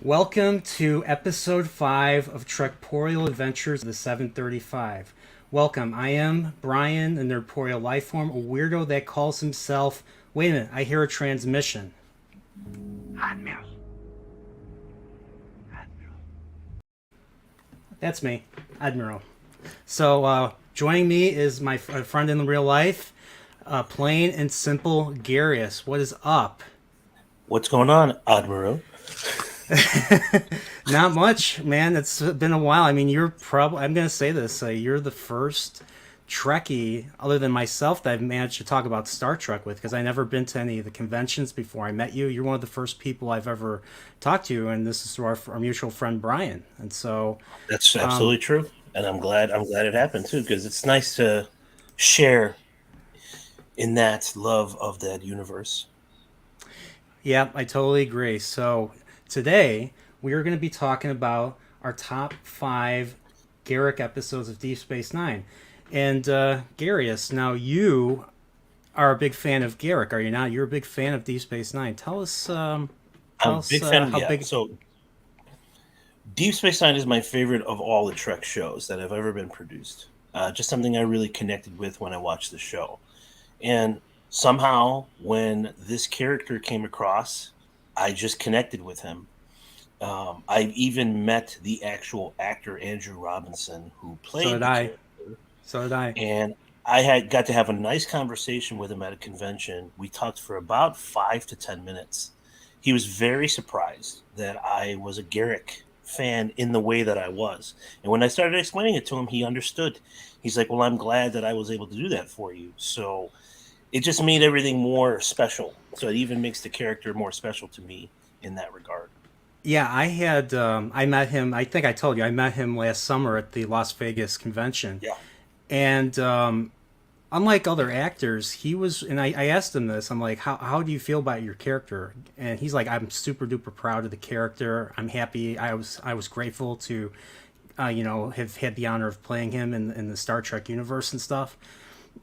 Welcome to episode 5 of Trekporeal Adventures of the 735. Welcome, I am Brian, the Nerdporeal Lifeform, a weirdo that calls himself. Wait a minute, I hear a transmission. Admiral. That's me, Admiral. So, joining me is my friend in real life, Plain and Simple Garius. What is up? What's going on, Admiral? Not much, man. It's been a while. I mean, you're probably, I'm going to say this, you're the first Trekkie, other than myself, that I've managed to talk about Star Trek with, because I never been to any of the conventions before I met you. You're one of the first people I've ever talked to, and this is through our mutual friend Brian. And so, That's absolutely true, and I'm glad it happened too, because it's nice to share in that love of that universe. yeah, I totally agree. So, today we are going to be talking about our top 5 Garak episodes of Deep Space Nine. And Garius, now you are a big fan of Garak, are you not? You're a big fan of Deep Space Nine. Tell us, I'm a big fan of how big. So Deep Space Nine is my favorite of all the Trek shows that have ever been produced. Just something I really connected with when I watched the show, and somehow when this character came across, I just connected with him. I even met the actual actor Andrew Robinson who So played did the I. character, So did I. and I had got to have a nice conversation with him at a convention. We talked for about 5 to 10 minutes. He was very surprised that I was a Garrick fan in the way that I was, and when I started explaining it to him, he understood. He's like, "Well, I'm glad that I was able to do that for you." So it just made everything more special. So it even makes the character more special to me in that regard. Yeah, I met him. I think I told you I met him last summer at the Las Vegas convention, Yeah. and unlike other actors, he was. And I asked him this. I'm like, how do you feel about your character? And he's like, I'm super duper proud of the character. I'm happy. I was grateful to, have had the honor of playing him in the Star Trek universe and stuff.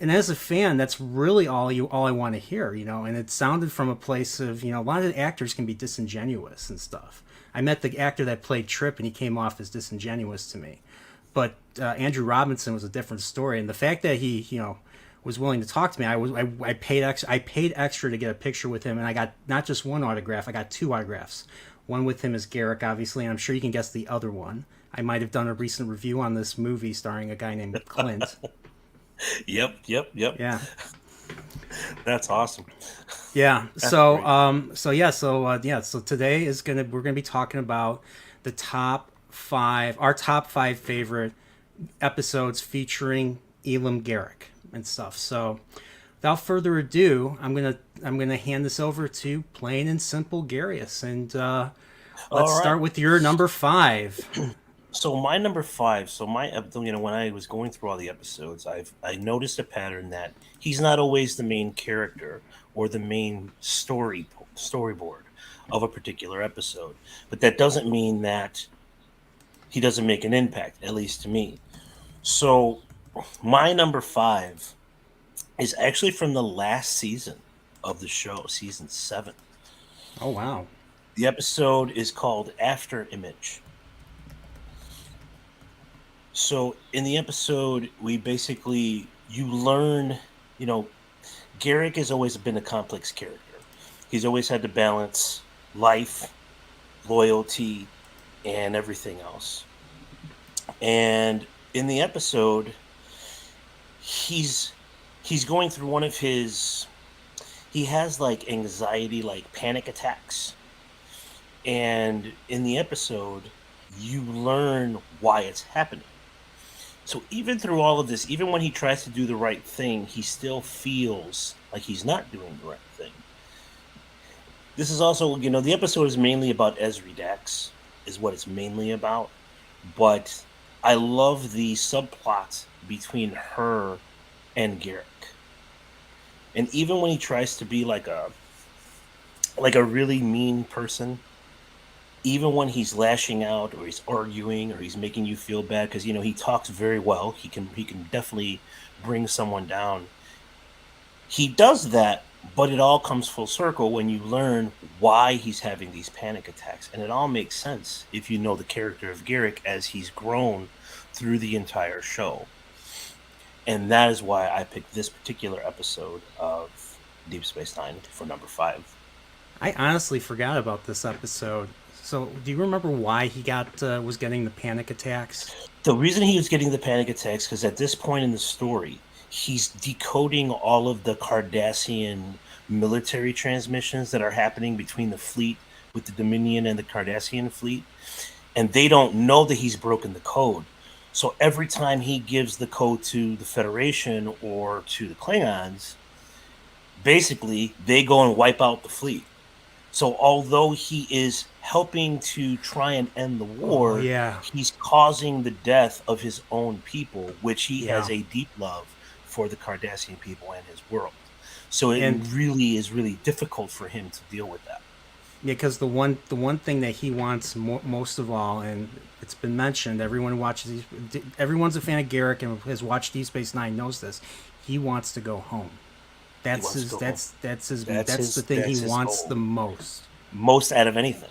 And as a fan, that's really all I want to hear, And it sounded from a place of, a lot of the actors can be disingenuous and stuff. I met the actor that played Trip, and he came off as disingenuous to me. But Andrew Robinson was a different story, and the fact that he, was willing to talk to me, I paid extra to get a picture with him, and I got not just one autograph, I got 2 autographs. One with him is Garak, obviously, and I'm sure you can guess the other one. I might have done a recent review on this movie starring a guy named Clint. Yep. Yeah. That's awesome. Yeah. That's So great. so today is we're gonna be talking about the our top 5 favorite episodes featuring Elim Garak and stuff. So without further ado, I'm gonna hand this over to Plain and Simple Garius, and let's All right. start with your number 5. So my number 5. So when I was going through all the episodes, I noticed a pattern that he's not always the main character or the main storyboard of a particular episode, but that doesn't mean that he doesn't make an impact, at least to me. So my number 5 is actually from the last season of the show, season 7. Oh wow. The episode is called After Image. So in the episode, you learn, you know, Garrick has always been a complex character. He's always had to balance life, loyalty, and everything else. And in the episode, he's he's going through one of his he has like anxiety, like panic attacks. And in the episode, you learn why it's happening. So even through all of this, even when he tries to do the right thing, he still feels like he's not doing the right thing. This is also, the episode is mainly about Esri Dax, is what it's mainly about. But I love the subplot between her and Garrick. And even when he tries to be like a really mean person, even when he's lashing out or he's arguing or he's making you feel bad, because he talks very well, he can definitely bring someone down. He does that But it all comes full circle when you learn why he's having these panic attacks. And it all makes sense if you know the character of Garak as he's grown through the entire show. And that is why I picked this particular episode of Deep Space Nine for number 5. I honestly forgot about this episode. So, do you remember why he was getting the panic attacks? The reason he was getting the panic attacks because at this point in the story, he's decoding all of the Cardassian military transmissions that are happening between the fleet with the Dominion and the Cardassian fleet, and they don't know that he's broken the code. So every time he gives the code to the Federation or to the Klingons, basically they go and wipe out the fleet. So although he is helping to try and end the war, he's causing the death of his own people, which he has a deep love for the Cardassian people and his world. So it really is really difficult for him to deal with that. Yeah, because the one thing that he wants most of all, and it's been mentioned, everyone watches everyone's a fan of Garak and has watched Deep Space Nine knows this. He wants to go home. That's the thing he wants the most. Most out of anything.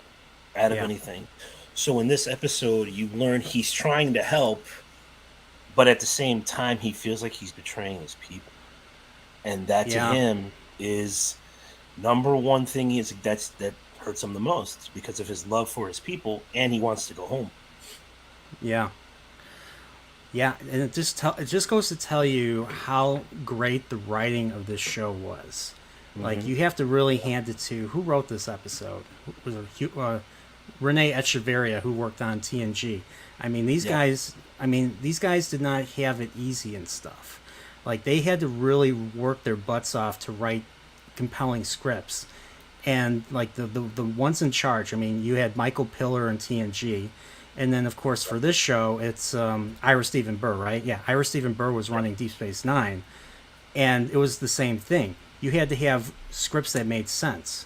Anything. So in this episode, you learn he's trying to help, but at the same time, he feels like he's betraying his people. And that to him is number one thing that hurts him the most because of his love for his people, and he wants to go home. Yeah. Yeah, and it just goes to tell you how great the writing of this show was. Mm-hmm. Like, you have to really hand it to who wrote this episode. Was it Renee Echeverria, who worked on TNG. I mean, these guys did not have it easy and stuff. Like, they had to really work their butts off to write compelling scripts. And like the ones in charge, I mean, you had Michael Piller in TNG. And then, of course, for this show, it's Ira Steven Burr, right? Yeah, Ira Steven Burr was running Deep Space Nine. And it was the same thing. You had to have scripts that made sense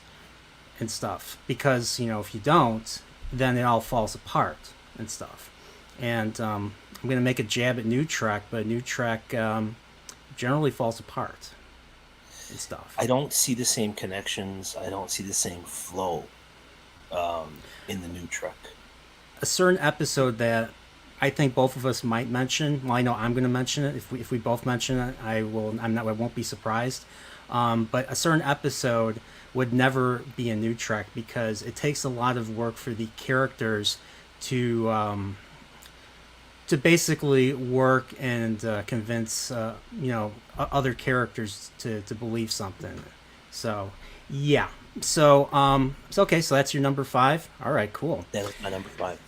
and stuff. Because, if you don't, then it all falls apart and stuff. And I'm going to make a jab at New Trek, but New Trek generally falls apart and stuff. I don't see the same connections. I don't see the same flow in the New Trek. A certain episode that I think both of us might mention. Well, I know I'm going to mention it. If we both mention it, I won't be surprised. But a certain episode would never be a New Trek because it takes a lot of work for the characters to basically work and convince other characters to believe something. So yeah. So okay. So that's your number 5. All right. Cool. That was my number 5.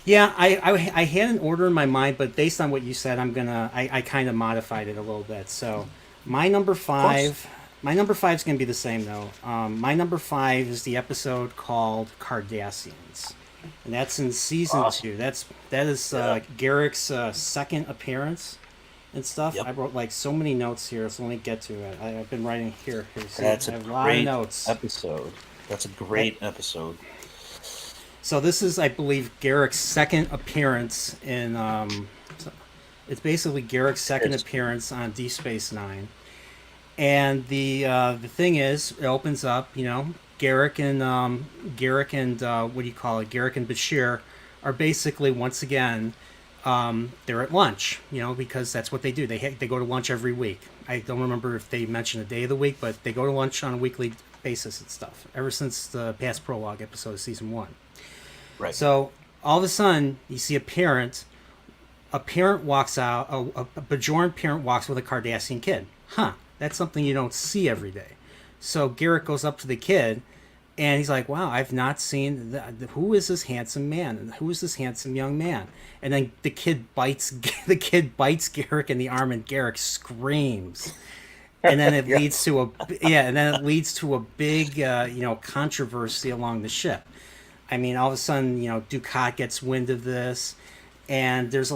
Yeah, I had an order in my mind, but based on what you said, I kind of modified it a little bit. So my number 5 is gonna be the same though. My number 5 is the episode called Cardassians, and that's in season 2. That is Garak's second appearance and stuff. Yep. I wrote like so many notes here, so let me get to it. I've been writing here. That's a great episode. That's a great episode. So this is, I believe, Garak's second appearance in. It's basically Garak's second appearance on Deep Space Nine, and the thing is, it opens up. Garak and what do you call it? Garak and Bashir are basically once again. They're at lunch, because that's what they do. They go to lunch every week. I don't remember if they mention a day of the week, but they go to lunch on a weekly basis and stuff. Ever since the past prologue episode of season 1. Right. So all of a sudden, you see a parent. A parent walks out. A Bajoran parent walks with a Cardassian kid. That's something you don't see every day. So Garak goes up to the kid, and he's like, "Wow, I've not seen who is this handsome man? Who is this handsome young man?" And then the kid bites Garak in the arm, and Garak screams. And then it leads to a big controversy along the ship. I mean, all of a sudden, Dukat gets wind of this, and there's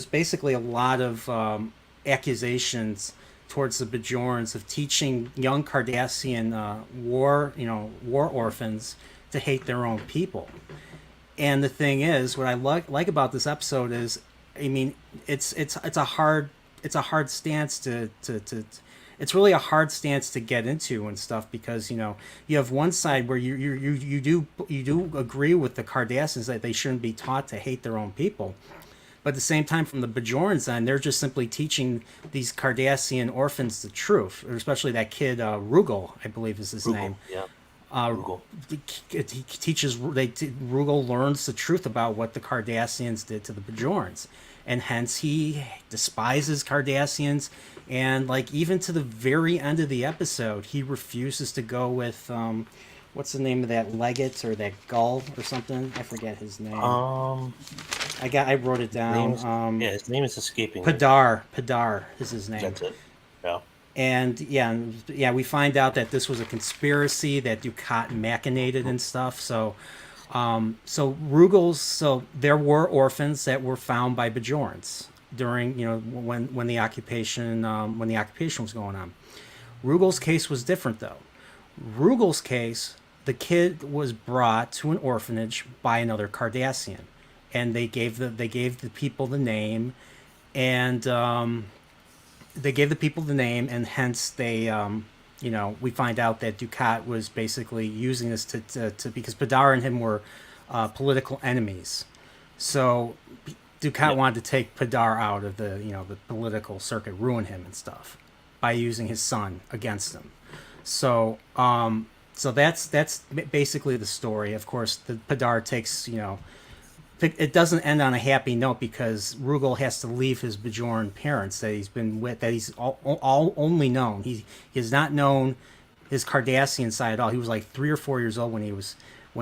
basically a lot of accusations towards the Bajorans of teaching young Cardassian war orphans to hate their own people. And the thing is, what I like about this episode is, I mean, it's a hard stance to it's really a hard stance to get into and stuff because you have one side where you do agree with the Cardassians that they shouldn't be taught to hate their own people, but at the same time, from the Bajorans end, they're just simply teaching these Cardassian orphans the truth, especially that kid Rugal, I believe is his name. Yeah. Rugal. He teaches. Rugal learns the truth about what the Cardassians did to the Bajorans, and hence he despises Cardassians. And like even to the very end of the episode, he refuses to go with what's the name of that legate or that gull or something? I forget his name. I wrote it down. His name is escaping. Padar is his name. That's it. Yeah. And we find out that this was a conspiracy that Dukat machinated and stuff. So there were orphans that were found by Bajorans during when the occupation was going on. Rugal's case was different though. Rugal's case, the kid was brought to an orphanage by another Cardassian, and they gave the people the name, and hence they we find out that Dukat was basically using this to because Padar and him were political enemies, so Dukat wanted to take Padar out of the political circuit, ruin him and stuff by using his son against him. So that's basically the story. Of course, the Padar takes it doesn't end on a happy note because Rugal has to leave his Bajoran parents that he's been with, that he's all only known. He has not known his Cardassian side at all. He was like 3 or 4 years old when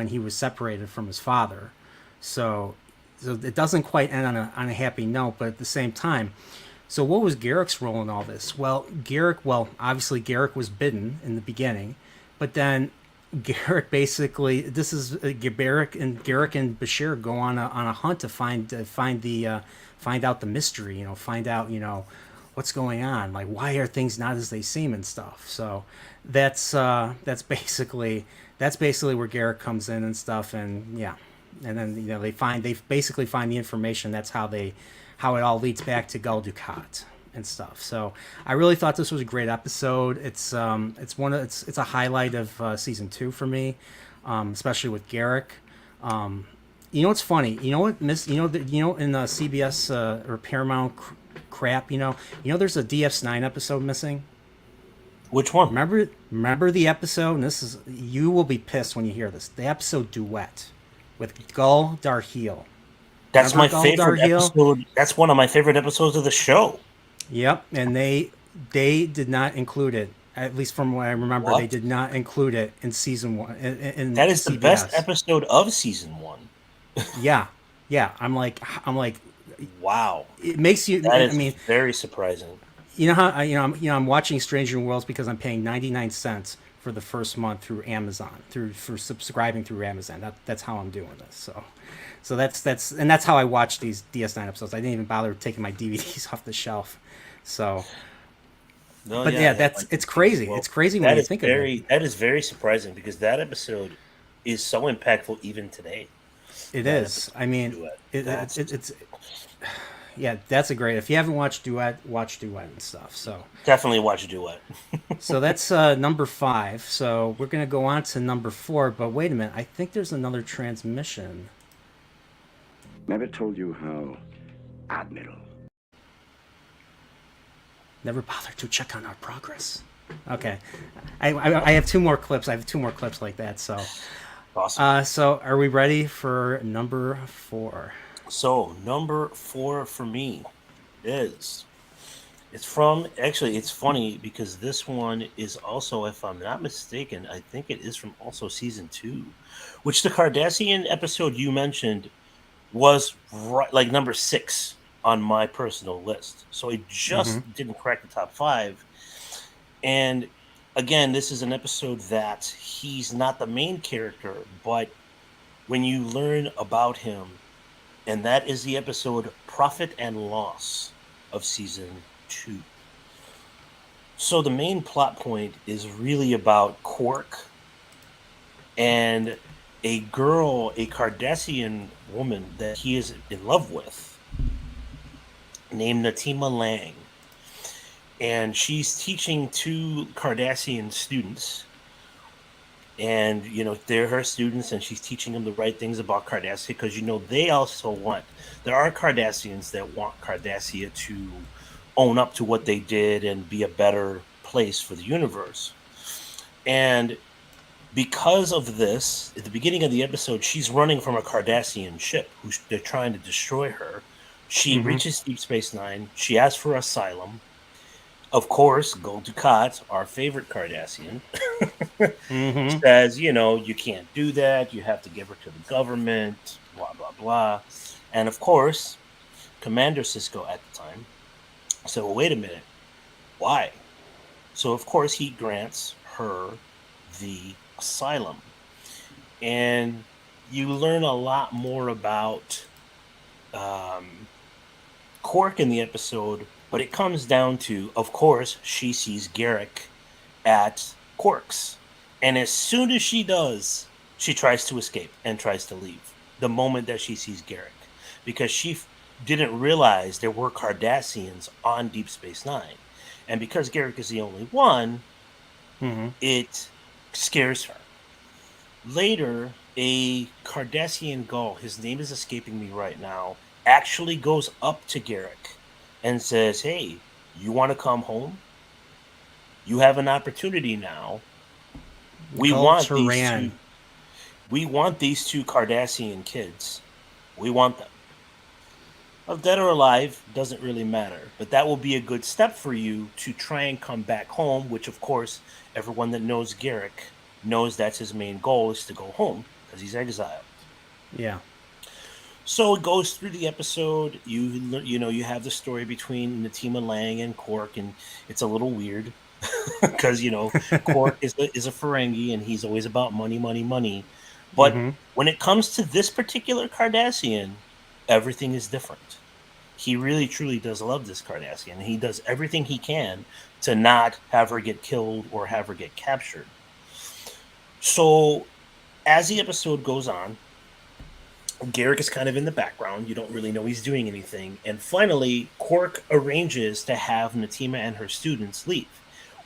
he was separated from his father. So it doesn't quite end on a happy note, but at the same time. So what was Garak's role in all this? Well, obviously Garak was bidden in the beginning, but then Garak basically, this is Garak and Bashir go on a hunt to find out the mystery, find out what's going on, like why are things not as they seem and stuff. So that's basically where Garak comes in and stuff, and then they basically find the information. That's how it all leads back to Gul Dukat and stuff. So I really thought this was a great episode. It's a highlight of season 2 for me, especially with Garak. What's funny? You know what in CBS or Paramount crap? There's a DS9 episode missing. Which one? Remember the episode? And you will be pissed when you hear this. The episode Duet with Gul Darhe'el. That's my favorite episode. That's one of my favorite episodes of the show. Yep, and they did not include it. At least from what I remember, They did not include it in season 1. That is CBS. The best episode of season 1. yeah. I'm like, wow. It makes you. That is very surprising. You know how I'm watching Stranger Worlds because I'm paying 99 cents for the first month through Amazon for subscribing through Amazon. That's how I'm doing this. So that's how I watch these DS9 episodes. I didn't even bother taking my DVDs off the shelf. So, it's crazy. Well, it's crazy when you think about it. That is very surprising because that episode is so impactful even today. It is. I mean, it's that's a great. If you haven't watched Duet, watch Duet and stuff. So definitely watch Duet. So that's number 5. So we're gonna go on to number 4. But wait a minute, I think there's another transmission. Never told you how, Admiral. Never bothered to check on our progress. Okay, I have 2 more clips. I have 2 more clips like that. So awesome. So are we ready for number 4? So number 4 for me is it's funny because this one is also, if I'm not mistaken, I think it is from also season 2, which the Cardassian episode you mentioned was right, like number 6 on my personal list. So it just didn't crack the top 5. And again, this is an episode that he's not the main character, but when you learn about him, and that is the episode Profit and Loss of season 2. So the main plot point is really about Quark and a girl, a Cardassian woman that he is in love with, named Natima Lang. and she's teaching 2 Cardassian students. And, they're her students, and she's teaching them the right things about Cardassia because, they also there are Cardassians that want Cardassia to own up to what they did and be a better place for the universe. And because of this, at the beginning of the episode, she's running from a Cardassian ship who they're trying to destroy her. She reaches Deep Space Nine. She asks for asylum. Of course, Gul Dukat, our favorite Cardassian, says, you can't do that. You have to give her to the government, blah, blah, blah. And of course, Commander Sisko at the time said, well, wait a minute. Why? So, of course, he grants her the asylum. And you learn a lot more about Quark in the episode, but it comes down to, of course, she sees Garak at Quark's. And as soon as she does, she tries to escape and tries to leave the moment that she sees Garak. Because she didn't realize there were Cardassians on Deep Space Nine. And because Garak is the only one, it scares her. Later, a Cardassian Gul, his name is escaping me right now, actually goes up to Garak and says, hey, you want to come home? You have an opportunity now. We want these two Cardassian kids. We want them. Well, dead or alive, doesn't really matter. But that will be a good step for you to try and come back home, which, of course, everyone that knows Garak knows that's his main goal, is to go home because he's exiled. Yeah. So it goes through the episode. You have the story between Natima Lang and Quark, and it's a little weird because Quark is a Ferengi, and he's always about money, money, money. But when it comes to this particular Cardassian, everything is different. He really, truly does love this Cardassian, and he does everything he can to not have her get killed or have her get captured. So as the episode goes on, Garak is kind of in the background. You don't really know he's doing anything. And finally, Quark arranges to have Natima and her students leave.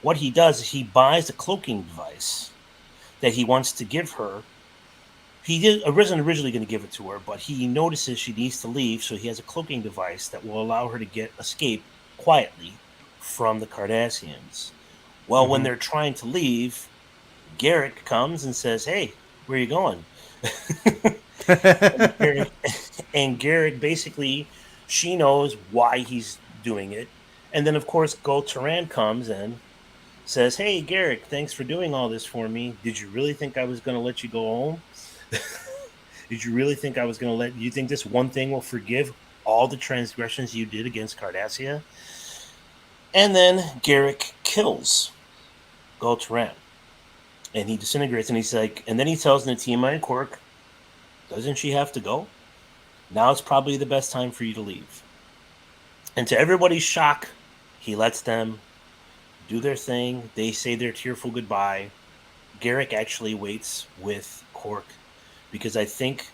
What he does is he buys a cloaking device that he wants to give her. He wasn't originally going to give it to her, but he notices she needs to leave, so he has a cloaking device that will allow her to escape quietly from the Cardassians. Well, when they're trying to leave, Garak comes and says, hey, where are you going? And Garak basically, she knows why he's doing it. And then, of course, Gul Turan comes and says, hey, Garak, thanks for doing all this for me. Did you really think I was going to let you go home? Did you really think I was going to you think this one thing will forgive all the transgressions you did against Cardassia? And then Garak kills Gul Turan. And he disintegrates, and he's like, and then he tells Natima and Quark, doesn't she have to go? Now it's probably the best time for you to leave. And to everybody's shock, he lets them do their thing. They say their tearful goodbye. Garak actually waits with Quark because I think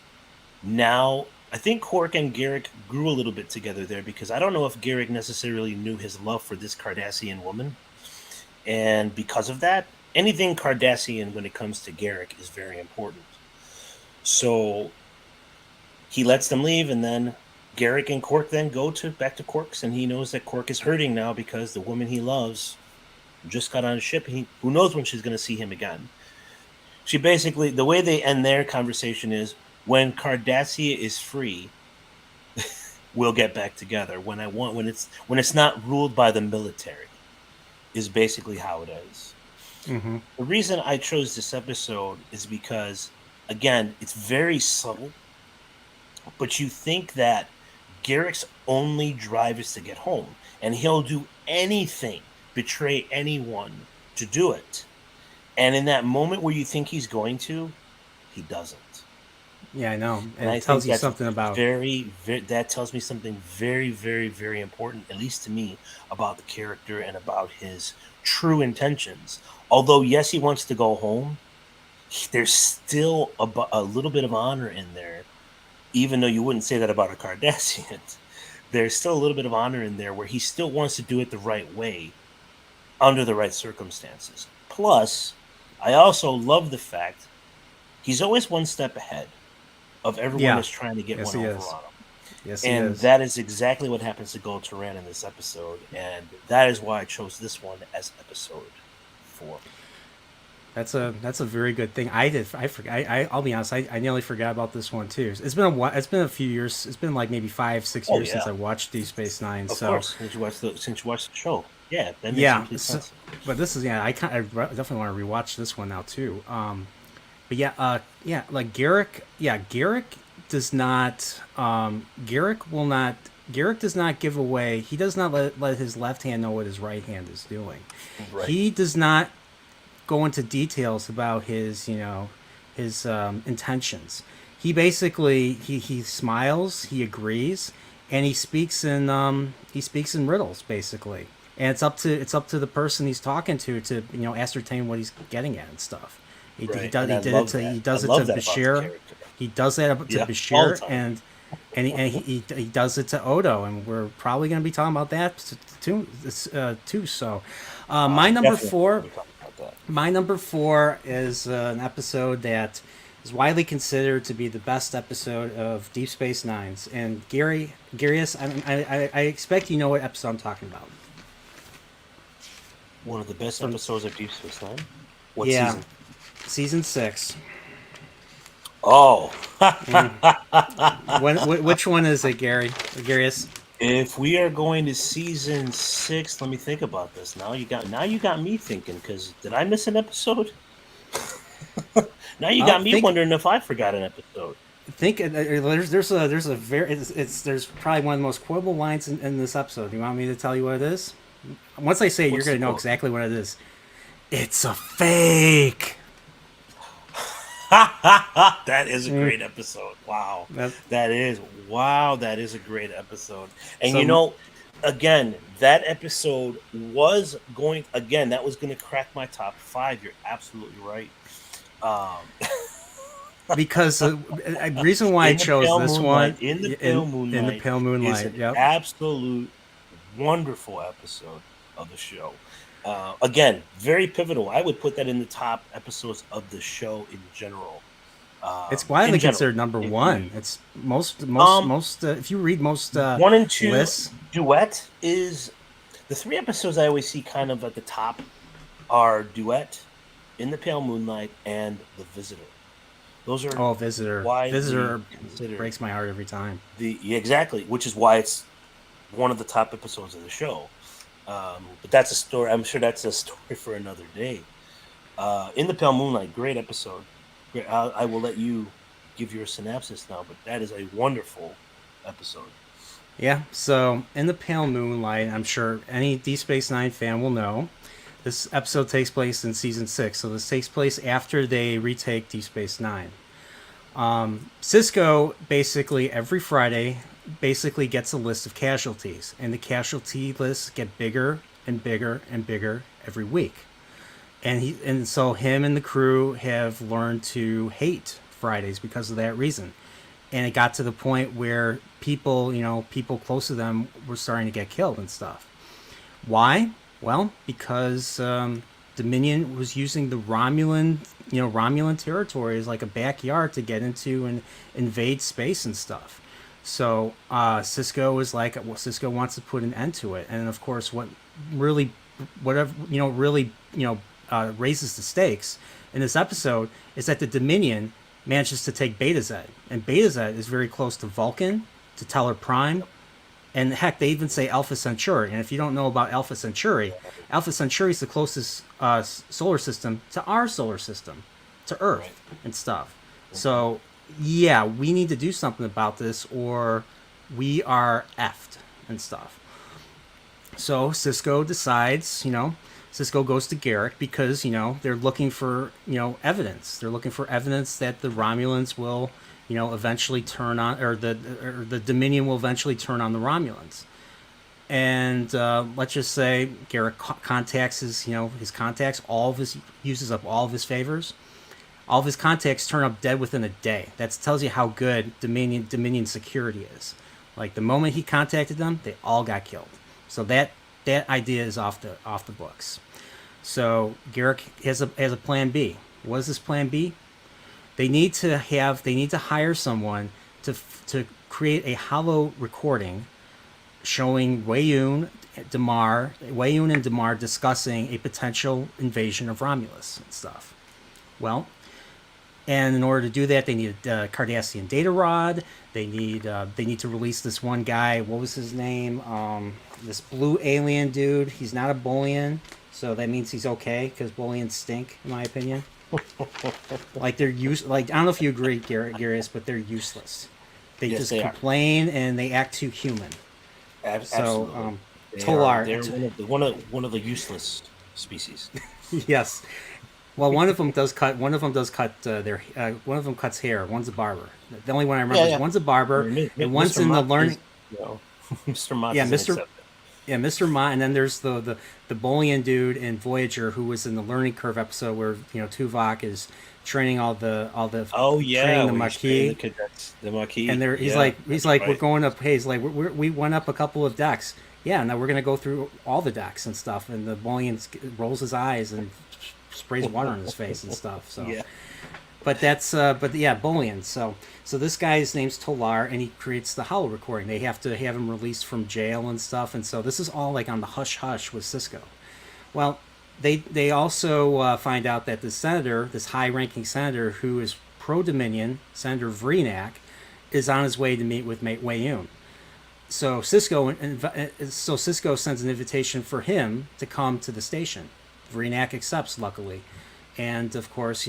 Quark and Garak grew a little bit together there, because I don't know if Garak necessarily knew his love for this Cardassian woman. And because of that, anything Cardassian when it comes to Garak is very important. So he lets them leave, and then Garak and Quark then go back to Quark's, and he knows that Quark is hurting now because the woman he loves just got on a ship. Who knows when she's going to see him again. She basically, the way they end their conversation is, when Cardassia is free, we'll get back together. When it's not ruled by the military, is basically how it is. The reason I chose this episode is because, again, it's very subtle, but you think that Garak's only drive is to get home, and he'll do anything, betray anyone to do it. And in that moment where you think he's going to, he doesn't. Yeah, I know. And I it tells think you that's something about... that tells me something very, very, very important, at least to me, about the character and about his true intentions. Although, yes, he wants to go home, there's still a little bit of honor in there, even though you wouldn't say that about a Cardassian. There's still a little bit of honor in there where he still wants to do it the right way, under the right circumstances. Plus, I also love the fact he's always one step ahead of everyone that's trying to get Yes, one he over is. on him. Yes, he And is. that is exactly what happens to Gold Turan in this episode, and that is why I chose this one as episode 4. That's a very good thing. I forgot. I'll be honest. I nearly forgot about this one too. It's been a while. It's been a few years. It's been like maybe 5-6 Oh, years since yeah. I watched Deep Space Nine. Of So course, since you watched the show, yeah, that makes yeah. complete sense. But this is I definitely want to rewatch this one now too. But yeah, like Garak. Yeah, Garak does not. Garak does not give away. He does not let his left hand know what his right hand is doing. Right. He does not go into details about his intentions. He basically he smiles, he agrees, and he speaks in riddles basically. And it's up to the person he's talking to ascertain what he's getting at and stuff. He does it to Bashir. He does that to Bashir and he does it to Odo, and we're probably going to be talking about that too. So, my number 4. My number 4 is an episode that is widely considered to be the best episode of Deep Space Nine's. And Garius, I expect you know what episode I'm talking about. One of the best episodes of Deep Space Nine? What season? season? Season 6. Oh. Which one is it, Garius? If we are going to season 6, let me think about this. Now you got me thinking, because did I miss an episode? Now you got me wondering if I forgot an episode. There's probably one of the most quotable lines in this episode. Do you want me to tell you what it is? Once I say it, you're going to know exactly what it is. It's a fake. That is a great episode. Wow. That is a great episode. And again, that episode was going to crack my top 5. You're absolutely right. Because the reason why I chose this one in the Pale Moonlight is an absolute wonderful episode of the show. Again, very pivotal. I would put that in the top episodes of the show in general. It's widely considered number 1. It's most if you read most 1 and 2 lists. Duet is the 3 episodes I always see kind of at the top are Duet, In the Pale Moonlight, and The Visitor. Those are Visitor. Visitor breaks my heart every time. Exactly, which is why it's one of the top episodes of the show. But that's a story. I'm sure that's a story for another day. In the Pale Moonlight, great episode. I will let you give your synopsis now, but that is a wonderful episode. Yeah, so In the Pale Moonlight, I'm sure any Deep Space Nine fan will know, this episode takes place in Season 6, so this takes place after they retake Deep Space Nine. Sisko, basically, every Friday, gets a list of casualties, and the casualty lists get bigger and bigger and bigger every week. And so him and the crew have learned to hate Fridays because of that reason. And it got to the point where people close to them were starting to get killed and stuff. Why? Well, because Dominion was using the Romulan territory as like a backyard to get into and invade space and stuff. So Sisko was like, Sisko wants to put an end to it. And of course, raises the stakes in this episode is that the Dominion manages to take Beta Z, and Beta Z is very close to Vulcan, to Teller Prime, and heck, they even say Alpha Centauri. And if you don't know about Alpha Centauri is the closest solar system to our solar system, to Earth and stuff. So yeah, we need to do something about this, or we are effed and stuff. So Sisko decides, Sisko goes to Garak because, they're looking for, evidence. They're looking for evidence that the Romulans will, eventually turn on, or the Dominion will eventually turn on the Romulans. And let's just say Garak contacts his contacts, uses up all of his favors. All of his contacts turn up dead within a day. That tells you how good Dominion security is. Like, the moment he contacted them, they all got killed. So that that idea is off the books. So Garak has a plan B. What is this plan B? They need to hire someone to create a hollow recording showing Weyoun and Damar discussing a potential invasion of Romulus and stuff. Well, and in order to do that, they need a Cardassian data rod. They need to release this one guy. What was his name? This blue alien dude. He's not a Bolian, so that means he's okay because Bolians stink, in my opinion. Like they're I don't know if you agree, Garius, but they're useless. They just complain and they act too human. Absolutely. So, Tolar. They're one of the useless species. Yes. Well, one of them does cut. One of them cuts hair. One's a barber. The only one I remember is one's a barber, and one's in the learning. Mr. Mott. Yeah, Mr. Mott, and then there's the Bolian dude in Voyager who was in the learning curve episode where Tuvok is training all the training the Maquis. The Maquis. And he's like right. We're going up. Hey, he's like we went up a couple of decks. Yeah, now we're gonna go through all the decks and stuff. And the Bolian rolls his eyes and sprays water on his face and stuff. So, yeah. But Bolian. So this guy's name's Tolar, and he creates the hollow recording. They have to have him released from jail and stuff, and so this is all like on the hush hush with Sisko. Well, they also find out that the senator, this high-ranking senator who is pro-Dominion, Senator Vreenak, is on his way to meet with Weyoun. So Sisko sends an invitation for him to come to the station. Vreenak accepts, luckily, and of course,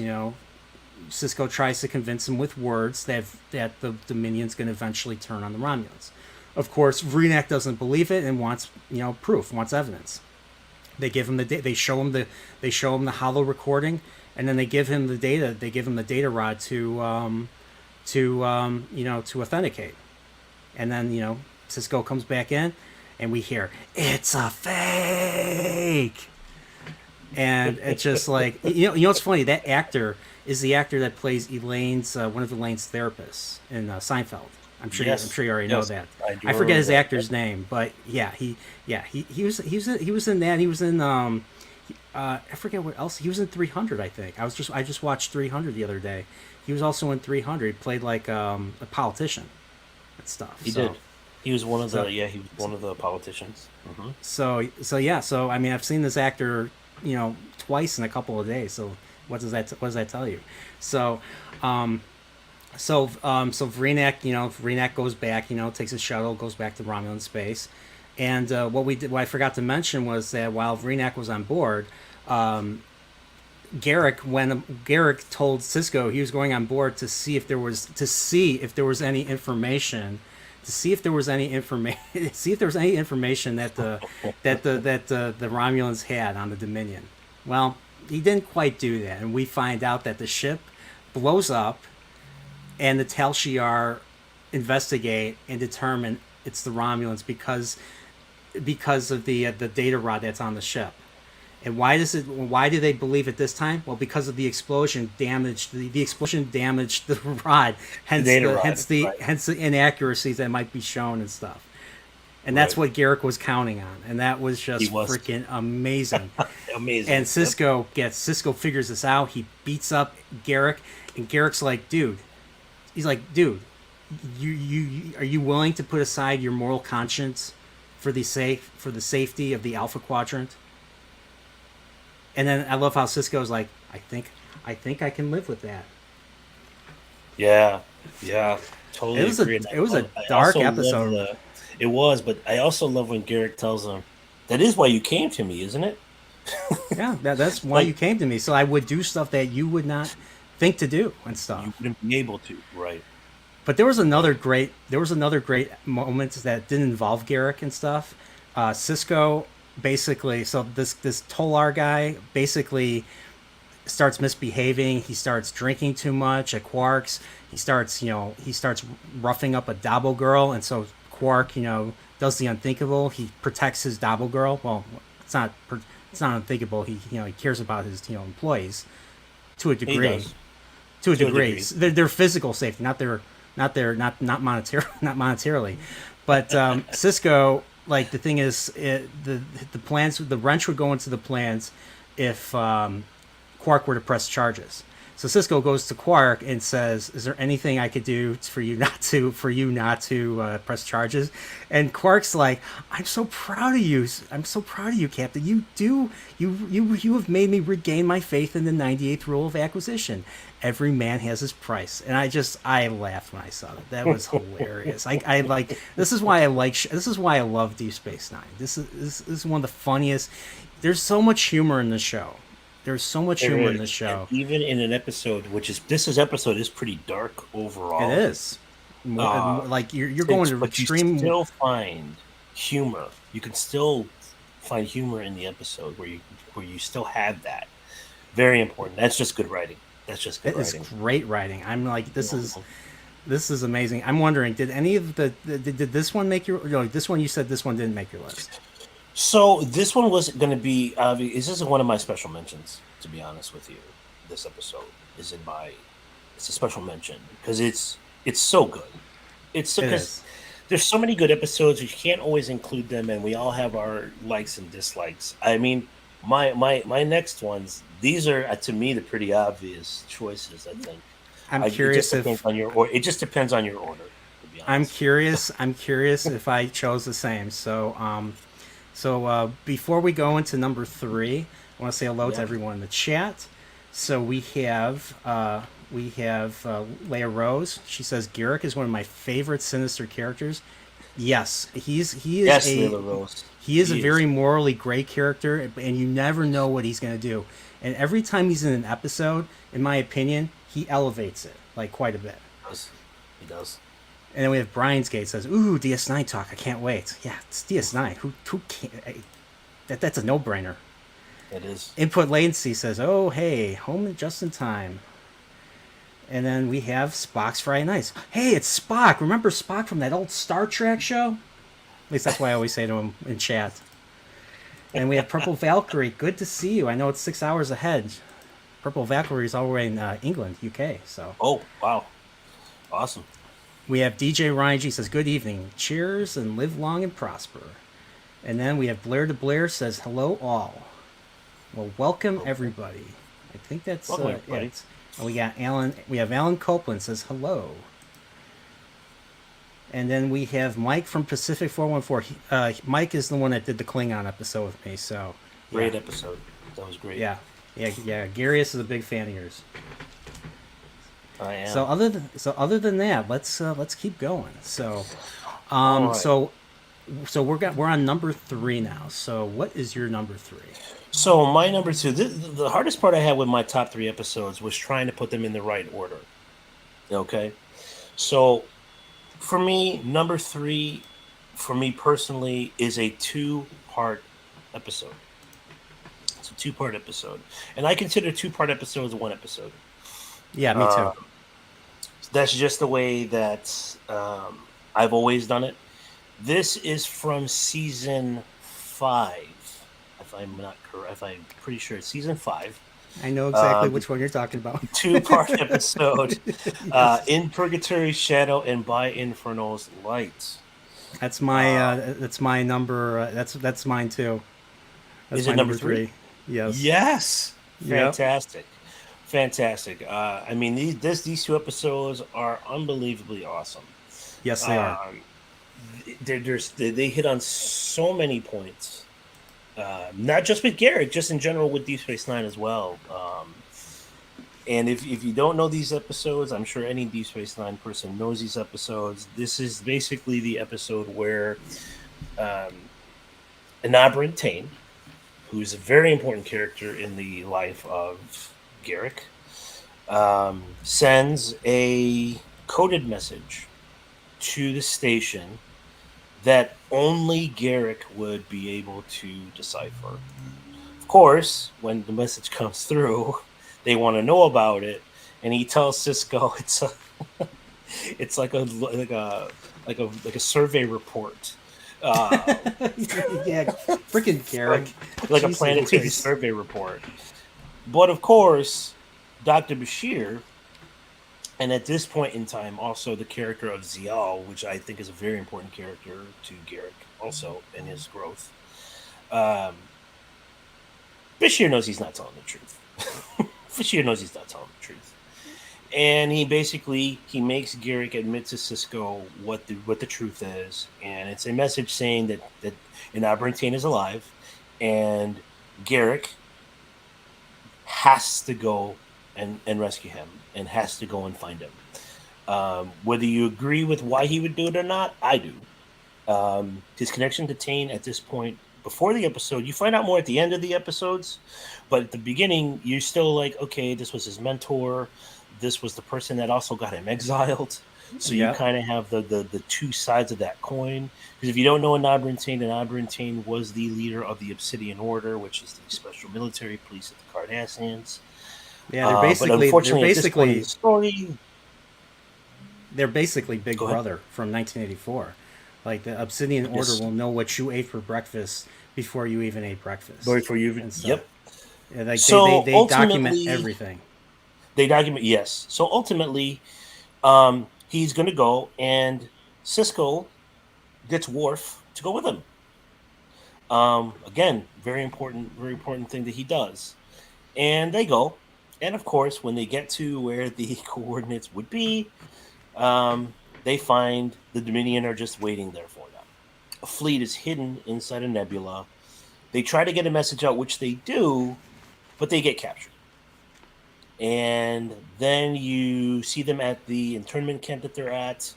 Sisko tries to convince him with words that the Dominion's going to eventually turn on the Romulans. Of course, Vreenak doesn't believe it and wants proof, wants evidence. They give him they show him the hollow recording, and then they give him the data. They give him the data rod to authenticate. And then Sisko comes back in, and we hear it's a fake. And it's just like what's funny? That actor is the actor that plays Elaine's one of Elaine's therapists in Seinfeld. I'm sure you already know that. I forget his actor's name, but he was in that. He was in I forget what else. He was in 300, I think. I just watched 300 the other day. He was also in 300. He played like a politician and stuff. He did. He was one of the politicians. Mm-hmm. So I mean, I've seen this actor twice in a couple of days. So what does that tell you? So Vreenak goes back, takes his shuttle, goes back to Romulan space. And what I forgot to mention was that while Vreenak was on board, Garak told Sisko he was going on board to see if there was any information that the Romulans had on the Dominion. Well, he didn't quite do that, and we find out that the ship blows up, and the Tal Shiar investigate and determine it's the Romulans because of the data rod that's on the ship. And why do they believe it this time? Well, because of the explosion damaged the rod, hence the inaccuracies that might be shown and stuff. And that's what Garak was counting on, and that was just freaking amazing. Amazing. And Sisko figures this out. He beats up Garak, and Garak's like, dude, you are you willing to put aside your moral conscience for the safety of the Alpha Quadrant? And then I love how Sisko's like, I think I can live with that. Yeah, totally agree. It was a dark episode. It was, but I also love when Garak tells him, "That is why you came to me, isn't it?" Yeah, that's why you came to me. So I would do stuff that you would not think to do and stuff. You wouldn't be able to, right? But there was another great moment that didn't involve Garak and stuff. Sisko basically, so this Tolar guy basically starts misbehaving. He starts drinking too much at Quark's. He starts roughing up a Dabo girl, and so Quark, does the unthinkable. He protects his Dabo girl. Well, it's not unthinkable. He cares about his employees to a degree. To a degree. Their physical safety, not monetarily. But Sisko like the thing is, the plans, the wrench would go into the plans if Quark were to press charges. So Cisco goes to Quark and says, "Is there anything I could do for you not to press charges?" And Quark's like, "I'm so proud of you. I'm so proud of you, Captain. You have made me regain my faith in the 98th rule of acquisition. Every man has his price." And I laughed when I saw that. That was hilarious. I like this is why I love Deep Space Nine. This is one of the funniest. There's so much humor in the show. There's so much humor in the show. And even in an episode, this episode is pretty dark overall. It is. Like you're going to extreme. You still find humor. You can still find humor in the episode where you still have that. Very important. That's just good writing. That's just good writing. It's great writing. I'm like, this is amazing. I'm wondering, did any of did this one make your? This one you said this one didn't make your list. So this one was going to be. This is one of my special mentions. To be honest with you, this episode is It's a special mention because it's so good. It's because there's so many good episodes. You can't always include them, and we all have our likes and dislikes. I mean, my next ones. These are to me the pretty obvious choices. I think. I'm curious it just depends on your order. To be honest. I'm curious if I chose the same. So before we go into number 3, I want to say hello to everyone in the chat. So we have Leia Rose. She says Garak is one of my favorite Sinister characters. Yes, he is Leia Rose. He is a very morally gray character, and you never know what he's going to do. And every time he's in an episode, in my opinion, he elevates it like quite a bit. He does. And then we have Brian's Gate says, "Ooh, DS9 talk! I can't wait." Yeah, it's DS9. Who can't? That's a no-brainer. It is. Input Latency says, "Oh, hey, home just in time." And then we have Spock's Friday Nights. Hey, it's Spock. Remember Spock from that old Star Trek show? At least that's what I always say to him in chat. And we have Purple Valkyrie. Good to see you. I know it's 6 hours ahead. Purple Valkyrie is already in England, UK. So. Oh, wow. Awesome. We have DJ Ryan G says, "Good evening. Cheers and live long and prosper." And then we have Blair to Blair says, "Hello all." Well, welcome everybody. I think that's it. And we got Alan. We have Alan Copeland says hello. And then we have Mike from Pacific 414. Mike is the one that did the Klingon episode with me. So great episode. That was great. Yeah. Garius is a big fan of yours. I am. So other than that, let's keep going. So, right. so we're on number 3 now. So what is your number 3? So my number 2, the hardest part I had with my top 3 episodes was trying to put them in the right order. Okay, so for me, number 3, for me personally, is a 2-part episode. It's a 2-part episode, and I consider 2-part episodes 1 episode. Yeah, me too. That's just the way that I've always done it. This is from season 5. If I'm not correct, if I'm pretty sure it's season 5. I know exactly which one you're talking about. 2-part episode, yes. In Purgatory's Shadow and by Inferno's Light. That's my number. That's mine too. That's is it number 3? Yes. Yes. Fantastic. Yep. Fantastic. I mean, these 2 episodes are unbelievably awesome. Yes, they are. They hit on so many points. Not just with Garak, just in general with Deep Space Nine as well. And if you don't know these episodes, I'm sure any Deep Space Nine person knows these episodes. This is basically the episode where Anabrin Tain, who's a very important character in the life of Garak, sends a coded message to the station that only Garak would be able to decipher. Of course, when the message comes through, they want to know about it, and he tells Cisco it's like a survey report. Yeah, freaking Garak, like a planetary survey report. But of course, Dr. Bashir, and at this point in time, also the character of Zial, which I think is a very important character to Garak, also in his growth. Um, Bashir knows he's not telling the truth. Bashir knows he's not telling the truth. And he makes Garak admit to Cisco what the truth is, and it's a message saying that Abernathy is alive, and Garak has to go and rescue him, and has to go and find him. Whether you agree with why he would do it or not, I do. His connection to Tane at this point, before the episode, you find out more at the end of the episodes, but at the beginning, you're still like, okay, this was his mentor. This was the person that also got him exiled. So you kind of have the two sides of that coin. Because if you don't know Enabran Tain was the leader of the Obsidian Order, which is the special military police of the Cardassians. Yeah, they're basically they're basically Big Brother from 1984. Like the Obsidian Order will know what you ate for breakfast before you even ate breakfast. Before you even, yep. Yeah, like so they document everything. They document, yes. So ultimately, he's going to go, and Cisco gets Worf to go with him. Again, very important thing that he does. And they go, and of course, when they get to where the coordinates would be, they find the Dominion are just waiting there for them. A fleet is hidden inside a nebula. They try to get a message out, which they do, but they get captured. And then you see them at the internment camp that they're at.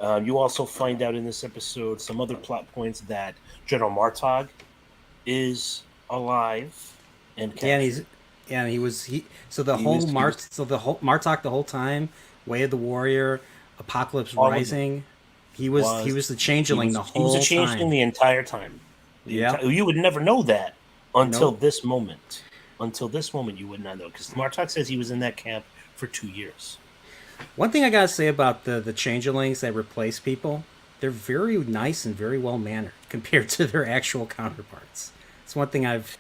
You also find out in this episode some other plot points that General Martog is alive and captured. So the whole Martok the whole time, Way of the Warrior, Apocalypse Rising, he was the changeling the whole time. He was a changeling the entire time. You would never know that until this moment. Until this moment, you would not know, because Martok says he was in that camp for 2 years. One thing I gotta say about the changelings that replace people, they're very nice and very well mannered compared to their actual counterparts. It's one thing I've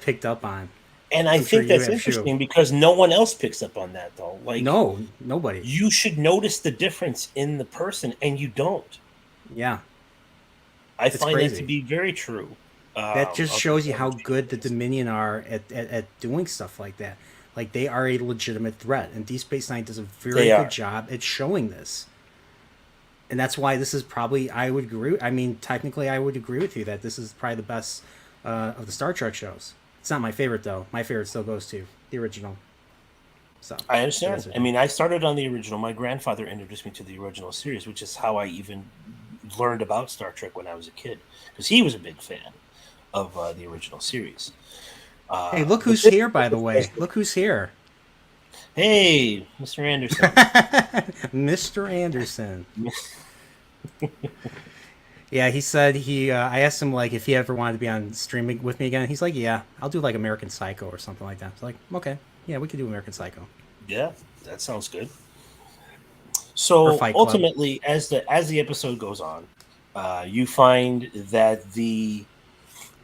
picked up on. And I think that's interesting because no one else picks up on that, though. Like, no, nobody. You should notice the difference in the person, and you don't. Yeah, I find that to be very true. That just shows you how good the Dominion are at doing stuff like that. Like, they are a legitimate threat, and Deep Space Nine does a very good job at showing this. And that's why this is probably, I would agree. I mean, technically, I would agree with you that this is probably the best of the Star Trek shows. It's not my favorite, though. My favorite still goes to the original. So I understand. I mean, I started on the original. My grandfather introduced me to the original series, which is how I even learned about Star Trek when I was a kid, because he was a big fan of the original series. Hey, look who's here, by the way. Look who's here. Hey, Mr. Anderson. Mr. Anderson. Yeah, he said I asked him, like, if he ever wanted to be on streaming with me again. He's like, yeah, I'll do, like, American Psycho or something like that. It's like, okay, yeah, we could do American Psycho. Yeah, that sounds good. So ultimately, as the episode goes on, you find that the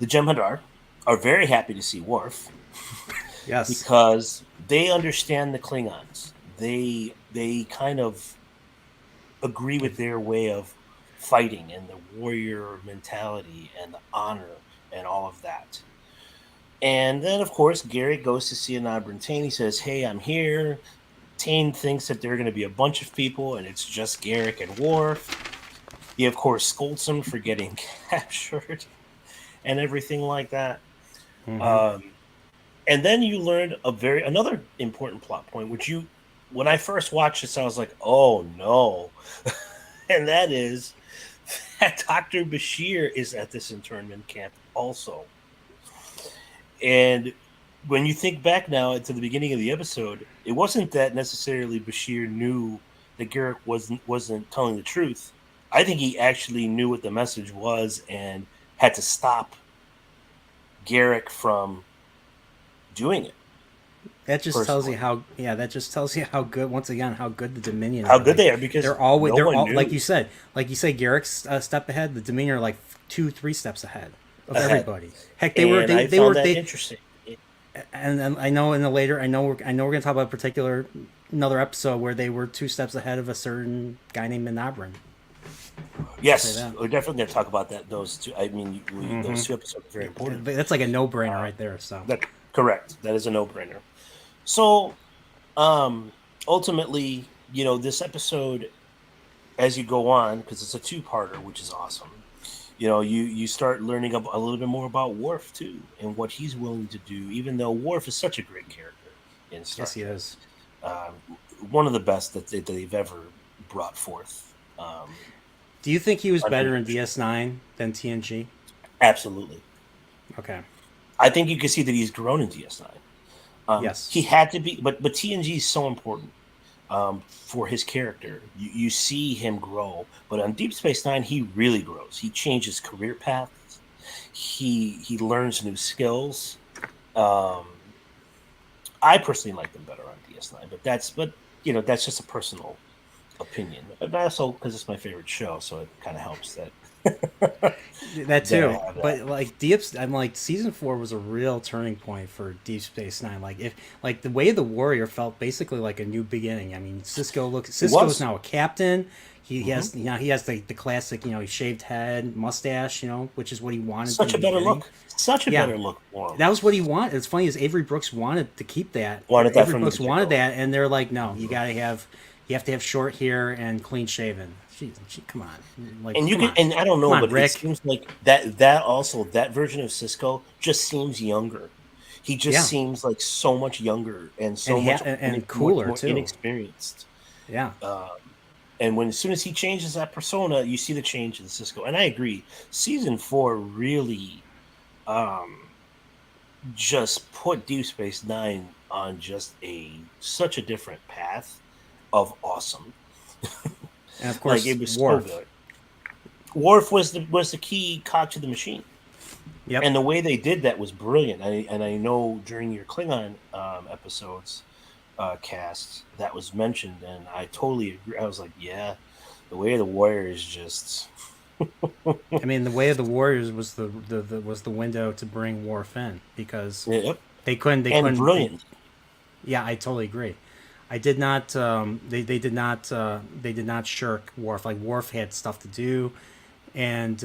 Jem'Hadar are very happy to see Worf. Yes, because they understand the Klingons. They kind of agree with their way of fighting and the warrior mentality and the honor and all of that. And then, of course, Garak goes to see Enabran Tain. He says, "Hey, I'm here." Tain thinks that there are going to be a bunch of people, and it's just Garak and Worf. He, of course, scolds him for getting captured and everything like that. Mm-hmm. And then you learned another important plot point, which when I first watched this, I was like, "Oh no!" And that is that Dr. Bashir is at this internment camp also. And when you think back now to the beginning of the episode, it wasn't that necessarily Bashir knew that Garak wasn't telling the truth. I think he actually knew what the message was and had to stop Garak from doing it. That just tells you how good, once again, how good the Dominion are. How good they are, because they're all like you said, Garak's a step ahead. The Dominion are like 2-3 steps ahead of everybody. Heck, they were interesting. And I know we're going to talk about another episode where they were 2 steps ahead of a certain guy named Enabran. Yes, that. we're definitely going to talk about that. Those two. I mean, those two episodes are very important. That's like a no-brainer right there. So That correct. That is a no-brainer. So, ultimately, this episode, as you go on, because it's a two-parter, which is awesome. You start learning a little bit more about Worf too, and what he's willing to do. Even though Worf is such a great character in Star yes, he Trek. is. One of the best that they've ever brought forth. Do you think he was better in DS9 than TNG? Absolutely. Okay. I think you can see that he's grown in DS9. Yes. He had to be, but TNG is so important for his character. You see him grow, but on Deep Space Nine, he really grows. He changes career paths. He learns new skills. I personally like them better on DS9, but that's just a personal opinion. But also because it's my favorite show, so it kind of helps that. That too, but like I'm like season 4 was a real turning point for Deep Space Nine. Like the way the Warrior felt basically like a new beginning. I mean, Cisco's now a captain. He has he has the classic shaved head, mustache, which is what he wanted. Such a better look. Such a better look for him. That was what he wanted. It's funny as Avery Brooks wanted to keep that. Avery Brooks wanted that, and they're like, no, you have to have short hair and clean shaven. Come on, like, and I don't know, but Rick. It seems like that version of Cisco just seems younger. He just seems like so much younger and cooler more too, inexperienced. Yeah. And as soon as he changes that persona, you see the change in Cisco. And I agree, season 4 really just put Deep Space Nine on just such a different path of awesome. And of course, it was Worf. so good. Worf was the key cog to the machine. Yep. And the way they did that was brilliant. And I know during your Klingon episodes cast that was mentioned, and I totally agree. I was like, yeah, the way of the Warrior is just. I mean, the way of the Warriors was the window to bring Worf in, because they couldn't. Brilliant. Yeah, I totally agree. I did not. They did not. They did not shirk Worf. Like, Worf had stuff to do, and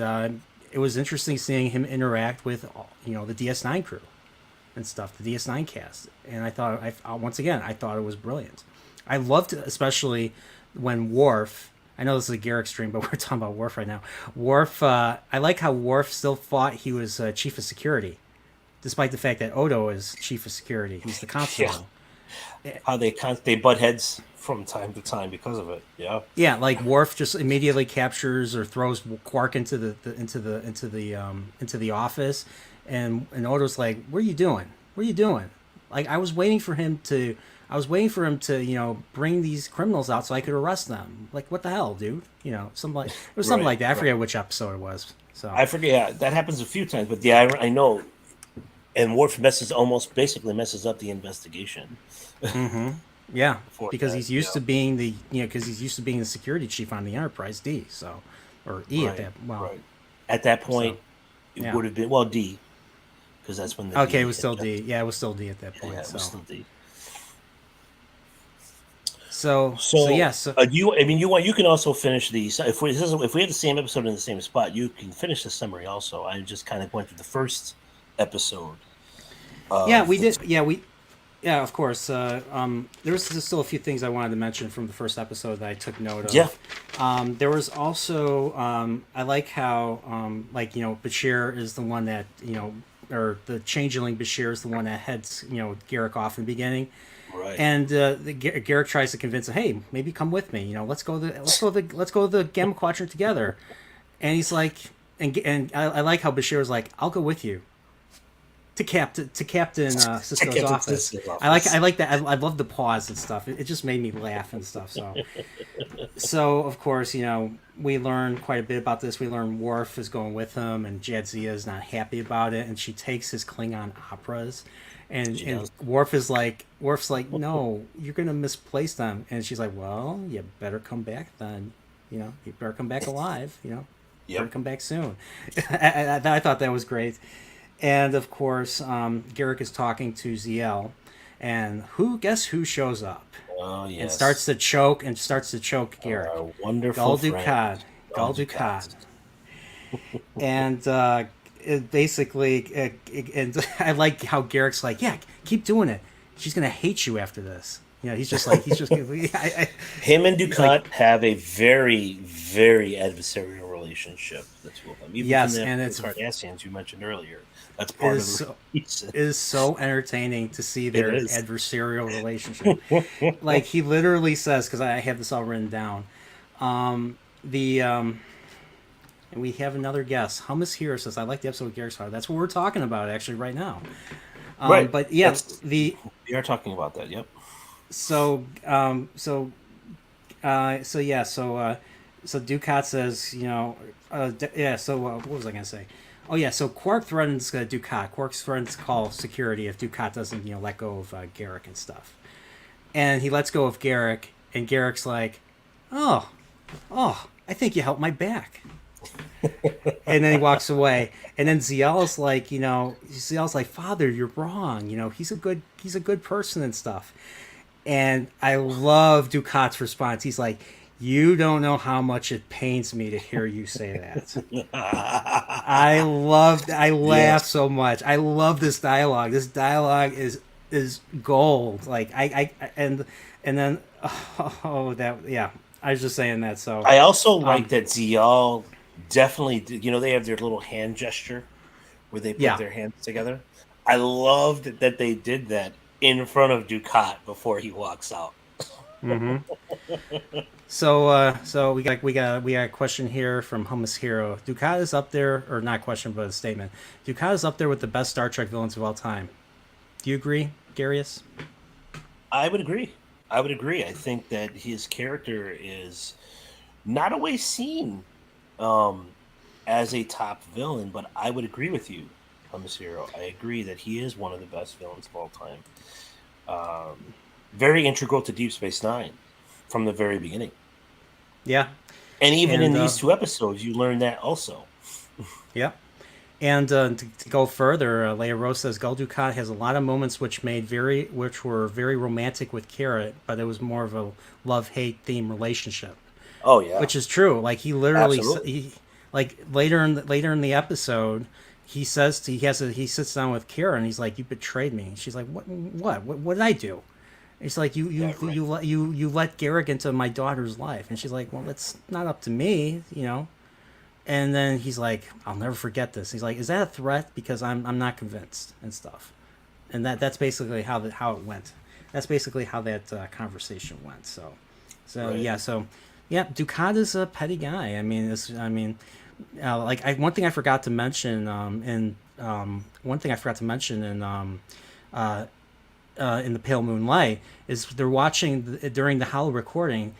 it was interesting seeing him interact with the DS9 crew and stuff, the DS9 cast. And I thought, once again, I thought it was brilliant. I loved, especially when Worf. I know this is a Garak stream, but we're talking about Worf right now. Worf. I like how Worf still thought he was chief of security, despite the fact that Odo is chief of security. He's the constable. Yeah. How they butt heads from time to time because of it. Yeah. Yeah, like Worf just immediately captures or throws Quark into the office, and Odo's like, "What are you doing? What are you doing?" Like, I was waiting for him to bring these criminals out so I could arrest them. Like, what the hell, dude? Something like that. I forget which episode it was. So I forget. Yeah, that happens a few times, but yeah, I know. And Worf basically messes up the investigation. Mm-hmm. Yeah, because he's used to being the security chief on the Enterprise D. So, or E at that. Well, right. At that point, it would have been D, because that's when it was still D. Yeah, it was still D at that point. Yeah, it was still D. So you can also finish these. If we have the same episode in the same spot, you can finish the summary also. I just kind of went through the first episode. We did. Yeah, of course. There was still a few things I wanted to mention from the first episode that I took note of. Yeah. There was also I like how Bashir is the one that or the changeling Bashir is the one that heads Garak off in the beginning. Right. And Garak tries to convince him, hey, maybe come with me. Let's go to the Gamma Quadrant together. And he's like, and I like how Bashir was like, I'll go with you. To Captain Cisco's office. I like that. I love the pause and stuff. It just made me laugh and stuff. So of course, we learn quite a bit about this. We learn Worf is going with him, and Jadzia is not happy about it, and she takes his Klingon operas, and Worf's like, no, you're gonna misplace them, and she's like, well, you better come back then. You better come back alive. Better come back soon. I thought that was great. And of course, Garak is talking to ZL, and guess who shows up? Oh yes. And starts to choke Garak. Wonderful Gul Dukat. Gul Dukat. And it basically, and I like how Garrick's like, yeah, keep doing it. She's gonna hate you after this. You know, he's just him and Dukat have a very, very adversarial relationship. The two of them, even yes, from the and it's Cardassians you mentioned earlier. That's part of the reason. It is so entertaining to see their adversarial relationship. Like he literally says, because I have this all written down. And we have another guest. Hummus Hero says, "I like the episode with Garrick's father." That's what we're talking about actually right now. Right, but yeah, we are talking about that. Yep. So Dukat says, you know, what was I gonna say? Oh yeah, so Quark threatens Dukat. Quark threatens to call security if Dukat doesn't, you know, let go of Garak and stuff. And he lets go of Garak, and Garrick's like, oh, I think you helped my back. And then he walks away. And then Ziel's like, you know, Father, you're wrong. You know, he's a good person and stuff. And I love Dukat's response. He's like, you don't know how much it pains me to hear you say that. I laugh so much. I love this dialogue. This dialogue is gold. Like and then I was just saying that. So I also like that Ziel definitely did, you know, they have their little hand gesture where they put their hands together. I loved that they did that in front of Dukat before he walks out. Mm-hmm. So we got a question here from Hummus Hero. Dukat is up there, or not a question, but a statement. Dukat is up there with the best Star Trek villains of all time. Do you agree, Garius? I would agree. I think that his character is not always seen as a top villain, but I would agree with you, Hummus Hero. I agree that he is one of the best villains of all time. Very integral to Deep Space Nine from the very beginning. Yeah. And even in these two episodes, you learn that also. Yeah. And to go further, Leia Rose says Gul Dukat has a lot of moments which were very romantic with Kara, but it was more of a love-hate theme relationship. Oh yeah, which is true. Like he literally, later in the episode, he sits down with Kara and he's like, "You betrayed me." She's like, What did I do?" It's like you let Garak into my daughter's life, and she's like, "Well, it's not up to me, you know." And then he's like, "I'll never forget this." He's like, "Is that a threat? Because I'm not convinced and stuff." And that's basically how it went. That's basically how that conversation went. So Dukat is a petty guy. I mean, one thing I forgot to mention in the Pale Moonlight is they're watching during the holo recording.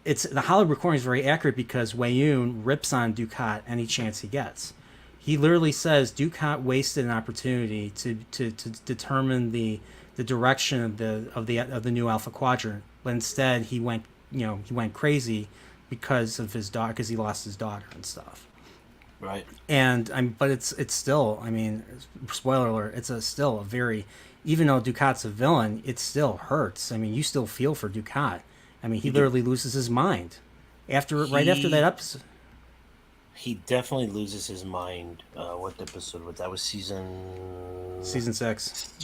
The holo recording is very accurate because Weyoun rips on Dukat any chance he gets. He literally says Dukat wasted an opportunity to determine the direction of the new Alpha Quadrant, but instead he went crazy because of his daughter, because he lost his daughter and stuff. Right. But it's still, I mean, spoiler alert, it's still a very, even though Dukat's a villain, it still hurts. I mean, you still feel for Dukat. I mean, he literally loses his mind right after that episode. He definitely loses his mind. What episode was that? Was season 6.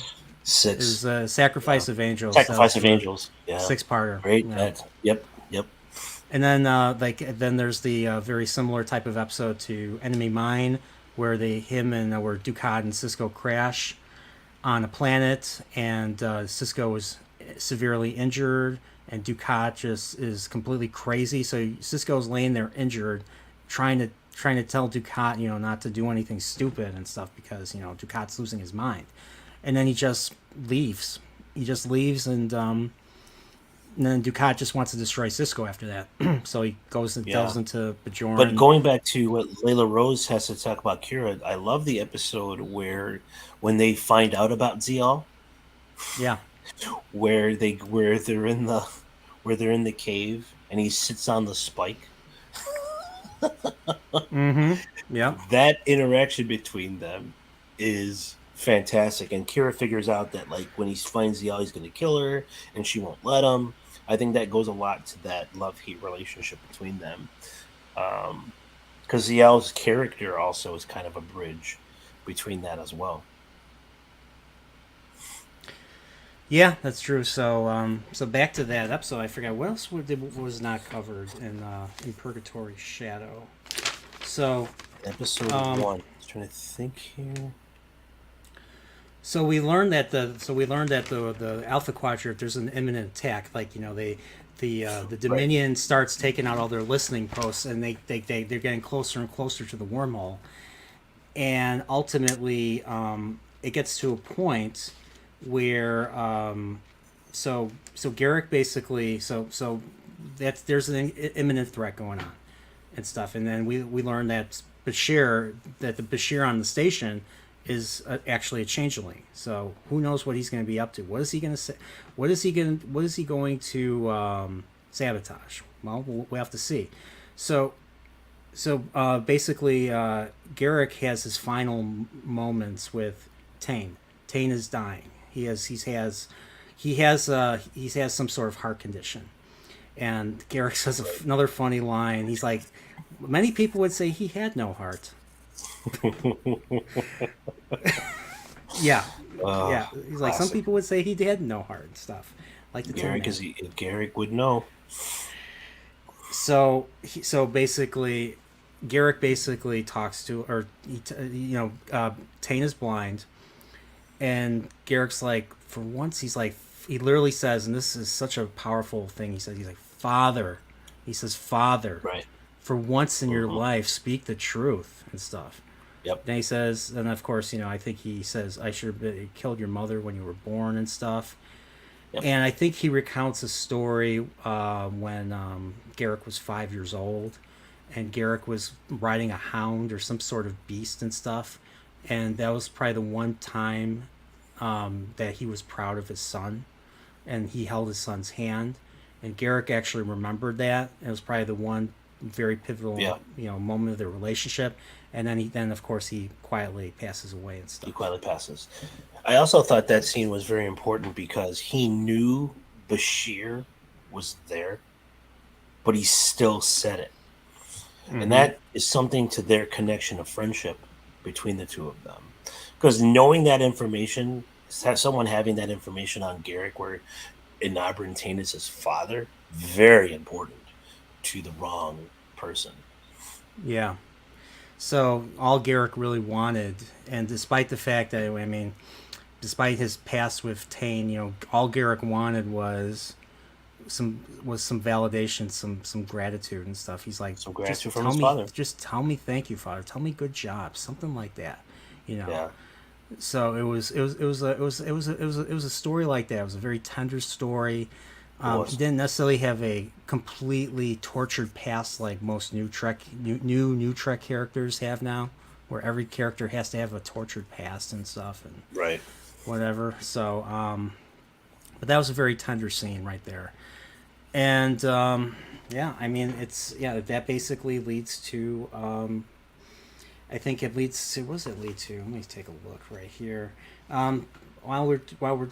6. It was Sacrifice of Angels. Sacrifice of Angels. Yeah. 6-parter. Great. Yeah. Yep. And then there's the very similar type of episode to Enemy Mine, where where Dukat and Sisko crash on a planet, and Sisko is severely injured, and Dukat just is completely crazy. So Sisko's laying there injured, trying to tell Dukat, not to do anything stupid and stuff, because Dukat's losing his mind, and then he just leaves. And then Dukat just wants to destroy Sisko after that. So he goes and delves into Bajoran. But going back to what Layla Rose has to talk about Kira, I love the episode when they find out about Zial. Yeah. Where they're in the cave and he sits on the spike. Mm-hmm. Yeah. That interaction between them is fantastic, and Kira figures out that when he finds Zial, he's going to kill her, and she won't let him. I think that goes a lot to that love-hate relationship between them. Because Ziao's character also is kind of a bridge between that as well. Yeah, that's true. So back to that episode. I forgot what else was not covered in Purgatory Shadow. So Episode 1. I was trying to think here. So we learned that the Alpha Quadrant, there's an imminent attack. Like, the Dominion starts taking out all their listening posts, and they're getting closer and closer to the wormhole, and ultimately it gets to a point where so Garak basically there's an imminent threat going on and stuff, and then we learn that the Bashir on the station is actually a changeling. So who knows what he's going to be up to? What is he going to say? What is he going to sabotage? Well, we'll have to see. So basically, Garak has his final moments with Tane. Tane is dying. He has some sort of heart condition, and Garak says another funny line. He's like, many people would say he had no heart. Yeah. He's like, some people would say he had no heart and stuff. Like the Garak would know. So basically, Garak basically talks to, or Tane is blind, and Garak's like, for once, he literally says, and this is such a powerful thing. He's like, Father. He says, Father. Right. For once in your life, speak the truth and stuff. Yep. Then he says, and of course, I think he says, I should have killed your mother when you were born and stuff. Yep. And I think he recounts a story when Garak was 5 years old, and Garak was riding a hound or some sort of beast and stuff. And that was probably the one time that he was proud of his son, and he held his son's hand. And Garak actually remembered that. It was probably the one very pivotal, moment of their relationship. And then of course he quietly passes away and stuff. He quietly passes. I also thought that scene was very important because he knew Bashir was there, but he still said it. Mm-hmm. And that is something to their connection of friendship between the two of them. Because knowing that information, someone having that information on Garak, where Inabra Tane is his father, very important to the wrong person. Yeah. So all Garak really wanted, and despite the fact that, despite his past with Tane, all Garak wanted was some validation, some gratitude and stuff. He's like, some gratitude from his father. Just tell me thank you, Father. Tell me good job, something like that. Yeah. So it was a story like that. It was a very tender story. He didn't necessarily have a completely tortured past like most new Trek characters have now, where every character has to have a tortured past and stuff and right, whatever. So, but that was a very tender scene right there, and that basically leads to. I think it leads to. What does it lead to? Let me take a look right here. While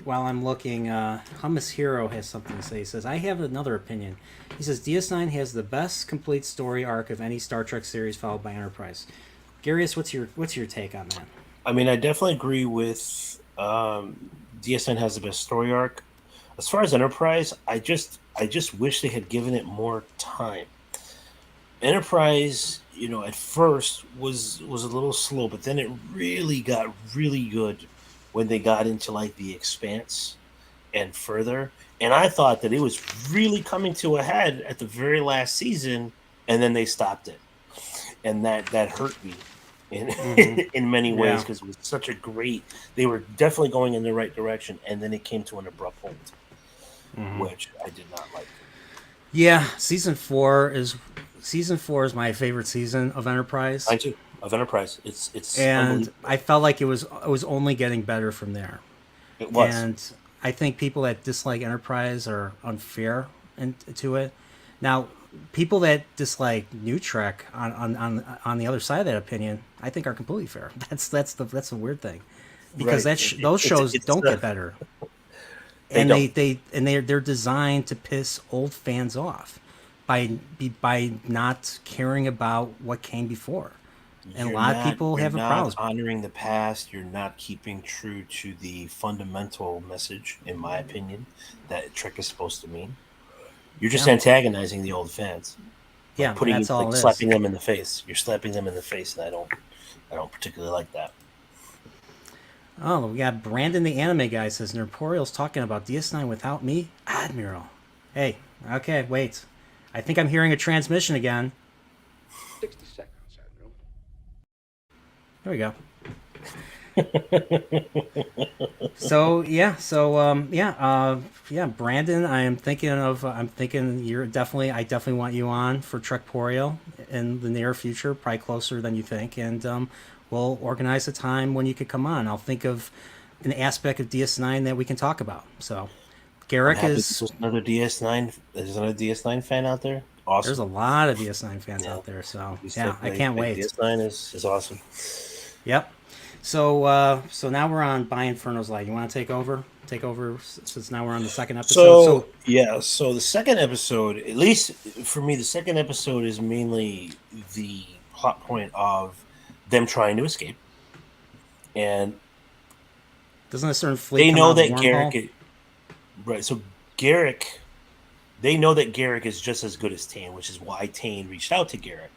I'm looking, Hummus Hero has something to say. He says, I have another opinion. He says, DS9 has the best complete story arc of any Star Trek series, followed by Enterprise. Garius, what's your take on that? I definitely agree with DS9 has the best story arc. As far as Enterprise, I just wish they had given it more time. Enterprise, at first was a little slow, but then it really got really good when they got into like the Expanse and further. And I thought that it was really coming to a head at the very last season, and then they stopped it. And that hurt me in many ways, because it was such a great, they were definitely going in the right direction, and then it came to an abrupt halt, which I did not like. Yeah, season 4 is my favorite season of Enterprise. Mine too. Of Enterprise, it's and I felt like it was only getting better from there. It was, and I think people that dislike Enterprise are unfair to it. Now, people that dislike New Trek on the other side of that opinion, I think are completely fair. That's the weird thing, because those shows don't get better, and they're designed to piss old fans off. by not caring about what came before. And a You're lot of not people you're have a not problem. honoring the past. You're not keeping true to the fundamental message, in my opinion, that Trek is supposed to mean. You're just Yeah. antagonizing the old fans, Yeah, like and putting that's all like it is. slapping them in the face. You're slapping them in the face, and I don't particularly like that. Oh, we got Brandon the anime guy says Nerporial's talking about DS9 without me, Admiral. Hey, okay, wait. I think I'm hearing a transmission again. 60 seconds, Admiral. There we go. So Brandon, I'm thinking I definitely want you on for Trekporeal in the near future, probably closer than you think, and we'll organize a time when you could come on. I'll think of an aspect of DS9 that we can talk about. So, I'm Garak happy is. there's another DS9. There's another DS9 fan out there. Awesome. There's a lot of DS9 fans Yeah. out there, so He's yeah, I can't wait. DS9 is awesome. Yep. So now we're on By Inferno's Light. You want to take over? Take over since now we're on the second episode. So the second episode, at least for me, the second episode is mainly the plot point of them trying to escape, and Doesn't a certain fleet they come know out that of wormhole? Garak, right? So Garak, they know that Garak is just as good as Tane, which is why Tane reached out to Garak.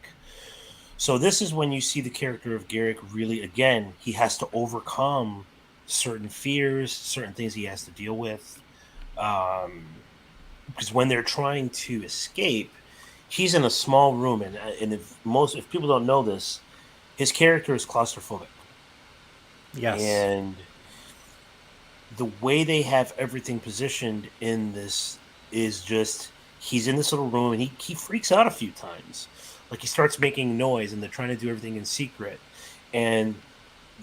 So this is when you see the character of Garak really, again, he has to overcome certain fears, certain things he has to deal with. Because when they're trying to escape, he's in a small room, and if people don't know this, his character is claustrophobic. Yes. And the way they have everything positioned in this is just he's in this little room, and he freaks out a few times. Like he starts making noise, and they're trying to do everything in secret. And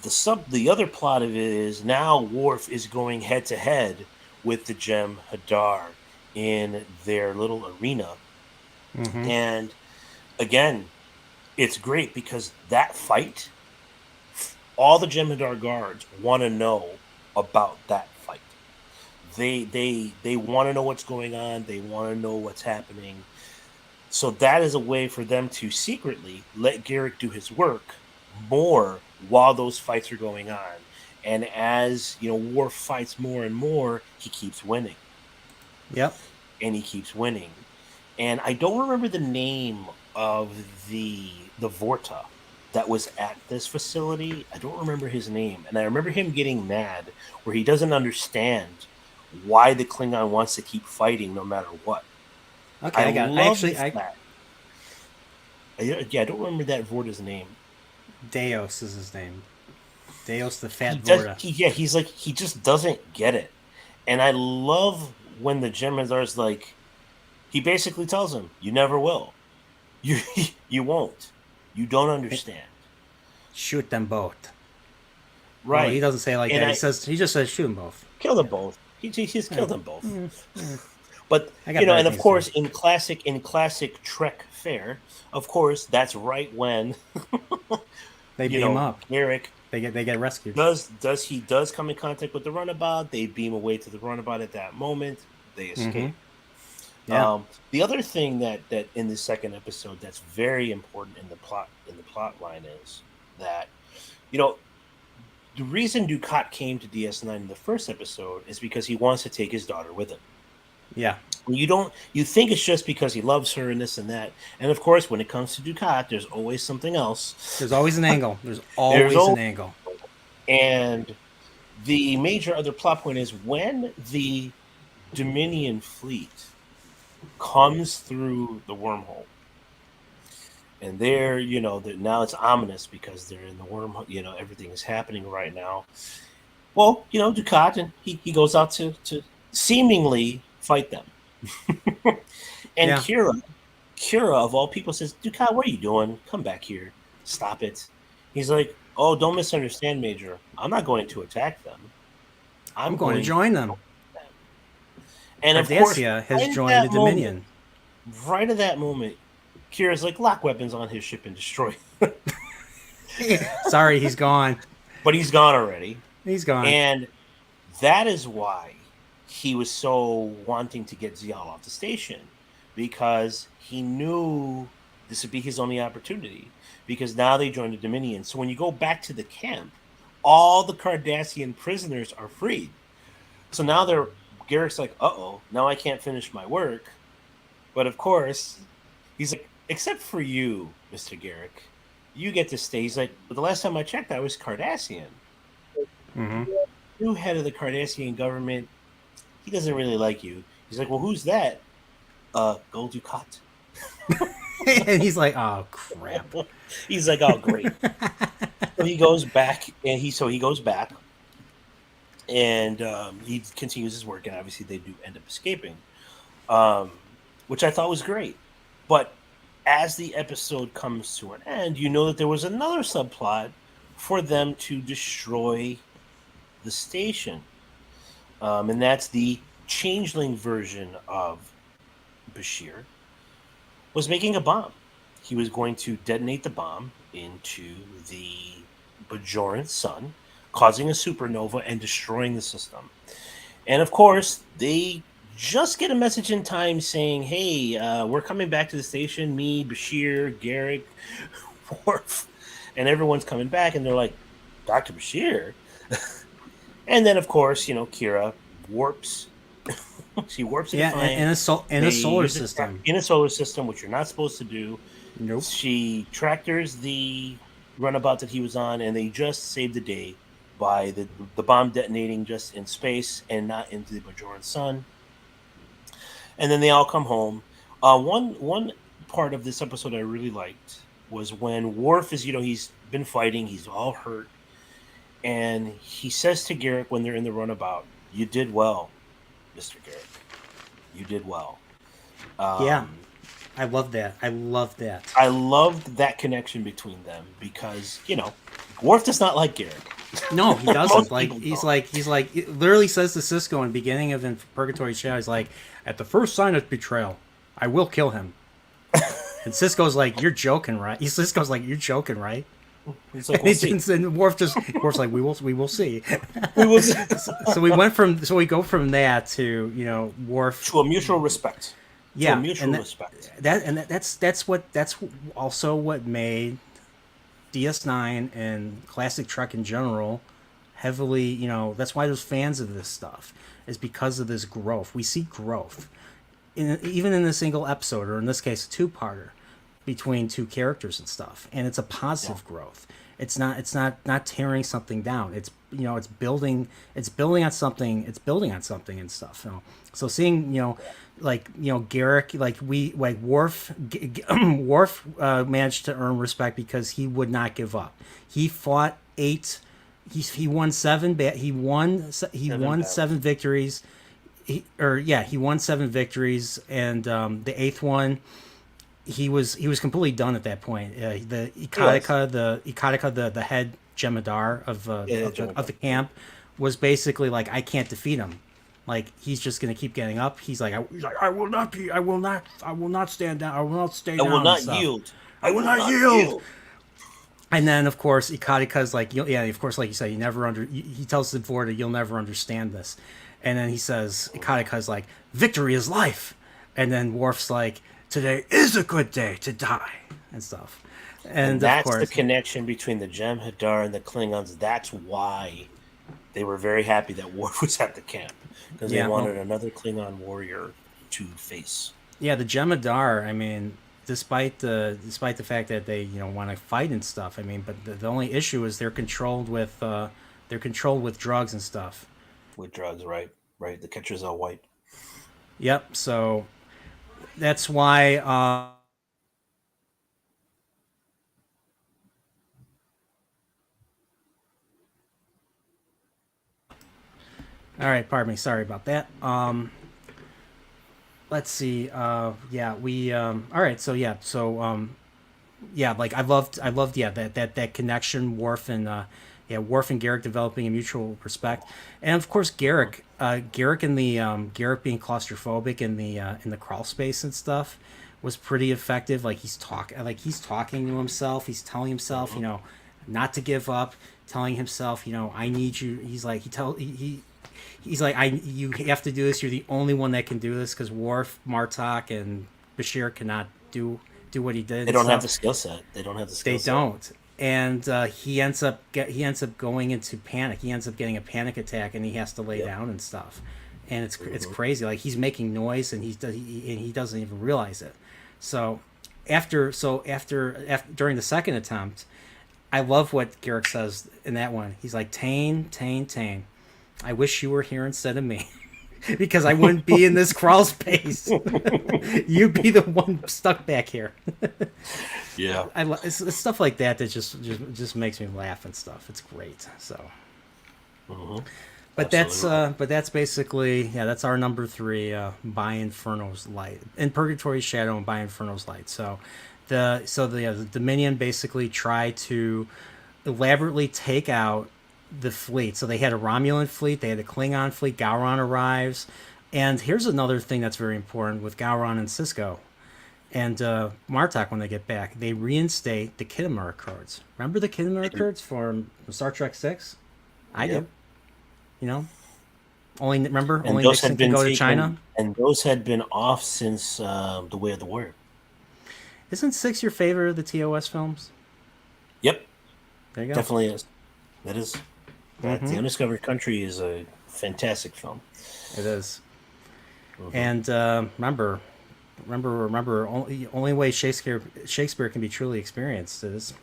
the other plot of it is now Worf is going head to head with the Gem Hadar in their little arena. Mm-hmm. And again, it's great because that fight, all the Gem Hadar guards want to know about that fight. They want to know what's going on. They want to know what's happening. So that is a way for them to secretly let Garak do his work more while those fights are going on. And as Worf fights more and more, he keeps winning. Yep. And he keeps winning. And I don't remember the name of the Vorta that was at this facility. I don't remember his name. And I remember him getting mad where he doesn't understand why the Klingon wants to keep fighting no matter what. Okay, I got it. I don't remember that Vorta's name. Deos is his name. Deos the Fat Vorta. Vorta. He's like, he just doesn't get it. And I love when the Gem Hadar's like, he basically tells him, you never will. You won't. You don't understand. Shoot them both. Right. Well, he doesn't say it like that. He just says shoot them both. Kill them both. He's killed them both. But and of course, in classic Trek fare, of course, that's right when they beam him up. Garak, they get rescued. He does come in contact with the runabout. They beam away to the runabout at that moment. They escape. Mm-hmm. Yeah. The other thing that in the second episode that's very important in the plot line is that the reason Dukat came to DS9 in the first episode is because he wants to take his daughter with him. Yeah. You think it's just because he loves her and this and that. And of course, when it comes to Dukat, there's always something else. There's always an angle. There's always an angle. And the major other plot point is when the Dominion fleet comes through the wormhole. And they're, now it's ominous because they're in the wormhole, everything is happening right now. Well, Dukat, and he goes out to seemingly fight them. And Kira, of all people, says, Dukat, what are you doing? Come back here. Stop it. He's like, oh, don't misunderstand, Major. I'm not going to attack them. I'm going to join them. And of course, has joined the Dominion. Right at that moment, Kira's like, lock weapons on his ship and destroy. Sorry, he's gone. But he's gone already. He's gone. And that is why he was so wanting to get Ziyal off the station. because he knew this would be his only opportunity. Because now they joined the Dominion. So when you go back to the camp, all the Cardassian prisoners are freed. So now Garrick's like, uh-oh, now I can't finish my work. But of course, he's like, except for you, Mr. Garrick, you get to stay. He's like, but the last time I checked, I was Cardassian. Mm-hmm. New head of the Cardassian government, he doesn't really like you. He's like, well, who's that? Gul Dukat. And he's like, oh crap. He's like, oh great. So he goes back, and he goes back, and he continues his work, and obviously they do end up escaping, which I thought was great. But as the episode comes to an end, you know that there was another subplot for them to destroy the station, and that's the changeling version of Bashir was making a bomb. He was going to detonate the bomb into the Bajoran sun, causing a supernova and destroying the system. And of course, they just get a message in time saying, hey, we're coming back to the station, me, Bashir, Garrick, Worf, and everyone's coming back, and they're like, Dr. Bashir? And then, of course, Kira warps. She warps in a solar system. In a solar system, which you're not supposed to do. Nope. She tractors the runabout that he was on, and they just saved the day by the bomb detonating just in space and not into the Bajoran sun. And then they all come home. One part of this episode I really liked was when Worf is, he's been fighting, he's all hurt, and he says to Garrick when they're in the runabout, "You did well, Mr. Garrick. You did well." Yeah, I love that. I loved that connection between them because Worf does not like Garrick. No, he doesn't. He's like, it literally says to Sisko in the beginning of In Purgatory Shadow, he's like, at the first sign of betrayal, I will kill him. And Sisko's like, you're joking, right? Sisko's like, you're joking, right? He's like, we'll see. And Worf's like, we will see. We will see. So we go from that to Worf to a mutual respect. Yeah, to a mutual respect. That's also what made DS9 and classic Trek in general heavily, that's why there's fans of this stuff, is because of this growth. We see growth even in a single episode, or in this case a two-parter, between two characters and stuff, and it's a positive growth. It's not tearing something down. It's it's building on something and stuff. So seeing Garrick, Worf managed to earn respect because he would not give up. He fought 8. He won 7. He won 7 victories. He won 7 victories, and the 8th one, he was completely done at that point. The Ikatika, the head Jemadar of the camp, was basically like, I can't defeat him. Like, he's just gonna keep getting up. He's like, I will not stand down. I will not stay down. I will not yield. I will not yield. And then, of course, Ikatika's like, of course, like you said, he tells Zivora, you'll never understand this. And then he says, Ikatika's like, victory is life. And then Worf's like, today is a good day to die, and stuff. And that's of course, the connection between the Jem'Hadar and the Klingons. That's why they were very happy that Worf was at the camp, because they wanted another Klingon warrior to face. Yeah, the Jem'Hadar, I mean, despite the fact that they want to fight and stuff, I mean, but the only issue is they're controlled with drugs and stuff. With drugs, right? The catcher's all white. Yep. So that's why. All right, pardon me. Sorry about that. Let's see. All right. So like I loved that connection, Worf and Garrick developing a mutual respect, and of course Garrick and Garrick being claustrophobic in the crawl space and stuff was pretty effective. Like he's talking to himself. He's telling himself, not to give up. Telling himself, I need you. He's like you have to do this. You're the only one that can do this, because Worf, Martok, and Bashir cannot do what he did. They don't have the skill set. They don't. And he ends up going into panic. He ends up getting a panic attack, and he has to lay down and stuff. And it's crazy. Like, he's making noise, and he doesn't even realize it. So after during the second attempt, I love what Garak says in that one. He's like, Tane, I wish you were here instead of me. Because I wouldn't be in this crawl space. You'd be the one stuck back here. Yeah, it's stuff like that just makes me laugh and stuff. It's great. So, but that's basically that's our number 3, By Inferno's Light, in Purgatory's Shadow and By Inferno's Light. So the Dominion basically try to elaborately take out the fleet. So they had a Romulan fleet, they had a Klingon fleet. Gowron arrives, and here's another thing that's very important with Gowron and Sisko and Martok. When they get back, they reinstate the Khitomer Accords. Remember the Khitomer Accords from Star Trek 6? I do. You know, only Nixon can go to China, and those had been off since The Way of the Warrior. Isn't 6 your favorite of the TOS films? Yep, there you go. Definitely is. That is. The Undiscovered Country is a fantastic film. It is. And remember, only way Shakespeare can be truly experienced is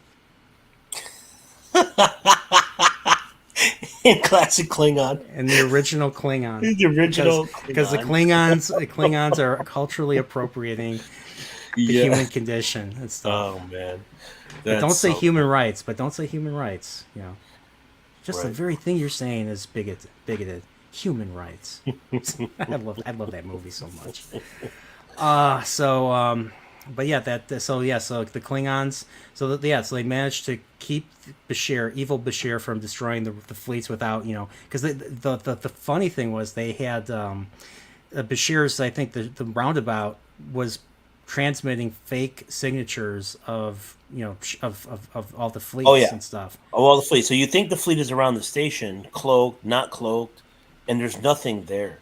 in classic Klingon. In the original Klingon. Because the Klingons are culturally appropriating the human condition and stuff. Oh man. But don't say human rights. You know. Just the very thing you're saying is bigoted. Human rights. I love that movie so much. So the Klingons. So they managed to keep evil Bashir, from destroying the fleets without, because the funny thing was they had Bashir's. I think the roundabout was transmitting fake signatures of all the fleets and stuff. All the fleets. So you think the fleet is around the station, cloaked, not cloaked, and there's nothing there.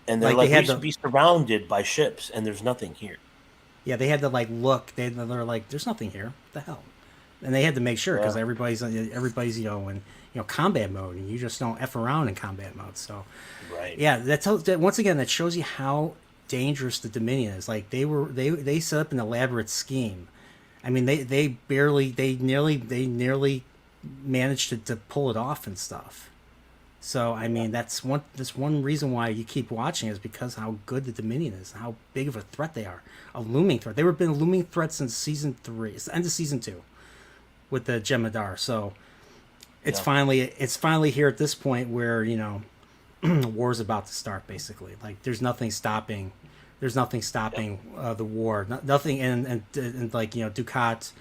And they're we should be surrounded by ships, and there's nothing here. Yeah, they had to look. They're like, there's nothing here. What the hell? And they had to make sure, because everybody's in combat mode, and you just don't F around in combat mode. So once again, that shows you how dangerous the Dominion is. Like, they set up an elaborate scheme. I mean, they nearly managed to pull it off and stuff. So I mean, that's one reason why you keep watching, is because how good the Dominion is, how big of a threat they are, a looming threat. They've been a looming threat since season 3. It's the end of season 2 with the Jem'Hadar. So it's finally here at this point where war's about to start. Basically, like there's nothing stopping the war. Nothing, and Dukat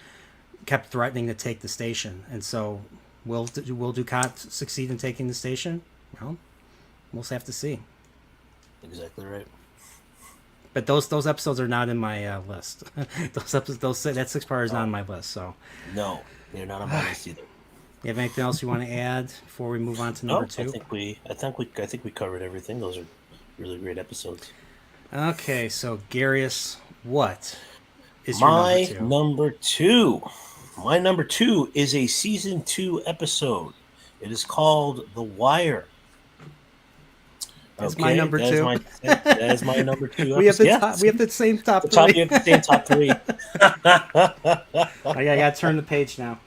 kept threatening to take the station, and so will Dukat succeed in taking the station? Well, we'll have to see. Exactly right. But those episodes are not in my list. That 6-parter is not on my list. So no, they're not on my list either. You have anything else you want to add before we move on to number 2? I think we covered everything. Those are really great episodes. Okay, so Garius, what is your number 2? My number 2 is a season 2 episode. It is called The Wire. That's my number 2. That is my number 2. We have the same top 3. We have the same top 3. I gotta turn the page now.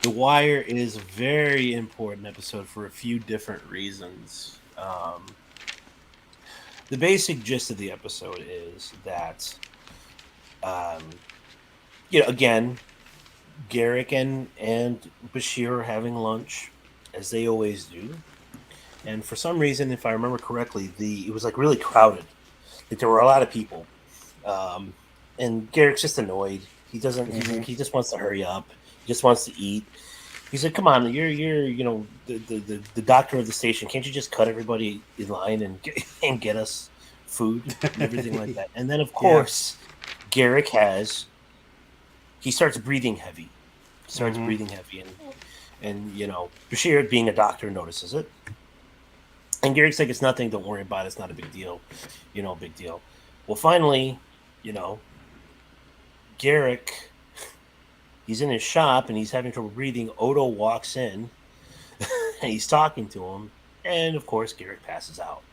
The Wire is a very important episode for a few different reasons. The basic gist of the episode is that, again, Garak and Bashir are having lunch, as they always do. And for some reason, if I remember correctly, it was really crowded. Like, there were a lot of people. And Garak's just annoyed. He doesn't. He just wants to hurry up. He just wants to eat. He said, "Come on, you're the doctor of the station. Can't you just cut everybody in line and get us food and everything like that?" And then, of course, Garak he starts breathing heavy. And Bashir, being a doctor, notices it, And Garrick's like, it's nothing. Don't worry about it. It's not a big deal. Big deal. Well, finally, Garrick, he's in his shop and he's having trouble breathing. Odo walks in and he's talking to him. And, of course, Garrick passes out.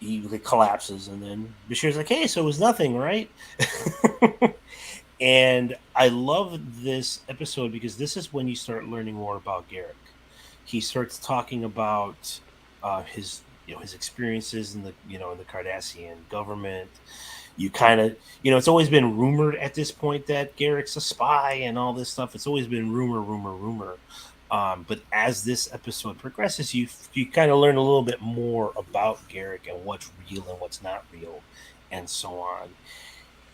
He collapses. And then Bashir's like, hey, so it was nothing, right? And I love this episode because this is when you start learning more about Garrick. He starts talking about his experiences in the Cardassian government. You kind of it's always been rumored at this point that Garrick's a spy and all this stuff. It's always been rumor. But as this episode progresses, you kind of learn a little bit more about Garrick and what's real and what's not real, and so on.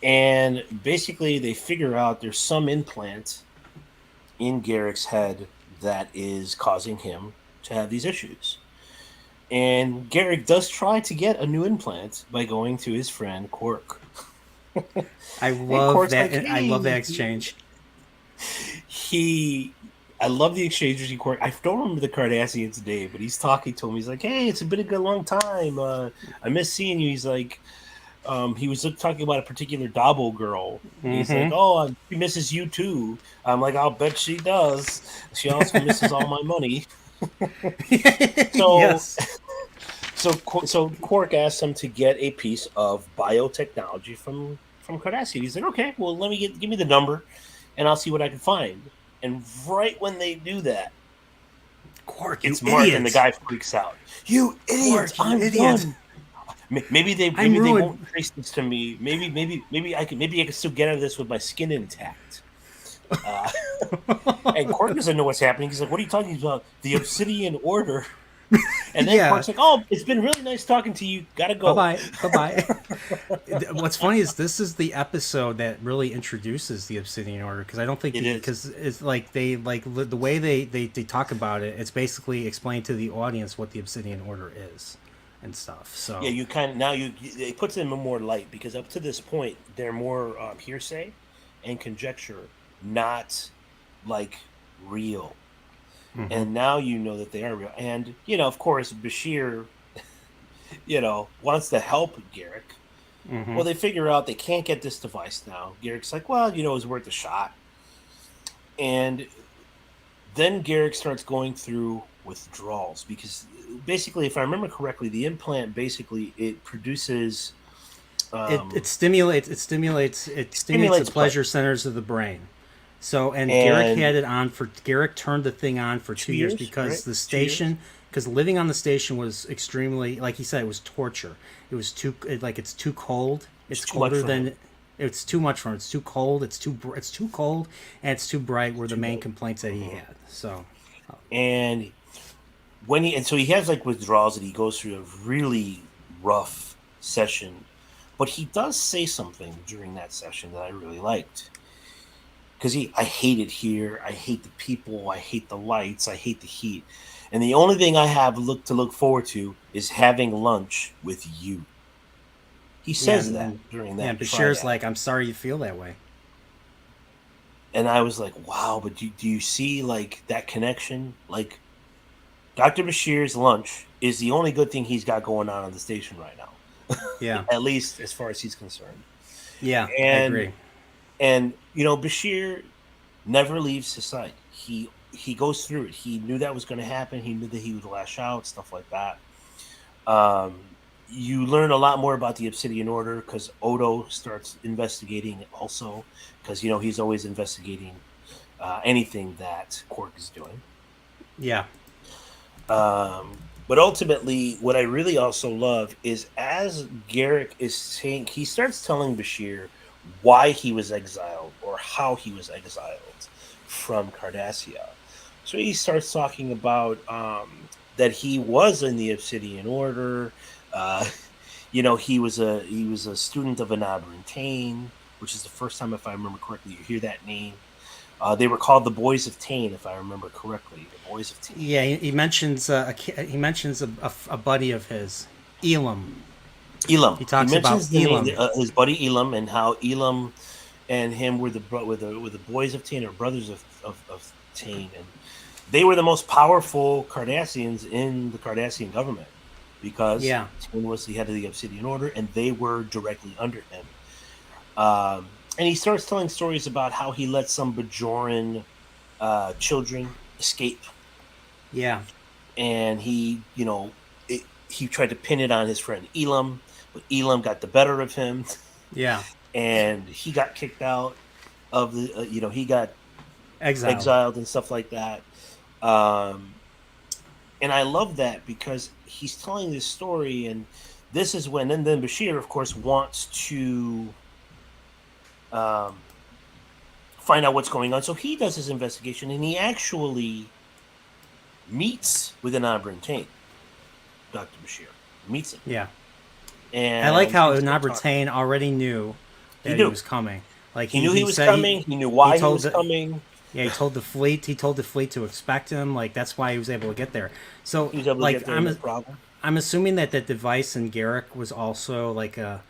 And basically, they figure out there's some implant in Garrick's head that is causing him to have these issues. And Garrick does try to get a new implant by going to his friend Quark. I love that. Like, hey. I love that exchange. I love the exchange between Quark. I don't remember the Cardassian's name, but he's talking to him. He's like, "Hey, it's been a good long time. I miss seeing you." He's like, he was talking about a particular Dabo girl. Mm-hmm. He's like, "Oh, she misses you too." I'm like, "I'll bet she does. She also misses all my money." So, yes. So Quark asks him to get a piece of biotechnology from Cardassian. He's like, "Okay, well, give me the number, and I'll see what I can find." And right when they do that, Quark, it's marked, and the guy freaks out. You idiots! I'm done. Maybe they won't trace this to me. Maybe I can still get out of this with my skin intact. And Quark doesn't know what's happening. He's like, "What are you talking about? The Obsidian Order?" And then Quark's like, "Oh, it's been really nice talking to you. Gotta go. Bye-bye. What's funny is this is the episode that really introduces the Obsidian Order, because I don't think because it's like they the way they talk about it. It's basically explained to the audience what the Obsidian Order is and stuff. So yeah, you kind of it puts them in more light, because up to this point they're more hearsay and conjecture, not like real. Mm-hmm. And now you know that they are real. And, of course, Bashir, wants to help Garrick. Mm-hmm. Well, they figure out they can't get this device now. Garrick's like, well, it's worth a shot. And then Garrick starts going through withdrawals, because basically, if I remember correctly, the implant it produces... It stimulates the pleasure centers of the brain. So, and Garrick had it on Garrick turned the thing on for 2 years because right? The station, because living on the station was extremely, like he said, it was torture. It was it's too cold. It's colder than, it's too much for him. It's too cold. It's too cold, and it's too bright were the main complaints that he had. So, and so he has withdrawals, and he goes through a really rough session, but he does say something during that session that I really liked. Because I hate it here. I hate the people. I hate the lights. I hate the heat. And the only thing I have to look forward to is having lunch with you. He says that during that. Yeah, Bashir's like, I'm sorry you feel that way. And I was like, wow, but do you see that connection? Dr. Bashir's lunch is the only good thing he's got going on the station right now. Yeah. At least as far as he's concerned. Yeah, I agree. And, Bashir never leaves his side. He goes through it. He knew that was going to happen. He knew that he would lash out, stuff like that. You learn a lot more about the Obsidian Order because Odo starts investigating it also, because, he's always investigating anything that Quark is doing. Yeah. But ultimately, what I really also love is as Garrick is saying, he starts telling Bashir why he was exiled or how he was exiled from Cardassia. So he starts talking about that he was in the Obsidian Order. He was a student of Anabran Tain, which is the first time, if I remember correctly, you hear that name. They were called the Boys of Tain, if I remember correctly. The Boys of Tain. Yeah, he mentions a buddy of his, Elim. He talks about Elim. His buddy Elim, and how Elim and him were the Boys of Tain, or brothers of Tain, they were the most powerful Cardassians in the Cardassian government because Tin was the head of the Obsidian Order, and they were directly under him. And he starts telling stories about how he let some Bajoran children escape. Yeah. And he tried to pin it on his friend Elim, but Elim got the better of him. Yeah. And he got kicked out of the, he got exiled and stuff like that. And I love that because he's telling this story, and this is when, and then Bashir, of course, wants to find out what's going on. So he does his investigation, and he actually meets with Enabra Tain, Dr. Bashir. Meets him. Yeah. And I like how Enabra Tain already knew that he was coming. Like he knew he was coming. He knew why he was coming. Yeah, he told the fleet to expect him. Like that's why he was able to get there. So he was able to get there, no problem. I'm assuming that Device and Garak was also like a.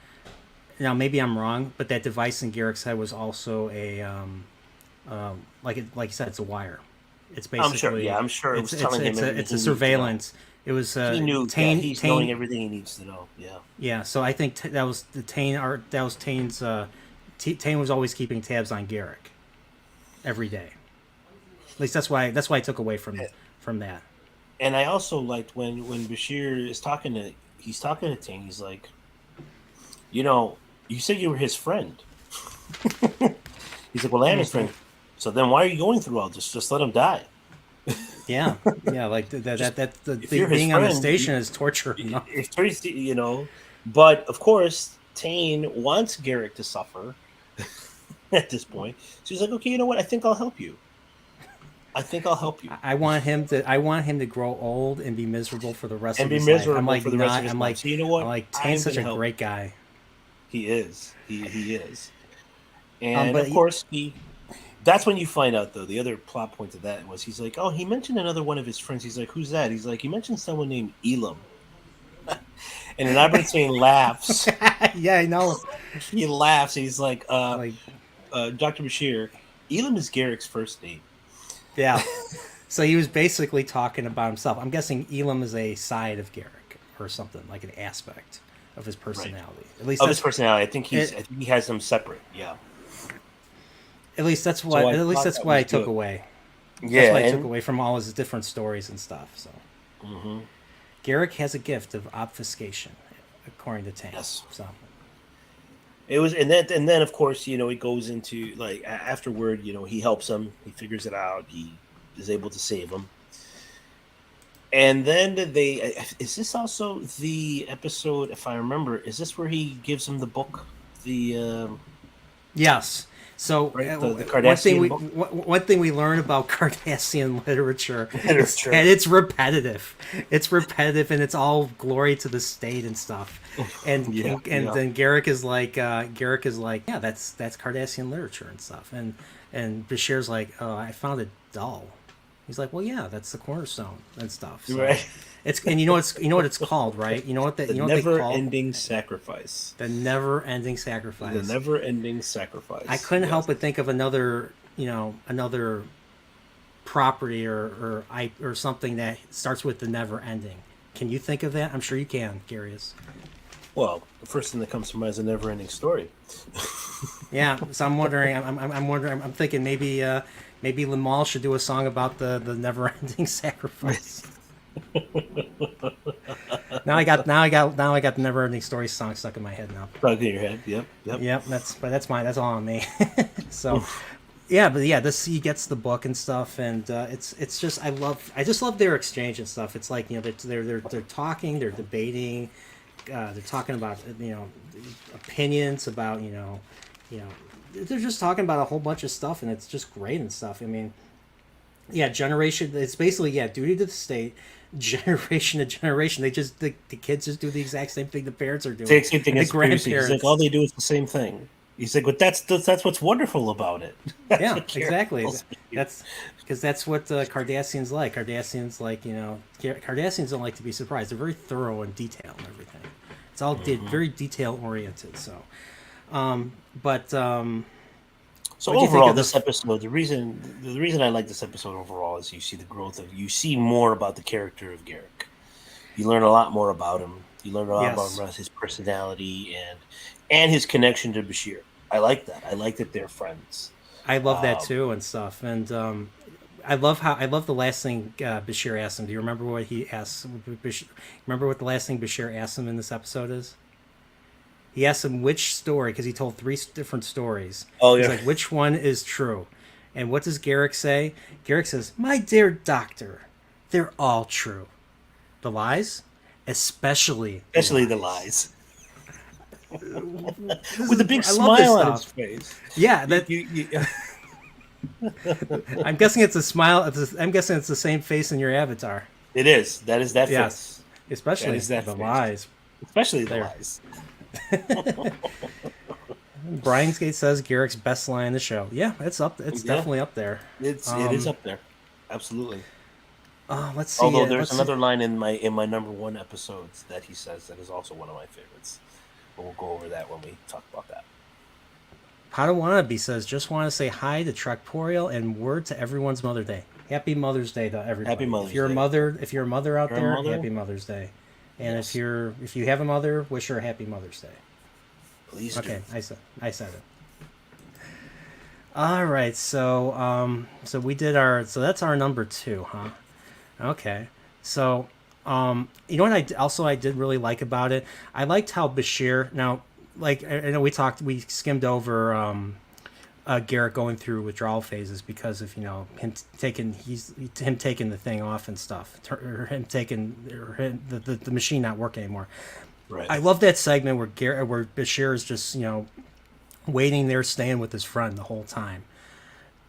Now maybe I'm wrong, but that Device in Garrick's head was also a like you said, it's a wire. It's basically. I'm sure. It was telling him it's a surveillance. It was. He knew. He's knowing everything he needs to know. Yeah. Yeah. So I think that was the Tain. That was Tain's. Tain was always keeping tabs on Garak. Every day. At least that's why I took away from that. And I also liked when Bashir is talking to Tain. He's like, you said you were his friend. He's like, well, I am his friend. So then why are you going through all this? Just let him die. Yeah, like being on the station is torture. But of course, Tain wants Garak to suffer at this point. So he's like, okay, you know what? I think I'll help you. I want him to grow old and be miserable for the rest of his life. I'm like, for the rest of his life. So you know what? I'm like, Tain's such a great guy. He is. He is. And of course, that's when you find out, though, the other plot point of that was he's like, oh, he mentioned another one of his friends. He's like, who's that? He's like, he mentioned someone named Elim. And then Enabra Tain laughs. Yeah, I know. He laughs. And he's like, Dr. Bashir, Elim is Garak's first name. Yeah. So he was basically talking about himself. I'm guessing Elim is a side of Garak or something, like an aspect of his personality. Right. At least of his personality. I think he has them separate. Yeah. At least that's what. I took away. Yeah, that's what I took away from all his different stories and stuff. So, Garak has a gift of obfuscation, according to Tain. Yes. So it was, and then of course, he goes into like afterward. He helps him. He figures it out. He is able to save him. And then is this also the episode? If I remember, is this where he gives him the book? Yes. So the Cardassian one thing we learn about Cardassian literature is that it's repetitive. It's repetitive, and it's all glory to the state and stuff. And then Garak is like, yeah, that's Cardassian literature and stuff. And Bashir's like, oh, I found it dull. He's like, well, yeah, that's the cornerstone and stuff. So right. You know what it's called, right? You know what the never-ending sacrifice. The never-ending sacrifice. The never-ending sacrifice. I couldn't help but think of another property or something that starts with the never-ending. Can you think of that? I'm sure you can, Garius. Well, the first thing that comes to mind is a never-ending story. Yeah, so I'm wondering. I'm thinking maybe Limahl should do a song about the never-ending sacrifice. Now I got the never-ending story song stuck in my head now. Stuck in your head. Yep. Yep. That's all on me. So, this he gets the book and stuff, and it's just I just love their exchange and stuff. It's like they're talking, they're debating, they're talking about opinions about they're just talking about a whole bunch of stuff, and it's just great and stuff. I mean, generation. It's basically duty to the state. Generation to generation, the kids just do the exact same thing the parents are doing. The same thing the as grandparents. He's like, all they do is the same thing. He's like, but that's what's wonderful about it. Yeah, exactly. That's because that's what Cardassians like. Cardassians Cardassians don't like to be surprised. They're very thorough and detailed and everything. It's all very detail oriented. So, So What do you think overall, of this episode, the reason I like this episode overall is you see the growth of, you see more about the character of Garrick. You learn a lot more about him. You learn a lot Yes. about his personality and his connection to Bashir. I like that. I like that they're friends. I love that Um, too and stuff. And I love the last thing Bashir asked him. Do you remember what he asked? Remember what the last thing Bashir asked him in this episode is? He asked him which story, because he told three different stories. Oh, He's yeah. like, which one is true? And what does Garrick say? Garrick says, "My dear doctor, they're all true. The lies, especially especially the lies. This With a is- big I love this smile on his stuff. face. Yeah, that You- I'm guessing it's a smile. I'm guessing it's the same face in your avatar. it is. That is that Yes, face. especially That is that the face. lies. Especially the There. lies. Brian's Gate says Garrick's best line in the show. Yeah, it's up. It's Yeah. definitely up there. It is up there. Absolutely. Let's see. Although there's let's see. another line in my number one episodes that he says that is also one of my favorites. But we'll go over that when we talk about that. Padawannabe says, "Just want to say hi to Trekporeal and word to everyone's Mother Day. Happy Mother's Day to everybody. Happy Mother's if you're Day. a mother, if you're a mother out You're a there, mother? happy Mother's Day. And Yes. if you have a mother, wish her a happy Mother's Day." Please Okay, do. I said it. All right, so we did so that's our number 2, huh? Okay, so you know what I did really like about it. I liked how Bashir, now, like, I know we skimmed over Garrett going through withdrawal phases because of him taking the thing off and stuff, or him taking the machine not working anymore. Right. I love that segment where Bashir is just waiting there, staying with his friend the whole time.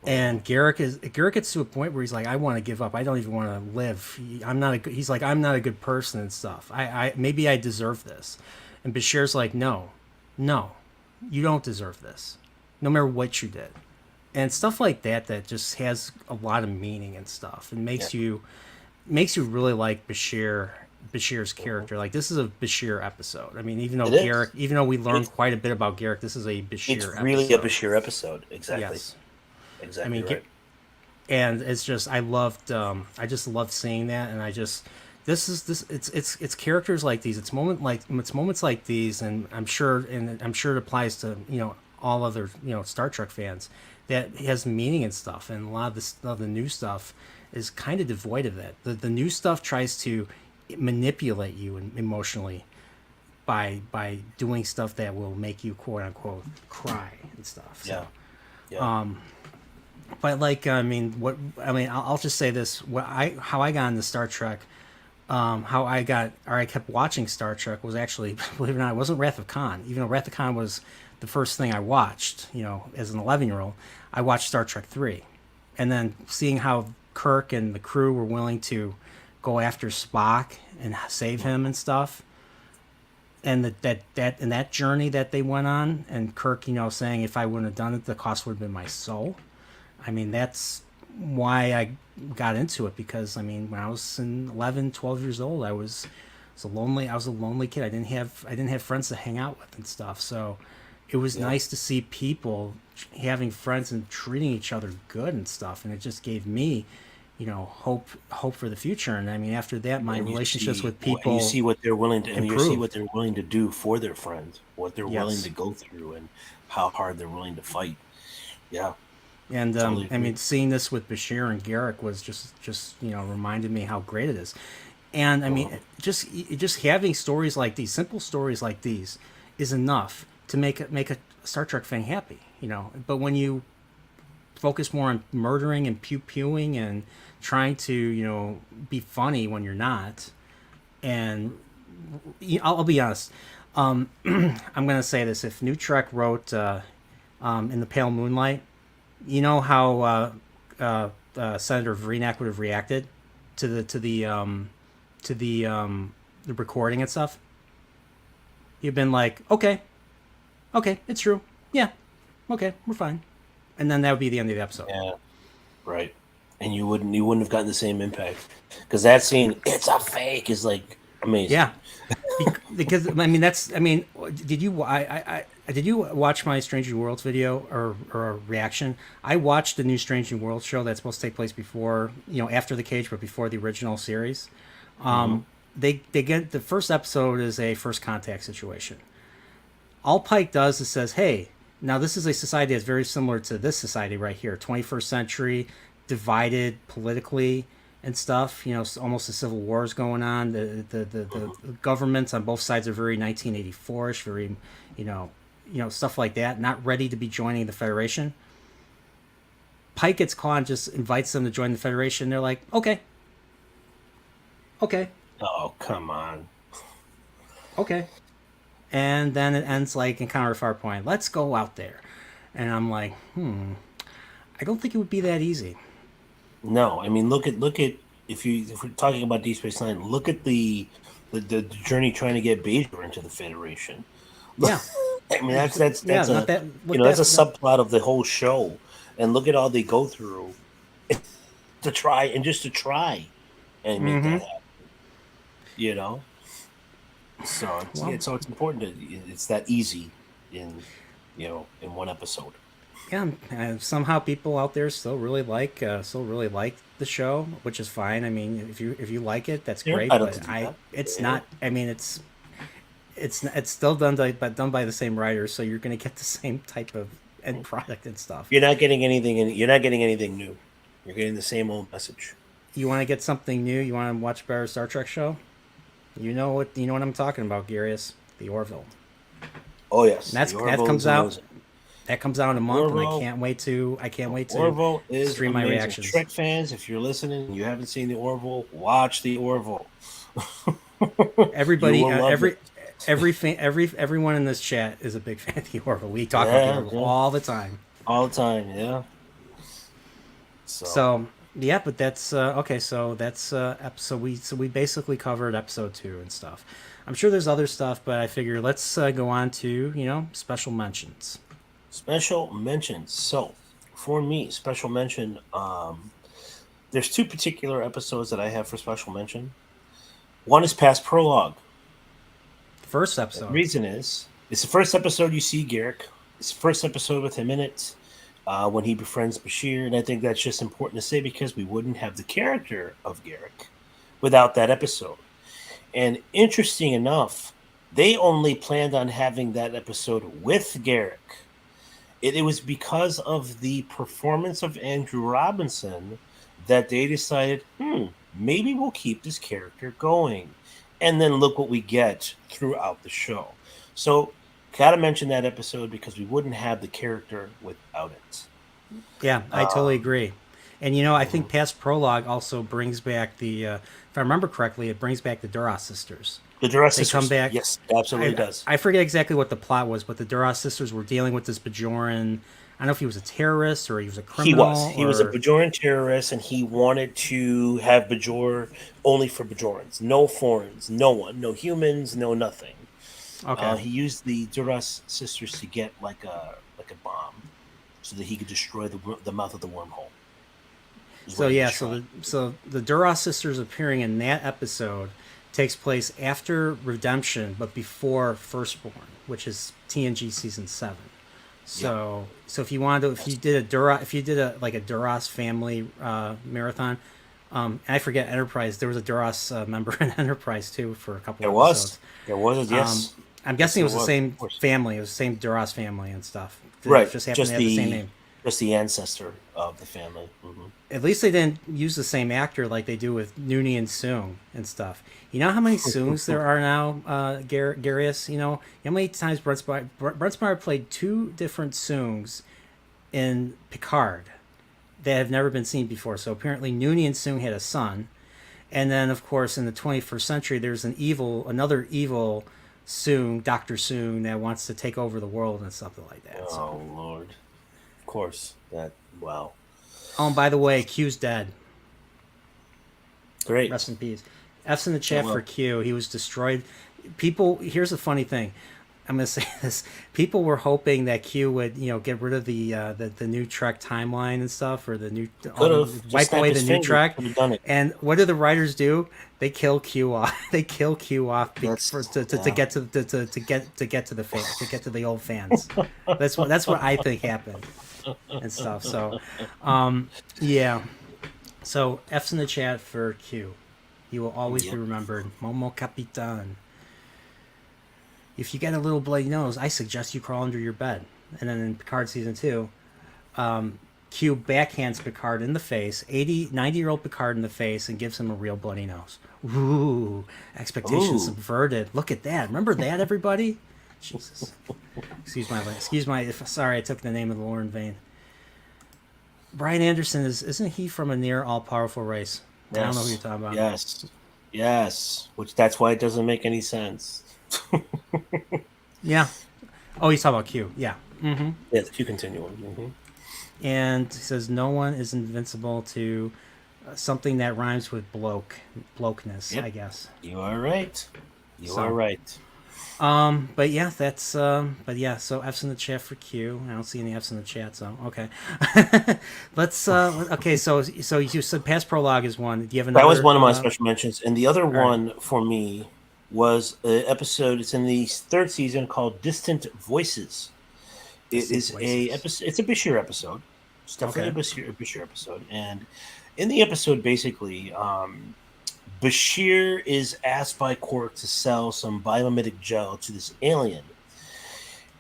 And Garrick gets to a point where he's like, "I want to give up. I don't even want to live. He's like, I'm not a good person and stuff. I maybe I deserve this." And Bashir's like, "No, you don't deserve this. No matter what you did." And stuff like that just has a lot of meaning and stuff, and makes you really like Bashir's character. Like, this is a Bashir episode. I mean, even though we learned quite a bit about Garrick, this is a Bashir It's episode. really a Bashir episode. Exactly. Yes. Exactly. I mean, right. and it's just I just loved seeing that, and it's characters like these. It's moments like these, and I'm sure it applies to all other Star Trek fans, that has meaning and stuff. And a lot of the new stuff is kind of devoid of that. The new stuff tries to manipulate you emotionally by doing stuff that will make you quote unquote cry and stuff. So, Yeah. but I'll just say this: how I got into Star Trek, I kept watching Star Trek was actually, believe it or not, it wasn't Wrath of Khan. Even though Wrath of Khan was the first thing I watched, as an 11-year-old, I watched Star Trek 3, and then seeing how Kirk and the crew were willing to go after Spock and save him and stuff, and that journey that they went on, and Kirk, saying, "If I wouldn't have done it, the cost would have been my soul." I mean, that's why I got into it, because when I was 11, 12 years old, I was a lonely kid. I didn't have friends to hang out with and stuff. So it was nice to see people having friends and treating each other good and stuff, and it just gave me hope for the future. And after that, my relationships with people, you see what they're willing to, and you see improve. what they're willing to do for their friends, what they're willing Yes. to go through, and how hard they're willing to fight. Yeah. And Totally agree. seeing this with Bashir and Garrick was just reminded me how great it is. And just having stories like these, simple stories like these, is enough to make a Star Trek fan happy. But when you focus more on murdering and pew-pewing and trying to be funny when you're not, and I'll be honest, I'm gonna say this: if New Trek wrote in the Pale Moonlight, you know how Senator Vreenak would have reacted to the recording and stuff? He'd been like, okay, it's true, yeah, okay, we're fine, and then that would be the end of the episode. Yeah. Right. And you wouldn't have gotten the same impact, because that scene, "It's a fake," is like amazing. Yeah, because did you? Did you watch my Strange New Worlds video or a reaction? I watched the new Strange New Worlds show that's supposed to take place before, after the Cage, but before the original series. They get the first episode is a first contact situation. All Pike does is says, "Hey, now this is a society that's very similar to this society right here, 21st century, divided politically and stuff. Almost a civil war is going on. The governments on both sides are very 1984ish, very, stuff like that. Not ready to be joining the Federation." Pike gets caught and just invites them to join the Federation. They're like, okay. Oh, come on. Okay. And then it ends like Encounter at Farpoint. Let's go out there. And I'm like, I don't think it would be that easy. No, I mean, look at if we're talking about Deep Space Nine, look at the journey trying to get Bajor into the Federation. Yeah. I mean, that's a subplot of the whole show, and look at all they go through to try and and make that happen. So it's important to it's that easy in one episode. Yeah, and somehow people out there still really like the show, which is fine. I mean, if you like it, that's great. But it's not. I mean, it's still done by the same writers, so you're going to get the same type of end product and stuff. You're not getting anything new. You're getting the same old message. You want to get something new? You want to watch a better Star Trek show? You know what I'm talking about, Garius. The Orville. Oh yes, that comes out. That comes out in a month, Orville, and I can't wait to Orville is stream my reactions. Trek fans, if you're listening and you haven't seen the Orville, watch the Orville. Everybody, everyone in this chat is a big fan of the Orville. We talk about the Orville all the time. All the time, yeah. So yeah, but that's okay. So that's episode. We basically covered episode 2 and stuff. I'm sure there's other stuff, but I figure let's go on to special mentions. Special mentions. So for me, special mention. There's 2 particular episodes that I have for special mention. One is past prologue. First episode. The reason is it's the first episode you see Garak. It's the first episode with him in it. When he befriends Bashir, and I think that's just important to say because we wouldn't have the character of Garak without that episode. And interesting enough, they only planned on having that episode with Garak. It was because of the performance of Andrew Robinson that they decided, maybe we'll keep this character going. And then look what we get throughout the show. So gotta mention that episode because we wouldn't have the character without it. Yeah, I totally agree. And I think past prologue also brings back the if I remember correctly, it brings back the Duras sisters. The Duras sisters come back. Yes, absolutely does. I forget exactly what the plot was, but the Duras sisters were dealing with this Bajoran. I don't know if he was a terrorist or he was a criminal. He was a Bajoran terrorist, and he wanted to have Bajor only for Bajorans. No foreigners, no one, no humans, no nothing. Okay. He used the Duras sisters to get like a bomb, so that he could destroy the mouth of the wormhole. So the Duras sisters appearing in that episode takes place after Redemption, but before Firstborn, which is TNG season 7. So if you did a Duras family marathon, and I forget Enterprise, there was a Duras member in Enterprise too for a couple of episodes. There was, yes. I'm guessing it was the same family. It was the same Duras family and stuff. Right. Just happened to have the same name. Just the ancestor of the family. Mm-hmm. At least they didn't use the same actor like they do with Noonien Soong and stuff. You know how many Soongs there are now, Garius? How many times Brent Spiner played 2 different Soongs in Picard that have never been seen before. So apparently Noonien Soong had a son. And then, of course, in the 21st century, there's another evil Soong, Dr. Soong, that wants to take over the world and something like that. Oh, Lord. Of course. Wow. Oh, and by the way, Q's dead. Great. Rest in peace. F's in the chat for Q. He was destroyed. People, here's a funny thing. I'm gonna say this. People were hoping that Q would, get rid of the new Trek timeline and stuff, or the new Could have just wipe snapped away his the new finger. Trek. Could have done it. And what do the writers do? They kill Q off. They kill Q off That's to get to the fans, to get to the old fans. That's what I think happened and stuff. So, yeah. So F's in the chat for Q. He will always be remembered. Momo Capitan. If you get a little bloody nose, I suggest you crawl under your bed. And then in Picard season 2, Q backhands Picard in the face, 90-year-old Picard in the face, and gives him a real bloody nose. Ooh, expectations subverted. Look at that. Remember that, everybody? Jesus. Sorry, I took the name of the Lord in vain. Brian Anderson isn't he from a near all-powerful race? Yes. I don't know who you're talking about. Yes. That's why it doesn't make any sense. Yeah. Oh, he's talking about Q. Yeah. Mm-hmm. Yeah, the Q continuum. Mm-hmm. And he says no one is invincible to something that rhymes with blokeness. Yep. I guess. You are right. You are right. But yeah, that's but yeah, so F's in the chat for Q. I don't see any F's in the chat, so okay. Let's okay, so you said past prologue is one. Do you have another? That was one of my special mentions, and the other one for me was an episode. It's in the third season called Distant Voices. It's a Bashir episode. It's definitely a Bashir episode, and in the episode, basically, Bashir is asked by Quark to sell some biomimetic gel to this alien.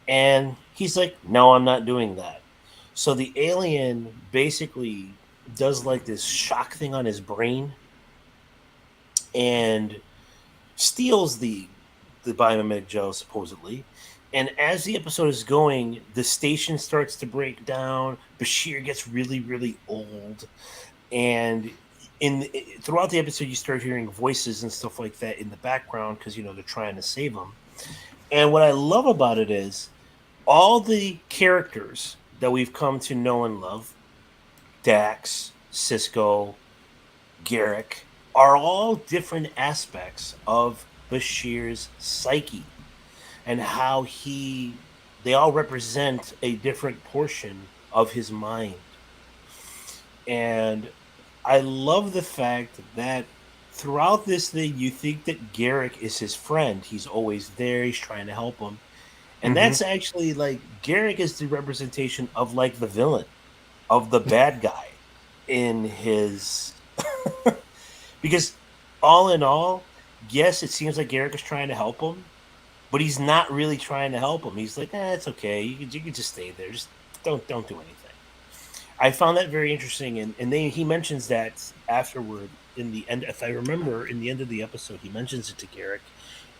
And he's like, no, I'm not doing that. So the alien basically does like this shock thing on his brain and steals the biomimetic gel, supposedly. And as the episode is going, the station starts to break down. Bashir gets really, really old. And throughout the episode, you start hearing voices and stuff like that in the background because they're trying to save him. And what I love about it is all the characters that we've come to know and love, Dax, Cisco, Garak, are all different aspects of Bashir's psyche and how they all represent a different portion of his mind. And I love the fact that throughout this thing, you think that Garak is his friend. He's always there. He's trying to help him. And that's actually like Garak is the representation of like the villain, of the bad guy in his. Because all in all, yes, it seems like Garak is trying to help him, but he's not really trying to help him. He's like, it's okay. You can just stay there. Just don't do anything. I found that very interesting, and then he mentions that afterward in the end. If I remember, in the end of the episode, he mentions it to Garak,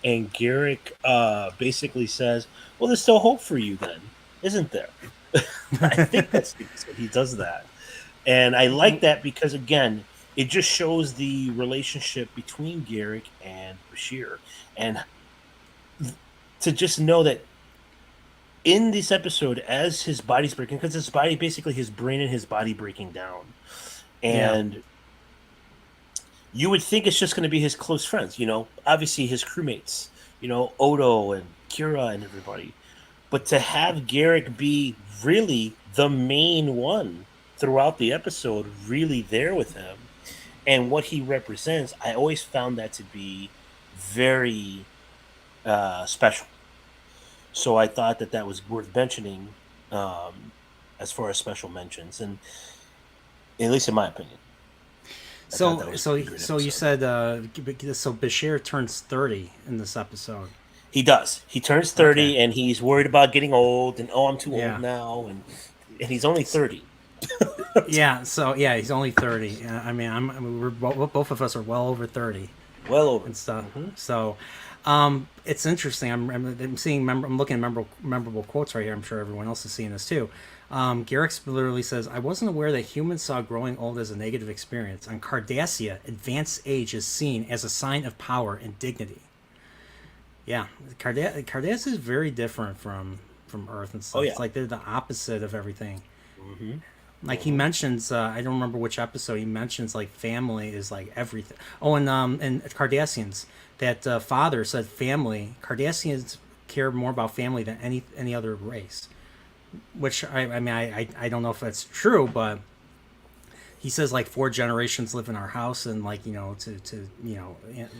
and Garak basically says, "Well, there's still hope for you, then, isn't there?" I think that's he does that, and I like that because again, it just shows the relationship between Garak and Bashir, and to just know that. In this episode, as his body's breaking, because his body, basically his brain and his body breaking down. And you would think it's just going to be his close friends, obviously his crewmates, Odo and Kira and everybody. But to have Garak be really the main one throughout the episode, really there with him, and what he represents, I always found that to be very special. So I thought that was worth mentioning as far as special mentions, and at least in my opinion. So you said so Bashir turns 30 in this episode. He does. He turns 30, and he's worried about getting old, and I'm too old now, and he's only 30. He's only 30. I mean, we're both of us are well over 30. Well over and stuff. So. It's interesting. I'm seeing. I'm looking at memorable quotes right here. I'm sure everyone else is seeing this too. Garak literally says, "I wasn't aware that humans saw growing old as a negative experience. On Cardassia, advanced age is seen as a sign of power and dignity." Yeah, Cardassia is very different from Earth and stuff. It's like they're the opposite of everything. Like he mentions, I don't remember which episode he mentions. Like family is like everything. Oh, and Cardassians. That father said family. Cardassians care more about family than any other race. Which I don't know if that's true, but he says like 4 generations live in our house, and like to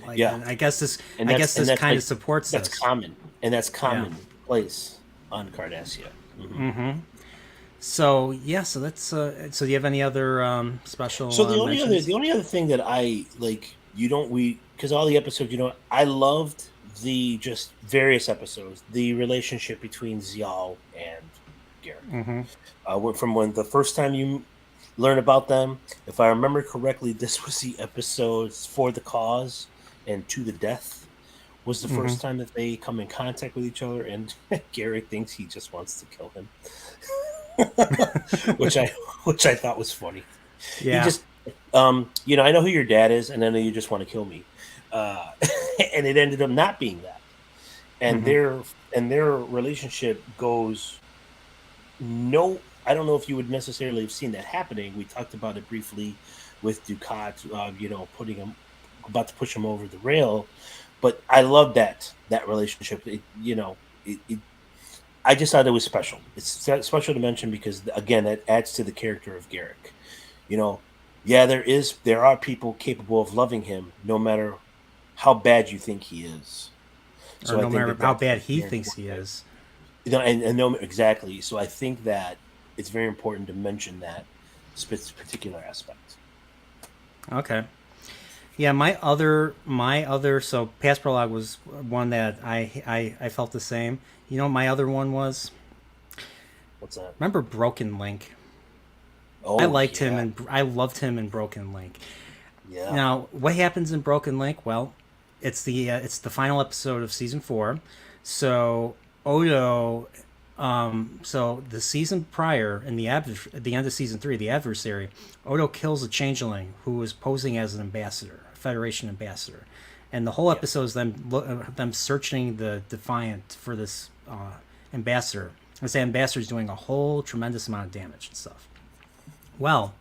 like Yeah. and I guess this And I guess this that's kind like, of supports that's this. common, and that's commonplace on Cardassia. So yeah, so that's so do you have any other special So mentions? the only other thing that I like, because all the episodes, I loved the just various episodes, the relationship between Xiao and Garrett. From when the first time you learn about them, if I remember correctly, this was the episodes For the Cause and To the Death was the first time that they come in contact with each other, and Garrett thinks he just wants to kill him, which I thought was funny. He Yeah. just, I know who your dad is, and I know you just want to kill me, and it ended up not being that, and their relationship goes. No, I don't know if you would necessarily have seen that happening. We talked about it briefly with Ducat, putting him about to push him over the rail, but I love that relationship. I just thought it was special. It's special to mention because again, it adds to the character of Garrick. Yeah, there are people capable of loving him, no matter how bad you think he is. Or no matter how bad he very thinks he important. is. And no, exactly. So I think that it's very important to mention that particular aspect. Okay. Yeah, my other so Past Prologue was one that I felt the same. You know what my other one was? What's that? Remember Broken Link? Oh, I liked yeah. him and I loved him in Broken Link. Yeah. Now, what happens in Broken Link? Well, it's the final episode of season 4. So Odo, so the season prior, in at the end of season 3, the adversary, Odo kills a changeling who was posing as an ambassador, a Federation ambassador, and the whole episode is them searching the Defiant for this ambassador. This ambassador is doing a whole tremendous amount of damage and stuff. Well,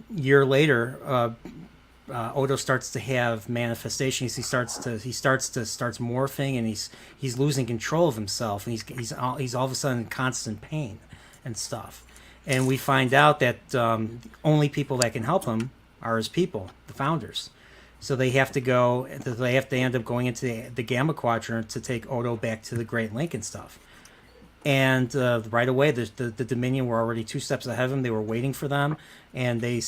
year later, Odo starts to have manifestations. He starts morphing, and he's losing control of himself, and he's all of a sudden in constant pain and stuff. And we find out that the only people that can help him are his people, the founders. So they have to end up going into the Gamma Quadrant to take Odo back to the Great Link and stuff. And right away, the Dominion were already 2 steps ahead of them. They were waiting for them, and they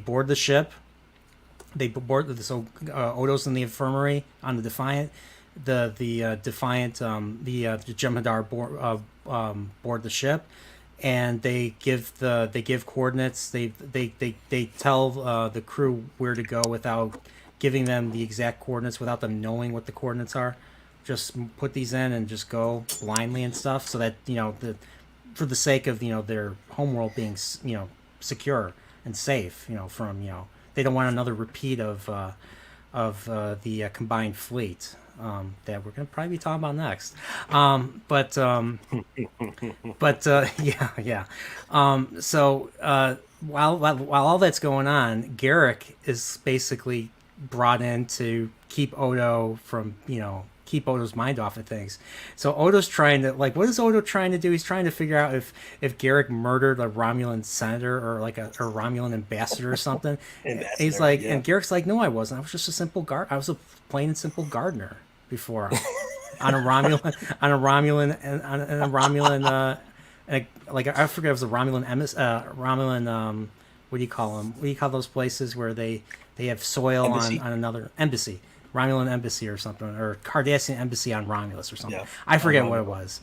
board the ship. They board so Odo's in the infirmary on the Defiant. The Defiant, the Jem'Hadar board the ship, and they give coordinates. They tell the crew where to go without giving them the exact coordinates, without them knowing what the coordinates are. Just put these in and just go blindly and stuff, so that for the sake of their homeworld being secure and safe, from they don't want another repeat of the combined fleet that we're gonna probably be talking about next. Yeah. So while all that's going on, Garrick is basically brought in to keep Odo from keep Odo's mind off of things. So Odo's trying to what is Odo trying to do? He's trying to figure out if Garrick murdered a Romulan senator or a Romulan ambassador or something. He's like, yeah. and Garrick's like, no, I wasn't. I was just a simple I was a plain and simple gardener before on a Romulan I forget, it was a Romulan Romulan what do you call them? What do you call those places where they have soil on another embassy? Romulan embassy or something, or Cardassian embassy on Romulus or something. Yeah. I forget what it was.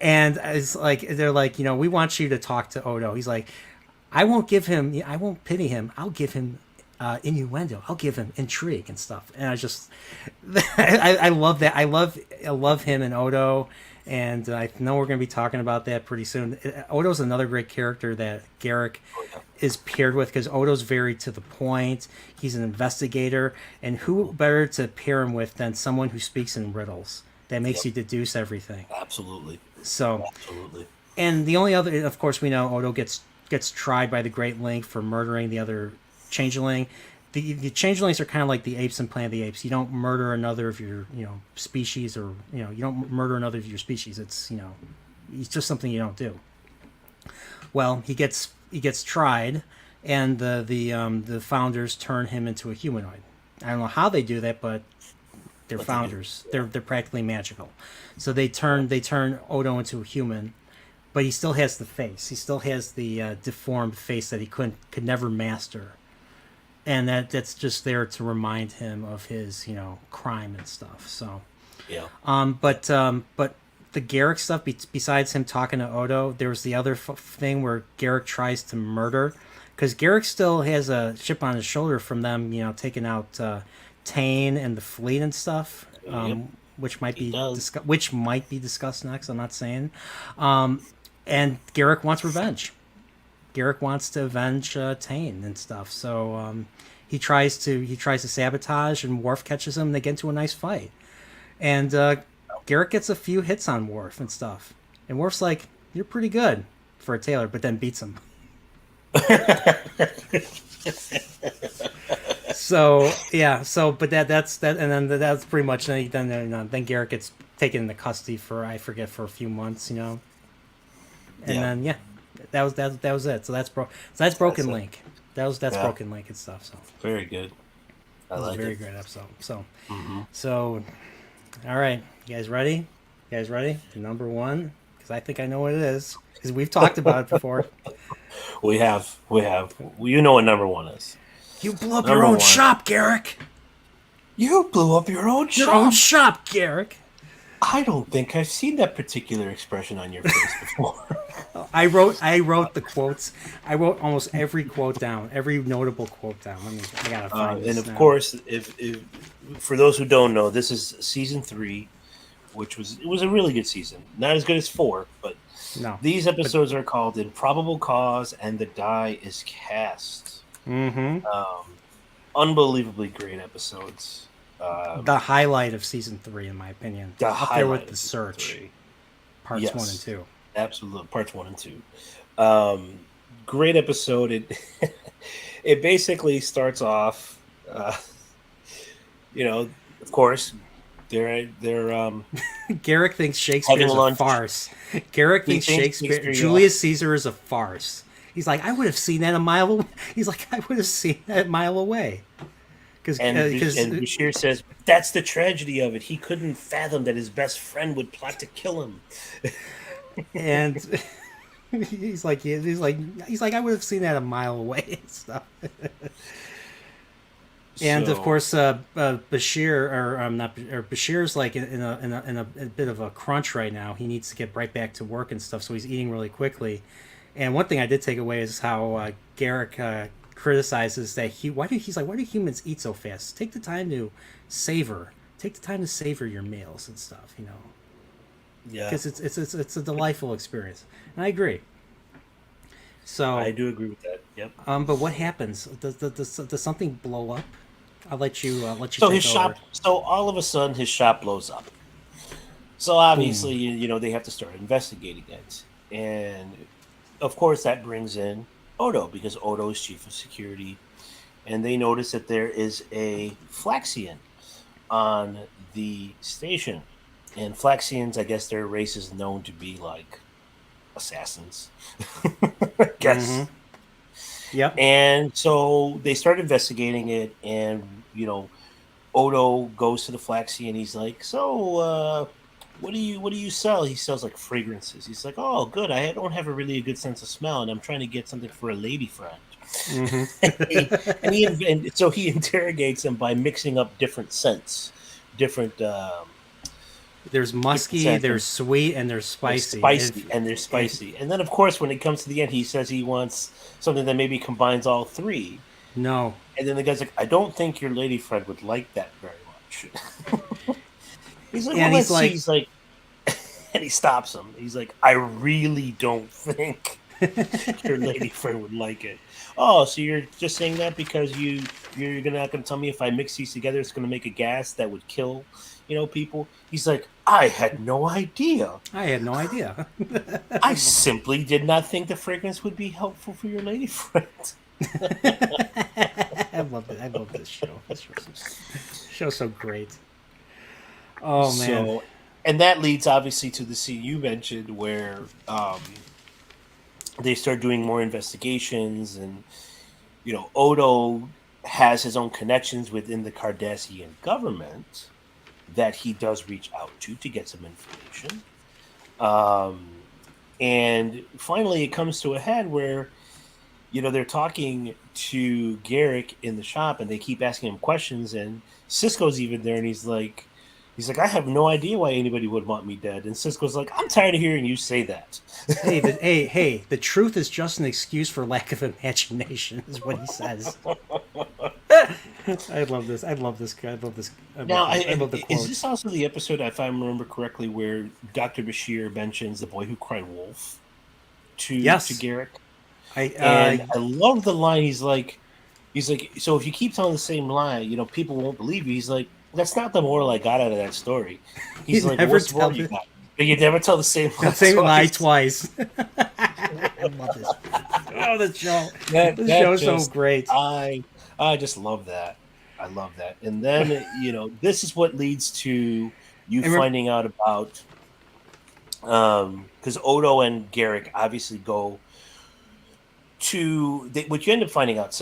And it's like, they're like, we want you to talk to Odo. He's like, I won't pity him. I'll give him innuendo. I'll give him intrigue and stuff. And I just, I love that. I love him and Odo. And I know we're going to be talking about that pretty soon. Odo's another great character that Garrick is paired with, because Odo's very to the point. He's an investigator, and who better to pair him with than someone who speaks in riddles that makes you deduce everything. Absolutely. So, absolutely. And the only other, of course, we know Odo gets tried by the Great Link for murdering the other changeling. the changelings are kind of like the apes in Planet of the Apes. You don't murder another of your species, or you don't murder another of your species. It's it's just something you don't do. Well, he gets tried, and the founders turn him into a humanoid. I don't know how they do that, but they're founders. They're practically magical. So they turn Odo into a human, but he still has the face. He still has the deformed face that he could never master, and that's just there to remind him of his crime and stuff. So Yeah. But the Garak stuff, besides him talking to Odo, there was the other thing where Garak tries to murder, because Garak still has a chip on his shoulder from them, taking out Tane and the fleet and stuff, which might be discussed next. I'm not saying. And Garak wants revenge. Garak wants to avenge Tane and stuff. So he tries to sabotage, and Worf catches him, and they get into a nice fight. And Garak gets a few hits on Worf and stuff. And Worf's like, "You're pretty good for a tailor," but then beats him. But that's and then that's pretty much. Then Garak gets taken into custody for a few months, And then that was it. So that's Broken Link. That's Broken Link and stuff. So very good. I like it. Very great episode. So all right, you guys ready? Number one, because I think I know what it is, because we've talked about it before. We have. You know what number one is. You blew up your own shop, Garak. You blew up your own shop. Your own shop, Garak. I don't think I've seen that particular expression on your face before. I wrote the quotes. I wrote almost every quote down, every notable quote down. I gotta find this. And of course, if for those who don't know, this is season 3, which was a really good season. Not as good as 4, but these episodes are called "Improbable Cause" and "The Die Is Cast." Mm-hmm. Unbelievably great episodes. The highlight of season 3, in my opinion, up there with The Search, parts 1 and 2. Absolutely, parts 1 and 2. Great episode. It basically starts off. Of course, they're Garak thinks Shakespeare is a farce. Garak thinks Julius Caesar is a farce. He's like, I would have seen that a mile away. He's like, I would have seen that a mile away. And Bashir says, that's the tragedy of it. He couldn't fathom that his best friend would plot to kill him. And he's like, I would have seen that a mile away and stuff. And of course, Bashir's like in a bit of a crunch right now. He needs to get right back to work and stuff, so he's eating really quickly. And one thing I did take away is how Garak criticizes that why do humans eat so fast? Take the time to savor your meals and stuff, Yeah, because it's a delightful experience, and I agree. So I do agree with that. Yep. But what happens? Does something blow up? I'll let you. So his shop. So all of a sudden, his shop blows up. So obviously, they have to start investigating it, and of course that brings in Odo, because Odo is chief of security, and they notice that there is a Flaxian on the station. And Flaxians, I guess their race is known to be like assassins. I guess. Mm-hmm. Yep. And so they start investigating it, and Odo goes to the Flaxian. He's like, "So, what do you sell?" He sells like fragrances. He's like, "Oh, good. I don't have a good sense of smell, and I'm trying to get something for a lady friend." Mm-hmm. and so he interrogates him by mixing up different scents, different. There's musky, there's sweet, and there's spicy. There's spicy. And then, of course, when it comes to the end, he says he wants something that maybe combines all three. No. And then the guy's like, I don't think your lady friend would like that very much. He's like, he's like, and he stops him. He's like, I really don't think your lady friend would like it. Oh, so you're just saying that because you're not going to tell me if I mix these together, it's going to make a gas that would kill, people? He's like, I had no idea. I simply did not think the fragrance would be helpful for your lady friend. I love it. I love this show. Show's so great. Oh man. So, and that leads obviously to the scene you mentioned where they start doing more investigations, and Odo has his own connections within the Cardassian government that he does reach out to get some information. And finally, it comes to a head where they're talking to Garak in the shop, and they keep asking him questions, and Cisco's even there, and he's like, I have no idea why anybody would want me dead. And Cisco's like, I'm tired of hearing you say that. hey, the truth is just an excuse for lack of imagination, is what he says. I love this. I love this guy. I love this. I love the quote. Is this also the episode, if I remember correctly, where Dr. Bashir mentions the boy who cried wolf to Garak? I love the line. He's like, so if you keep telling the same lie, people won't believe you. He's like, that's not the moral I got out of that story. He's like, what's the moral you got? But you never tell the same lie twice. I love this. Oh, the show. This show's so great. I just love that. I love that. And then, this is what leads to you finding out about, because Odo and Garak obviously go to, what you end up finding out is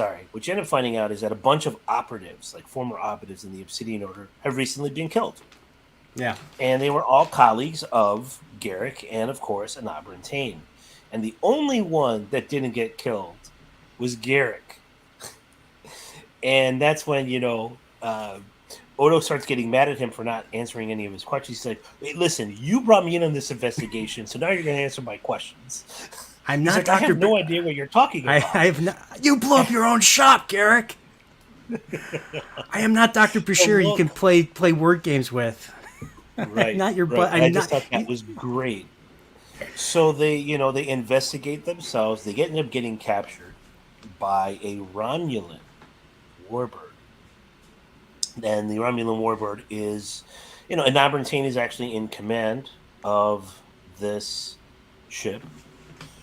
that a bunch of operatives, like former operatives in the Obsidian Order, have recently been killed. Yeah. And they were all colleagues of Garak and, of course, Anabra and Tain. And the only one that didn't get killed was Garak. And that's when, Odo starts getting mad at him for not answering any of his questions. He's like, hey, listen, you brought me in on this investigation, so now you're going to answer my questions. I'm not like, I have no idea what you're talking about. I have not. You blew up your own shop, Garak. I am not Dr. Bashir. You can play word games with. Right. Not your right. butt. I just thought that was great. So they investigate themselves. They end up getting captured by a Romulan warbird. And the Romulan warbird is, Anabra and Tain is actually in command of this ship.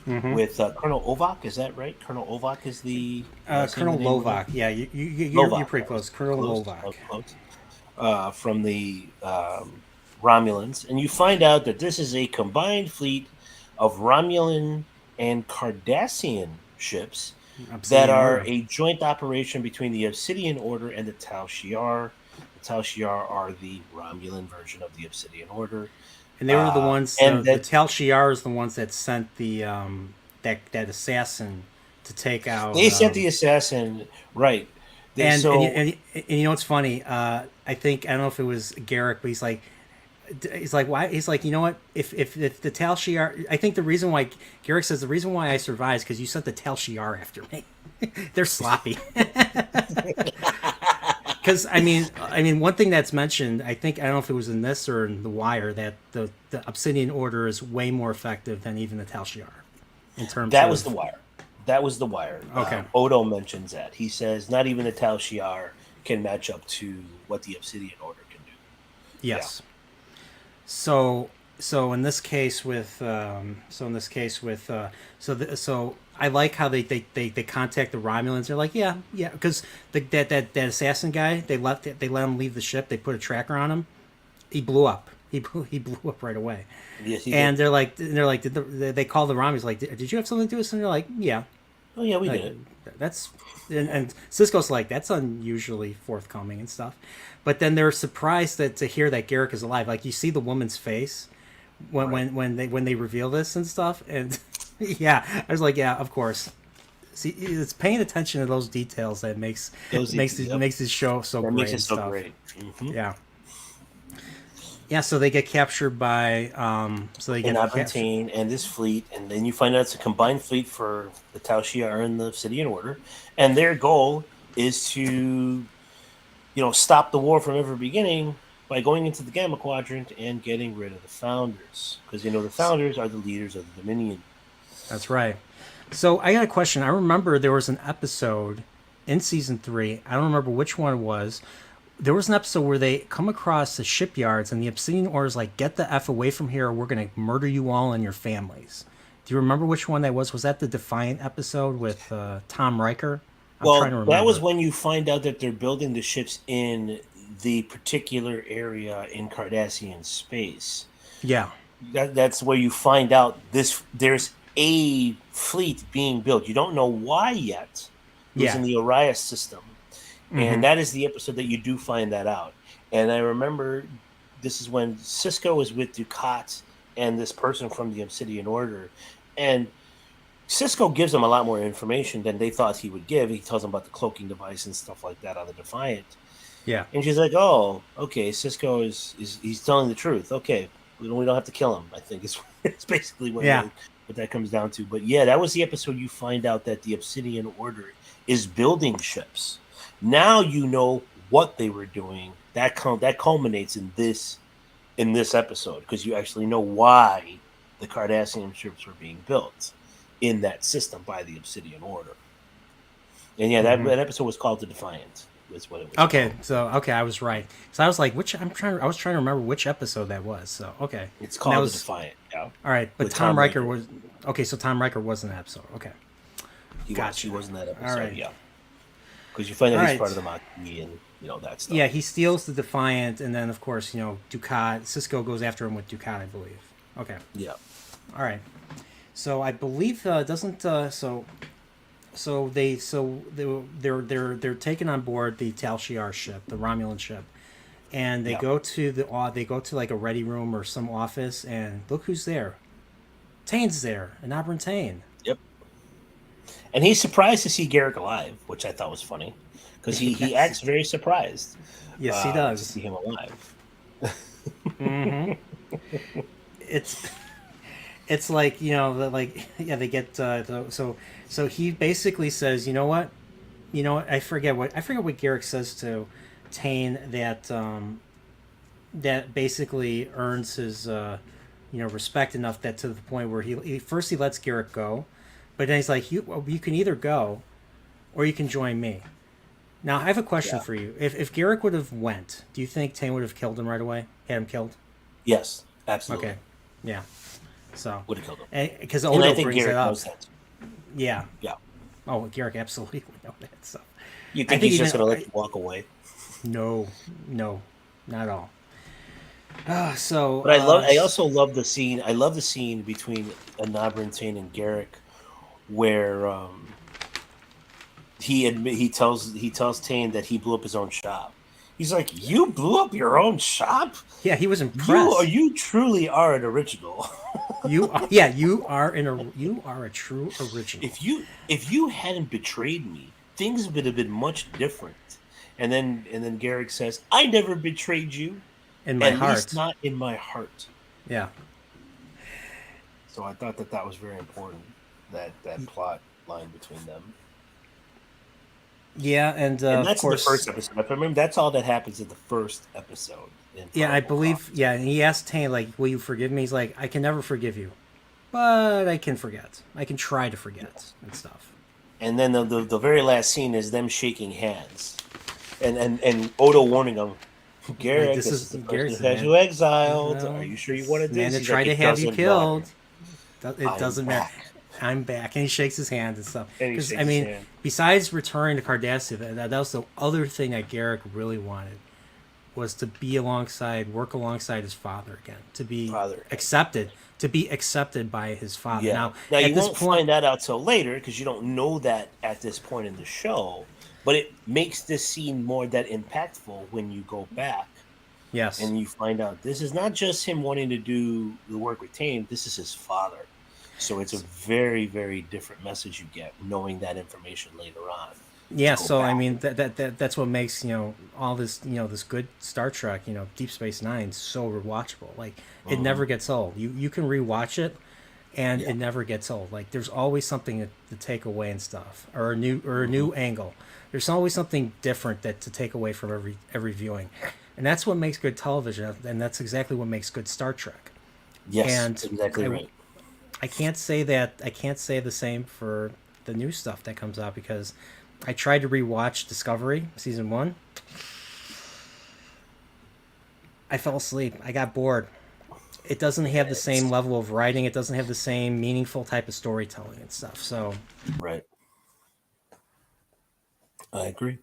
Mm-hmm. With Colonel Ovak, is that right? Colonel Ovak is the Colonel Lovak. Yeah, you're pretty close. Colonel Lovak. Close. From the Romulans, and you find out that this is a combined fleet of Romulan and Cardassian ships that are a joint operation between the Obsidian Order and the Tal Shiar. The Tal Shiar are the Romulan version of the Obsidian Order. And they were the ones. The Tal Shiar is the ones that sent the that assassin to take out. They sent the assassin, right? And you know what's funny? I don't know if it was Garak, but he's like, why? He's like, you know what? If the Tal Shiar, I think the reason why Garak says the reason why I survived is because you sent the Tal Shiar after me. They're sloppy. Because I mean, one thing that's mentioned, I don't know if it was in this or in The Wire, that the Obsidian Order is way more effective than even the Tal Shiar. In terms that was The Wire. That was The Wire. Okay. Odo mentions that. He says not even the Tal Shiar can match up to what the Obsidian Order can do. Yes. Yeah. So in this case with I like how they contact the Romulans. They're like, yeah, because that assassin guy, they let him leave the ship. They put a tracker on him. He blew up. He blew up right away. Yes, he and did. they're like, they call the Romulans like, did you have something to do with this? And they're like, yeah. Oh yeah, we did. And Cisco's like, that's unusually forthcoming and stuff. But then they're surprised to hear that Garak is alive. Like, you see the woman's face when they reveal this and stuff, and yeah, I was like, yeah, of course. See, it's paying attention to those details that makes this show so great. Makes it so great. Mm-hmm. Yeah. So they get captured by Tain and this fleet, and then you find out it's a combined fleet for the Tal Shiar and the Obsidian Order, and their goal is to, stop the war from ever beginning by going into the Gamma Quadrant and getting rid of the Founders, because the Founders are the leaders of the Dominion. That's right. So I got a question. I remember there was an episode in season 3. I don't remember which one it was. There was an episode where they come across the shipyards and the Obsidian Order is like, get the F away from here or we're going to murder you all and your families. Do you remember which one that was? Was that the Defiant episode with Tom Riker? I'm trying to Well, that remember. was when you find out that they're building the ships in the particular area in Cardassian space. Yeah. That's where you find out there's a fleet being built. You don't know why yet. It was Yeah. in the Orion system. And Mhm. that is the episode that you do find that out. And I remember this is when Cisco is with Ducat and this person from the Obsidian Order. And Cisco gives them a lot more information than they thought he would give. He tells them about the cloaking device and stuff like that on the Defiant. Yeah. And she's like, "Oh, okay. Cisco is he's telling the truth. Okay, we don't have to kill him." I think it's basically what Yeah. what that comes down to. But yeah, that was the episode you find out that the Obsidian Order is building ships. Now you know what they were doing. That culminates in this episode because you actually know why the Cardassian ships were being built in that system by the Obsidian Order. And yeah, that episode was called The Defiant. Is what it was. Okay. Called. So I was right. So I was like, which I was trying to remember which episode that was. So okay. It's And that called was, The Defiant. Yeah. All right, but With Tom Tom Riker Riker. was okay. So Tom Riker was in the episode. Okay. He Gotcha. was in that episode. All right. Yeah. Because you find out All he's right. part of the Maquis and that stuff. Yeah, he steals the Defiant, and then of course Ducat. Cisco goes after him with Ducat, I believe. Okay. Yeah. All right. So I believe doesn't they're taking on board the Tal Shiar ship, the Romulan ship, and they Yeah. go to like a ready room or some office, and look who's there. Tane's there, and Abram Tane. Yep. And he's surprised to see Garak alive, which I thought was funny. Because he Yes. acts very surprised. Yes, he To does. see him alive. It's like they get so he basically says, I forget what Garrick says to Tane that basically earns his respect enough that to the point where he first he lets Garrick go, but then he's like, you can either go or you can join me. Now I have a question for you. If Garrick would have went, do you think Tane would have killed him right away? Had him killed? Yes, absolutely. Okay. Yeah. So Would have killed him. because And Odo I think brings Garak it up. knows that. Yeah. Yeah. Oh, Garrick absolutely would know that. So You I think think he's just even- going to let you walk away? no, not at all. So, But I also love the scene. I love the scene between Anabra Tane and Garak, where he tells Tane that he blew up his own shop. He's like, "You blew up your own shop? yeah, he was impressed. You truly are an original. You are a true original. If you hadn't betrayed me, things would have been much different." And then Garak says, "I never betrayed you, in my at heart. least not in my heart." Yeah. So I thought that was very important. That plot line between them. Yeah, and And of that's course, in the first episode. If I remember, that's all that happens in the first episode. yeah, I believe. Yeah, and he asked Tane like, "Will you forgive me?" He's like, "I can never forgive you, but I can forget. I can try to forget and stuff." And then the very last scene is them shaking hands, and Odo warning them, "Garak, this is the person who has you exiled. Are you sure you wanted Man, this?" to He's try like, to "It have you doesn't killed. matter. It I'm doesn't matter. back." I'm back, and he shakes his hand and stuff. And he Because shakes I mean, his hand. besides returning to Cardassia, that was the other thing that Garrick really wanted, was to work alongside his father again, to be accepted by his father. Yeah. Now Now at you this won't point, find that out till later because you don't know that at this point in the show. But it makes this scene more that impactful when you go back yes, and you find out this is not just him wanting to do the work with Tane. This is his father. So it's a very, very different message you get knowing that information later on. yeah. go So I back. mean, that's what makes all this this good Star Trek, Deep Space Nine so rewatchable. Like it never gets old. You can rewatch it, and it never gets old. Like there's always something to take away and stuff, or a new angle. There's always something different to take away from every viewing, and that's what makes good television, and that's exactly what makes good Star Trek. Yes, And exactly right. I can't say the same for the new stuff that comes out because I tried to rewatch Discovery season 1. I fell asleep. I got bored. it doesn't have the same level of writing. It doesn't have the same meaningful type of storytelling and stuff. So, Right. I agree.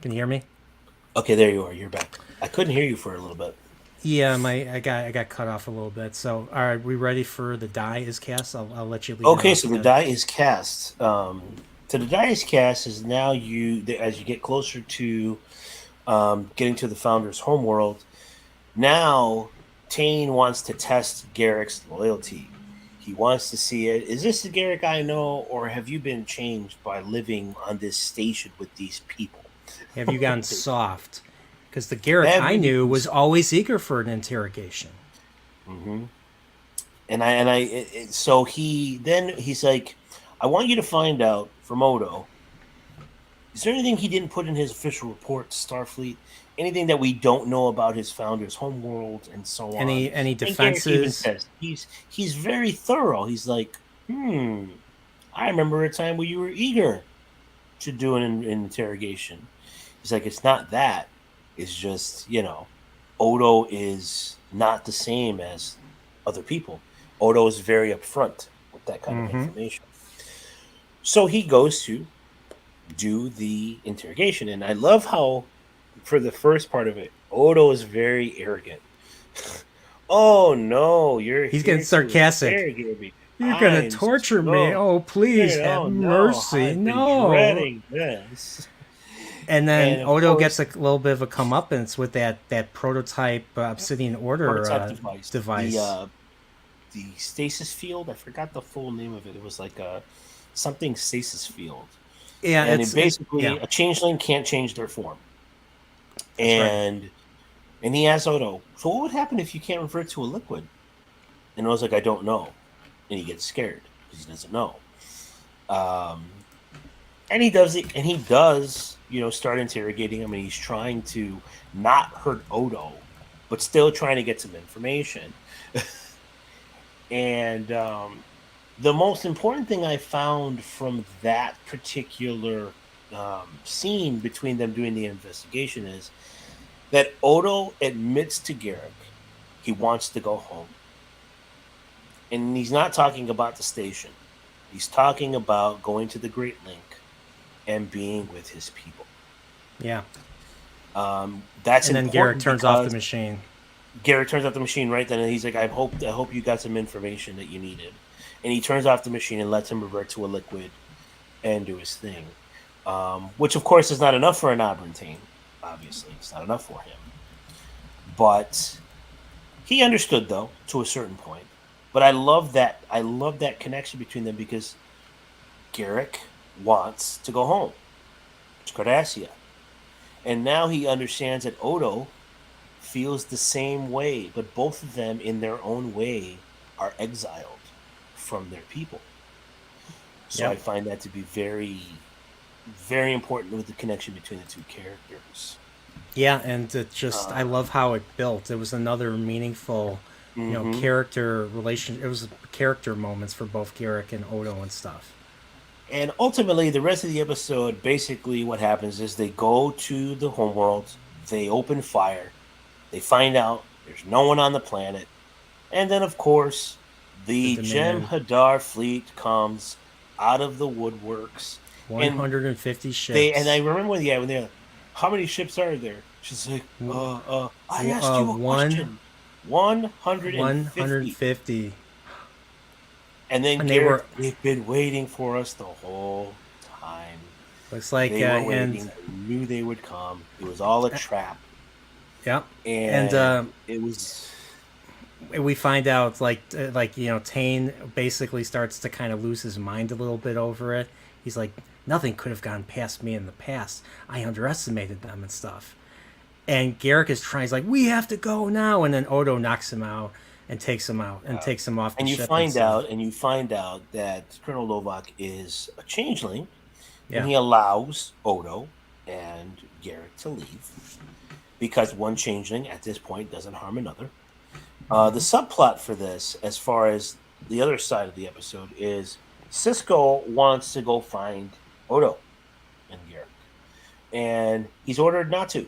can you hear me? Okay, there you are. You're back. I couldn't hear you for a little bit. Yeah, I got cut off a little bit. So, all right, we ready for the die is cast? I'll let you lead it Okay, off so the again. die is cast. So the die is cast is now as you get closer to getting to the Founder's homeworld. Now, Tane wants to test Garrick's loyalty. He wants to see it. Is this the Garrick I know, or have you been changed by living on this station with these people? Have you gone soft? Because the Garrick Have I you knew been was always eager for an interrogation. Mm-hmm. So he's like, I want you to find out from Odo. Is there anything he didn't put in his official report to Starfleet? Anything that we don't know about his founder's homeworld and so on? Any And Garrick even defenses? says he's very thorough. He's like, I remember a time where you were eager to do an interrogation. He's like, it's not that. It's just, Odo is not the same as other people. Odo is very upfront with that kind of information. So he goes to do the interrogation. And I love how, for the first part of it, Odo is very arrogant. Oh, no, you're He's here getting to sarcastic. interrogate me. You're gonna torture me. Oh, please have mercy. I've been No. dreading this. And then And of Odo course, gets a little bit of a comeuppance with that prototype Obsidian Order prototype device. The stasis field. I forgot the full name of it. It was like something stasis field. Yeah, And it basically yeah. a changeling can't change their form. That's And right. and he asks Odo, so what would happen if you can't revert to a liquid? And Odo's like, I don't know. And he gets scared because he doesn't know. And he does it, and he does, start interrogating him, and he's trying to not hurt Odo, but still trying to get some information. And the most important thing I found from that particular scene between them doing the investigation is that Odo admits to Garrick he wants to go home. And he's not talking about the station. He's talking about going to the Great Link and being with his people. Yeah. That's and then important. Garrick turns off the machine. Garrick turns off the machine right then, and he's like, I hope you got some information that you needed. And he turns off the machine and lets him revert to a liquid and do his thing. Which, of course, is not enough for an Abrantane. Obviously, it's not enough for him. But he understood, though, to a certain point. But I love that connection between them because Garrick wants to go home to Cardassia. And now he understands that Odo feels the same way, but both of them, in their own way, are exiled from their people. So I find that to be very, very important with the connection between the two characters. Yeah, and it just I love how it built. It was another meaningful, character relation. It was character moments for both Garrick and Odo and stuff. And ultimately, the rest of the episode, basically what happens is they go to the homeworld, they open fire, they find out there's no one on the planet, and then, of course, the Jem'Hadar fleet comes out of the woodworks. 150 ships. And I remember when they're like, how many ships are there? She's like, I asked you a question. 150. 150. And then they've been waiting for us the whole time. Looks like they were waiting. They knew they would come. It was all a trap. Yeah. And it was. We find out Tane basically starts to kind of lose his mind a little bit over it. He's like, nothing could have gone past me in the past. I underestimated them and stuff. And Garrick is trying. He's like, we have to go now. And then Odo knocks him out and takes him out and takes him off the ship. And you find out that Colonel Lovak is a changeling, and he allows Odo and Garrick to leave because one changeling at this point doesn't harm another. The subplot for this, as far as the other side of the episode, is Cisco wants to go find Odo and Garrick, and he's ordered not to.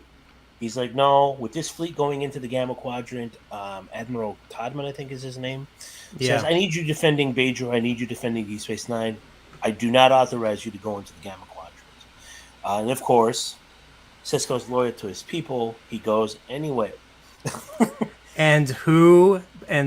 He's like, no, with this fleet going into the Gamma Quadrant, Admiral Todman, I think is his name, says, I need you defending Bajor, I need you defending Deep Space Nine. I do not authorize you to go into the Gamma Quadrant. And of course, Cisco's loyal to his people. He goes anyway. And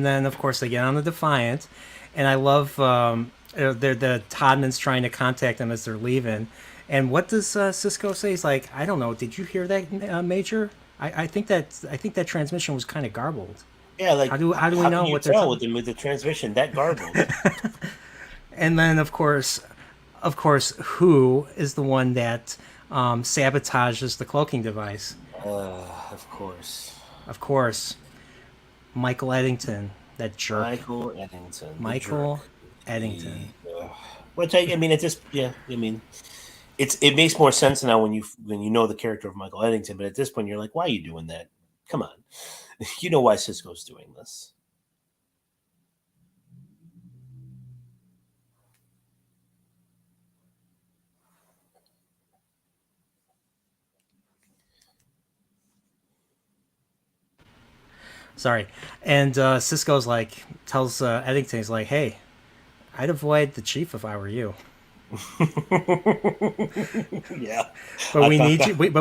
then of course they get on the Defiant, and I love the Todman's trying to contact them as they're leaving. And what does Cisco say? He's like, I don't know. Did you hear that, Major? I think that transmission was kind of garbled. Yeah, like how do we know what they're talking with the transmission that garbled? And then of course, who is the one that sabotages the cloaking device? Of course, Michael Eddington, that jerk. Michael Eddington. Which I mean, it just it makes more sense now when you know the character of Michael Eddington. But at this point, you're like, why are you doing that? Come on, you know why Cisco's doing this. Sorry. And Cisco's like, tells Eddington, he's like, hey, I'd avoid the chief if I were you. Yeah. But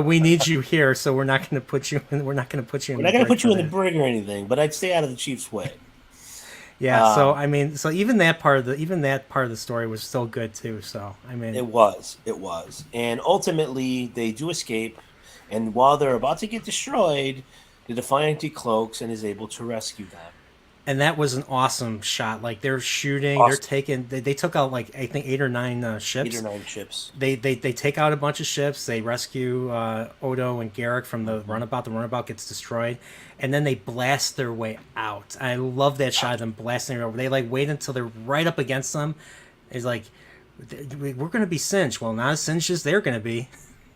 we need you here, so we're not going to put you in the brig or anything, but I'd stay out of the chief's way. Yeah, so I mean, so even that part of the story was still good too. So I mean, it was, and ultimately they do escape, and while they're about to get destroyed, the Defiant decloaks and is able to rescue them. And that was an awesome shot. Like they're shooting, they're taking. They took out like I think 8 or 9 ships. They take out a bunch of ships. They rescue Odo and Garak from the runabout. The runabout gets destroyed, and then they blast their way out. I love that shot of them blasting their way. They like wait until they're right up against them. It's like we're going to be singed. Well, not as singed as they're going to be.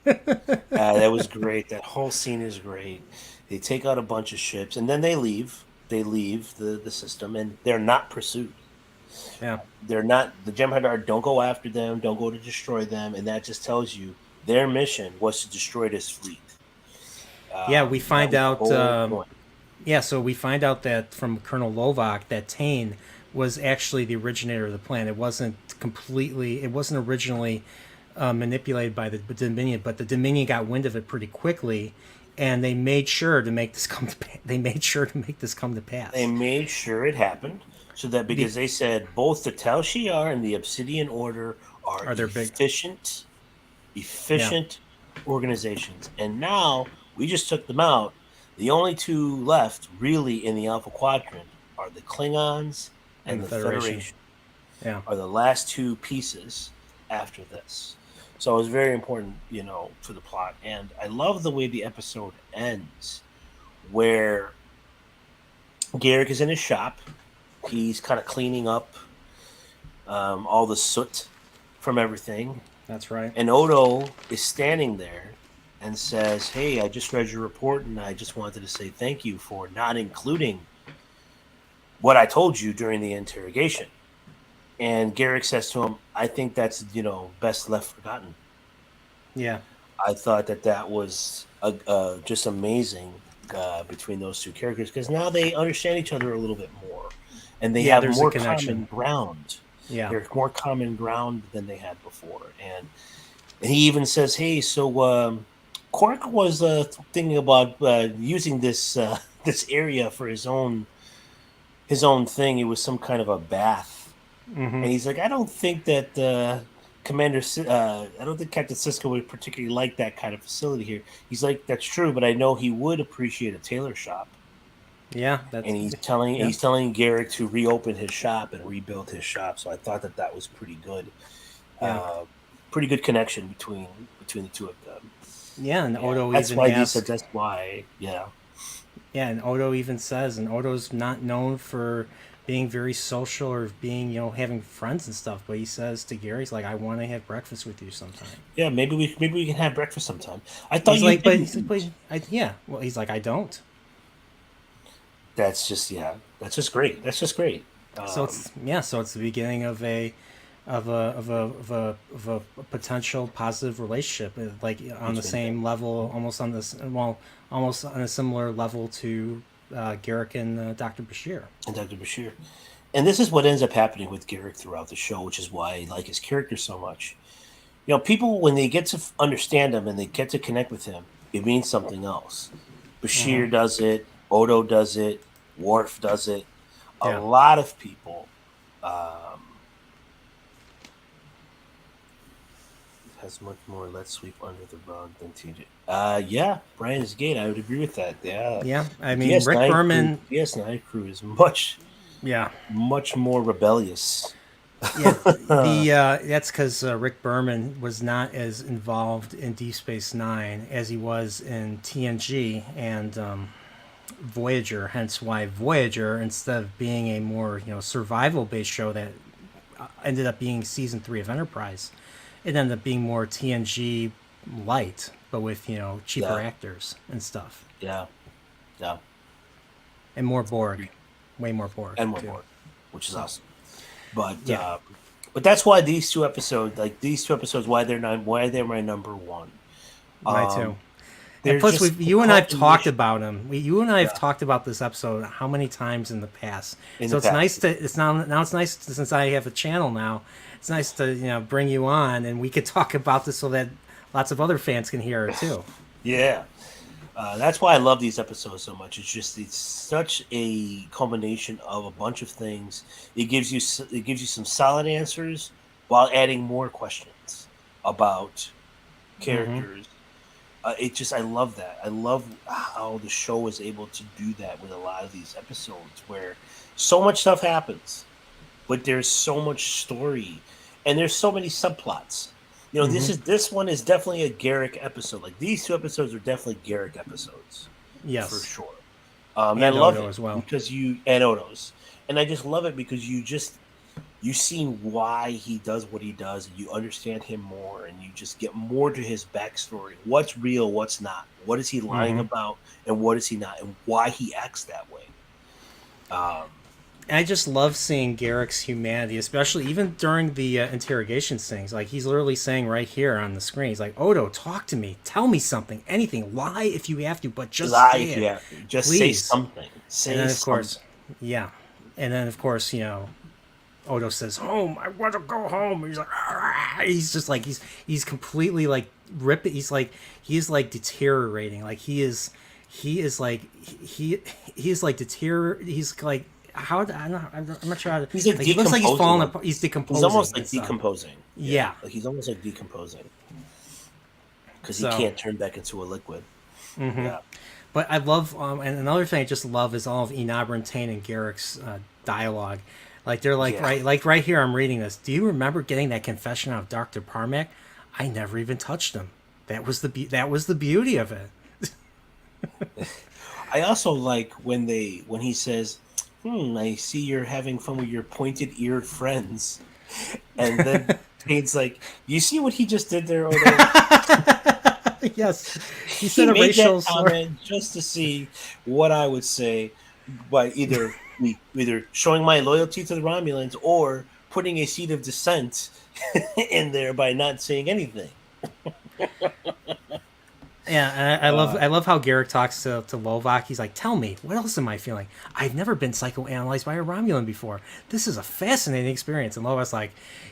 That was great. That whole scene is great. They take out a bunch of ships, and then they leave. They leave the system, and they're not pursued. Yeah, they're not. The Jem'Hadar don't go after them, don't go to destroy them, and that just tells you their mission was to destroy this fleet. We find out. So we find out that from Colonel Lovak that Tane was actually the originator of the plan. It wasn't originally manipulated by the Dominion, but the Dominion got wind of it pretty quickly. And they made sure to make this come to pass. They made sure it happened, so that because they said both the Tal Shiar and the Obsidian Order are efficient organizations. And now we just took them out. The only two left really in the Alpha Quadrant are the Klingons and the Federation. Yeah, are the last two pieces after this. So it was very important, for the plot. And I love the way the episode ends, where Garak is in his shop. He's kind of cleaning up all the soot from everything. That's right. And Odo is standing there and says, hey, I just read your report, and I just wanted to say thank you for not including what I told you during the interrogation. And Garak says to him, I think that's, best left forgotten. Yeah. I thought that was just amazing between those two characters, because now they understand each other a little bit more. And they have more common ground. Yeah. There's more common ground than they had before. And he even says, hey, so Quark was thinking about using this area for his own thing. It was some kind of a bath. Mm-hmm. And he's like, I don't think that I don't think Captain Sisko would particularly like that kind of facility here. He's like, that's true, but I know he would appreciate a tailor shop. Yeah, and he's telling Garak to reopen his shop and rebuild his shop. So I thought that was pretty good. Yeah. Pretty good connection between the two of them. Yeah, and Odo that's even why asks, that's why. Yeah. Yeah, and Odo even says, and Odo's not known for being very social or being, you know, having friends and stuff. But he says to Gary, he's like, I want to have breakfast with you sometime. Yeah, maybe we can have breakfast sometime. I thought He's you like, but didn't. he's like, yeah. Well, he's like, I don't. That's just great. That's just great. So it's the beginning of a potential positive relationship, like on the same level, almost on a similar level to Garak and Dr. Bashir. And Dr. Bashir. And this is what ends up happening with Garak throughout the show, which is why I like his character so much. You know, people, when they get to understand him and they get to connect with him, it means something else. Bashir does it, Odo does it, Worf does it. A lot of people has much more let's sweep under the rug than TJ. Yeah, Brian's Gate. I would agree with that. Yeah. Yeah, I mean, Rick Berman. DS9 crew is much more rebellious. Yeah, that's because Rick Berman was not as involved in Deep Space Nine as he was in TNG and Voyager. Hence, why Voyager, instead of being a more survival-based show that ended up being season 3 of Enterprise, it ended up being more TNG light, but with cheaper actors and stuff. Yeah. And more Borg, way more Borg, and more Borg, which is awesome. But that's why these two episodes, why they're my number one. Mine too. And plus, you and I have talked about them. You and I have talked about this episode how many times in the past. Nice to. It's nice since I have a channel now. It's nice to bring you on and we could talk about this so that lots of other fans can hear it too. Yeah, that's why I love these episodes so much. It's such a culmination of a bunch of things. It gives you some solid answers while adding more questions about characters. I love that. I love how the show is able to do that with a lot of these episodes where so much stuff happens, but there's so much story and there's so many subplots. This one is definitely a Garak episode. Like these two episodes are definitely Garak episodes. Yes, for sure. And I love it as well because and Odo's, and I just love it because you've seen why he does what he does, and you understand him more, and you just get more to his backstory. What's real, what's not? What is he lying about, and what is he not, and why he acts that way. I just love seeing Garak's humanity, especially even during the interrogation things. Like he's literally saying right here on the screen, he's like, "Odo, talk to me, tell me something, anything, lie if you have to, but just say it. Just say something." And then of course, Odo says, "Home, I want to go home." He's like, "Argh!" He's just like he's completely like ripping. He's like deteriorating. Like he is like deterior. He's like. I'm not sure how to. He's like he looks like he's falling apart. He's decomposing. He's almost like decomposing. Yeah. Like he's almost like decomposing because he can't turn back into a liquid. Yeah. But I love, and another thing I just love is all of Enabran, Tain, and Garak's dialogue. Like they're like right here. I'm reading this. Do you remember getting that confession out of Dr. Parmack? I never even touched him. That was the beauty of it. I also like when he says, I see you're having fun with your pointed-eared friends. And then Tain's like, you see what he just did there, Odo? Yes. He said a racial comment just to see what I would say by either showing my loyalty to the Romulans or putting a seed of dissent in there by not saying anything. Yeah, I love how Garak talks to Lovak. He's like, "Tell me, what else am I feeling? I've never been psychoanalyzed by a Romulan before. This is a fascinating experience." And Lovak's like,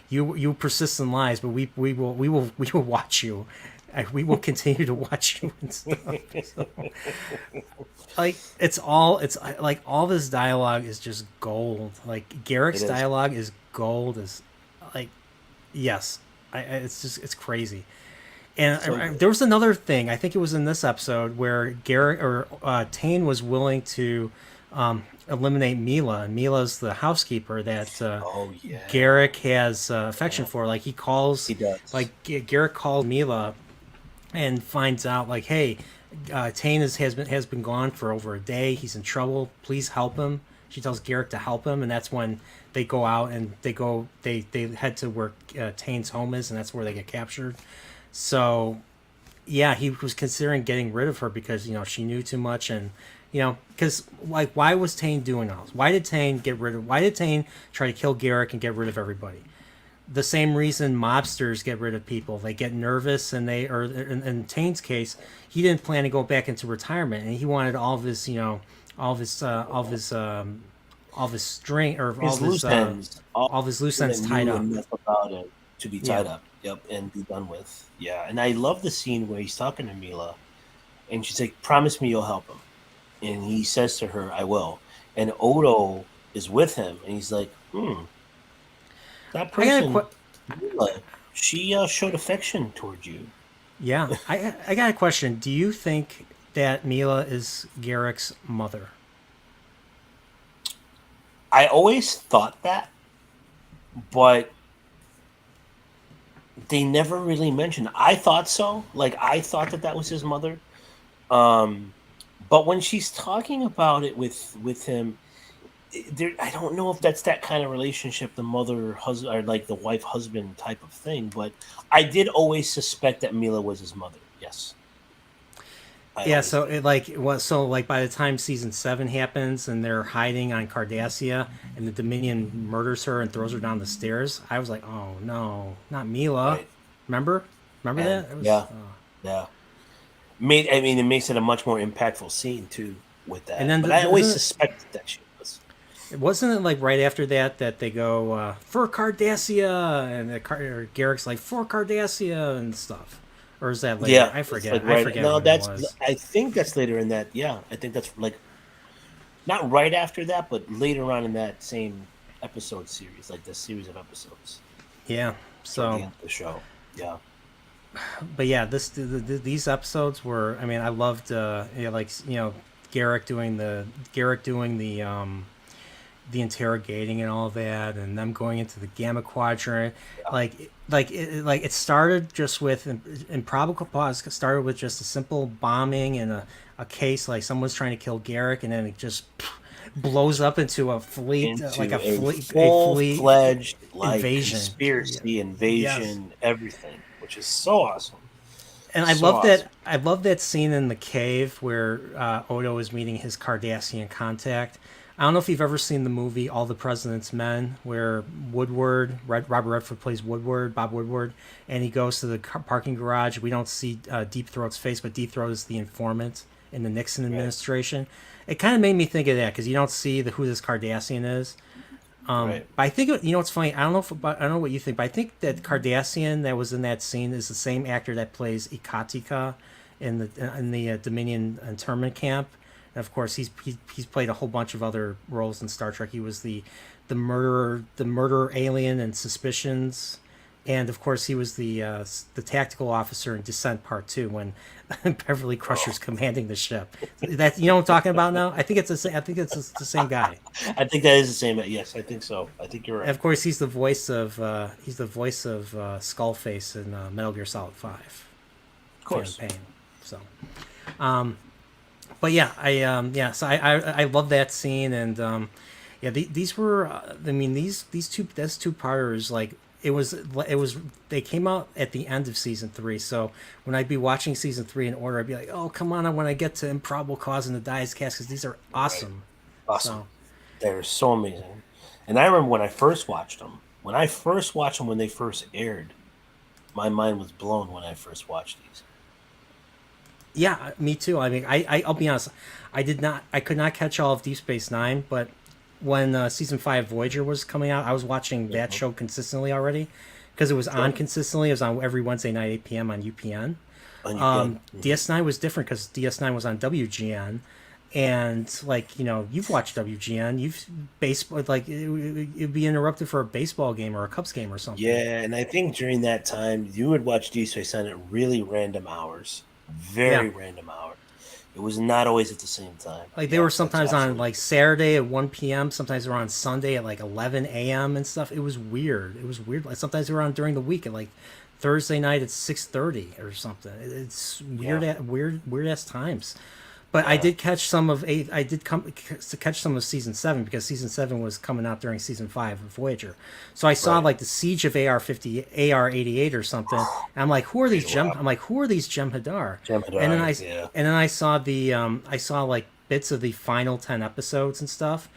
"You persist in lies, but we will watch you. We will continue to watch you and stuff." So, like all this dialogue is just gold. Like Garak's dialogue is gold. Is like, yes, it's crazy. And there was another thing, I think it was in this episode, where Tain was willing to eliminate Mila. And Mila's the housekeeper that Garak has affection for. Like he does. Like Garak calls Mila and finds out like, hey, Tain has been gone for over a day. He's in trouble. Please help him. she tells Garrick to help him, and that's when they go out and they head to where Tane's home is, and that's where they get captured. So yeah, he was considering getting rid of her because she knew too much, and because like why was Tane doing all this? Why did Tane try to kill Garrick and get rid of everybody? The same reason mobsters get rid of people. They get nervous, and in Tane's case, he didn't plan to go back into retirement, and he wanted all of his all of his string, or His loose ends, all of his loose ends tied up. Enough about it to be tied up. Yep, and be done with. Yeah, and I love the scene where he's talking to Mila, and she's like, "Promise me you'll help him," and he says to her, "I will." And Odo is with him, and he's like, that person, Mila, she showed affection towards you. Yeah, I got a question. Do you think that Mila is Garrick's mother? I always thought that, but they never really mentioned. I thought so. Like, I thought that was his mother. But when she's talking about it with him, I don't know if that's that kind of relationship, the mother husband, or like the wife husband type of thing. But I did always suspect that Mila was his mother. Yes. So by the time season 7 happens and they're hiding on Cardassia and the Dominion murders her and throws her down the stairs, I was like, oh no, not Mila. Right. Remember that? It was, yeah. It makes it a much more impactful scene too with that. And then I always suspected that she was. Wasn't it like right after that they go for Cardassia, and Garrick's like for Cardassia and stuff? Or is that later? Yeah, I forget. Like right, I forget. No, I think that's later in that. Yeah, I think that's like not right after that, but later on in that same episode series, like the series of episodes. Yeah. So the show. Yeah. But yeah, these episodes were. I mean, I loved. Garrick doing the interrogating and all that, and them going into the Gamma Quadrant. Yeah. It started just with improbable cause. Started with just a simple bombing and a case, like someone's trying to kill Garrick, and then it just blows up into a fleet, full-fledged invasion, conspiracy, invasion, everything, which is so awesome. And I love that. I love that scene in the cave where Odo is meeting his Cardassian contact. I don't know if you've ever seen the movie All the President's Men, where Woodward, Robert Redford plays Woodward, Bob Woodward, and he goes to the parking garage. We don't see Deep Throat's face, but Deep Throat is the informant in the Nixon administration. It kind of made me think of that because you don't see who this Cardassian is. But I think it's funny. I don't know what you think, but I think that Cardassian that was in that scene is the same actor that plays Ikatika in the Dominion internment camp. And of course, he's played a whole bunch of other roles in Star Trek. He was the murderer alien in Suspicions, and of course, he was the tactical officer in Descent Part 2 when Beverly Crusher's commanding the ship. That what I'm talking about now? I think it's the same guy. I think that is the same. Yes, I think so. I think you're right. And of course, he's the voice of Skullface in Metal Gear Solid 5. Of course. Pain. So. But yeah, so I love that scene, and these were these two parters, like it was they came out at the end of season 3. So when I'd be watching season 3 in order, I'd be like, oh come on, when I get to Improbable Cause and the Dice Cast, because these are awesome. Right. Awesome. They're so amazing. And I remember when I first watched them. When they first aired, my mind was blown when I first watched these. Yeah, me too. I mean, I'll be honest. I could not catch all of Deep Space Nine, but when season 5 Voyager was coming out, I was watching that show consistently already because it was on consistently. It was on every Wednesday night, 8 p.m. on UPN. DS9 was different because DS9 was on WGN, and you've watched WGN. It'd be interrupted for a baseball game or a Cubs game or something. Yeah, and I think during that time you would watch Deep Space Nine at really random hours. Very random hour. It was not always at the same time. They were sometimes on Saturday at 1 p.m. Sometimes they were on Sunday at 11 a.m. and stuff. It was weird. Sometimes they were on during the week at Thursday night at 6:30 or something. It's weird, weird ass times. But I did catch some of I did come to catch some of season 7 because season 7 was coming out during season 5 of Voyager. So I saw Right. like the Siege of AR-88 or something. And I'm like, who are these Jem'Hadar? And then Jem'Hadar, yeah. I saw the I saw like bits of the final 10 episodes and stuff.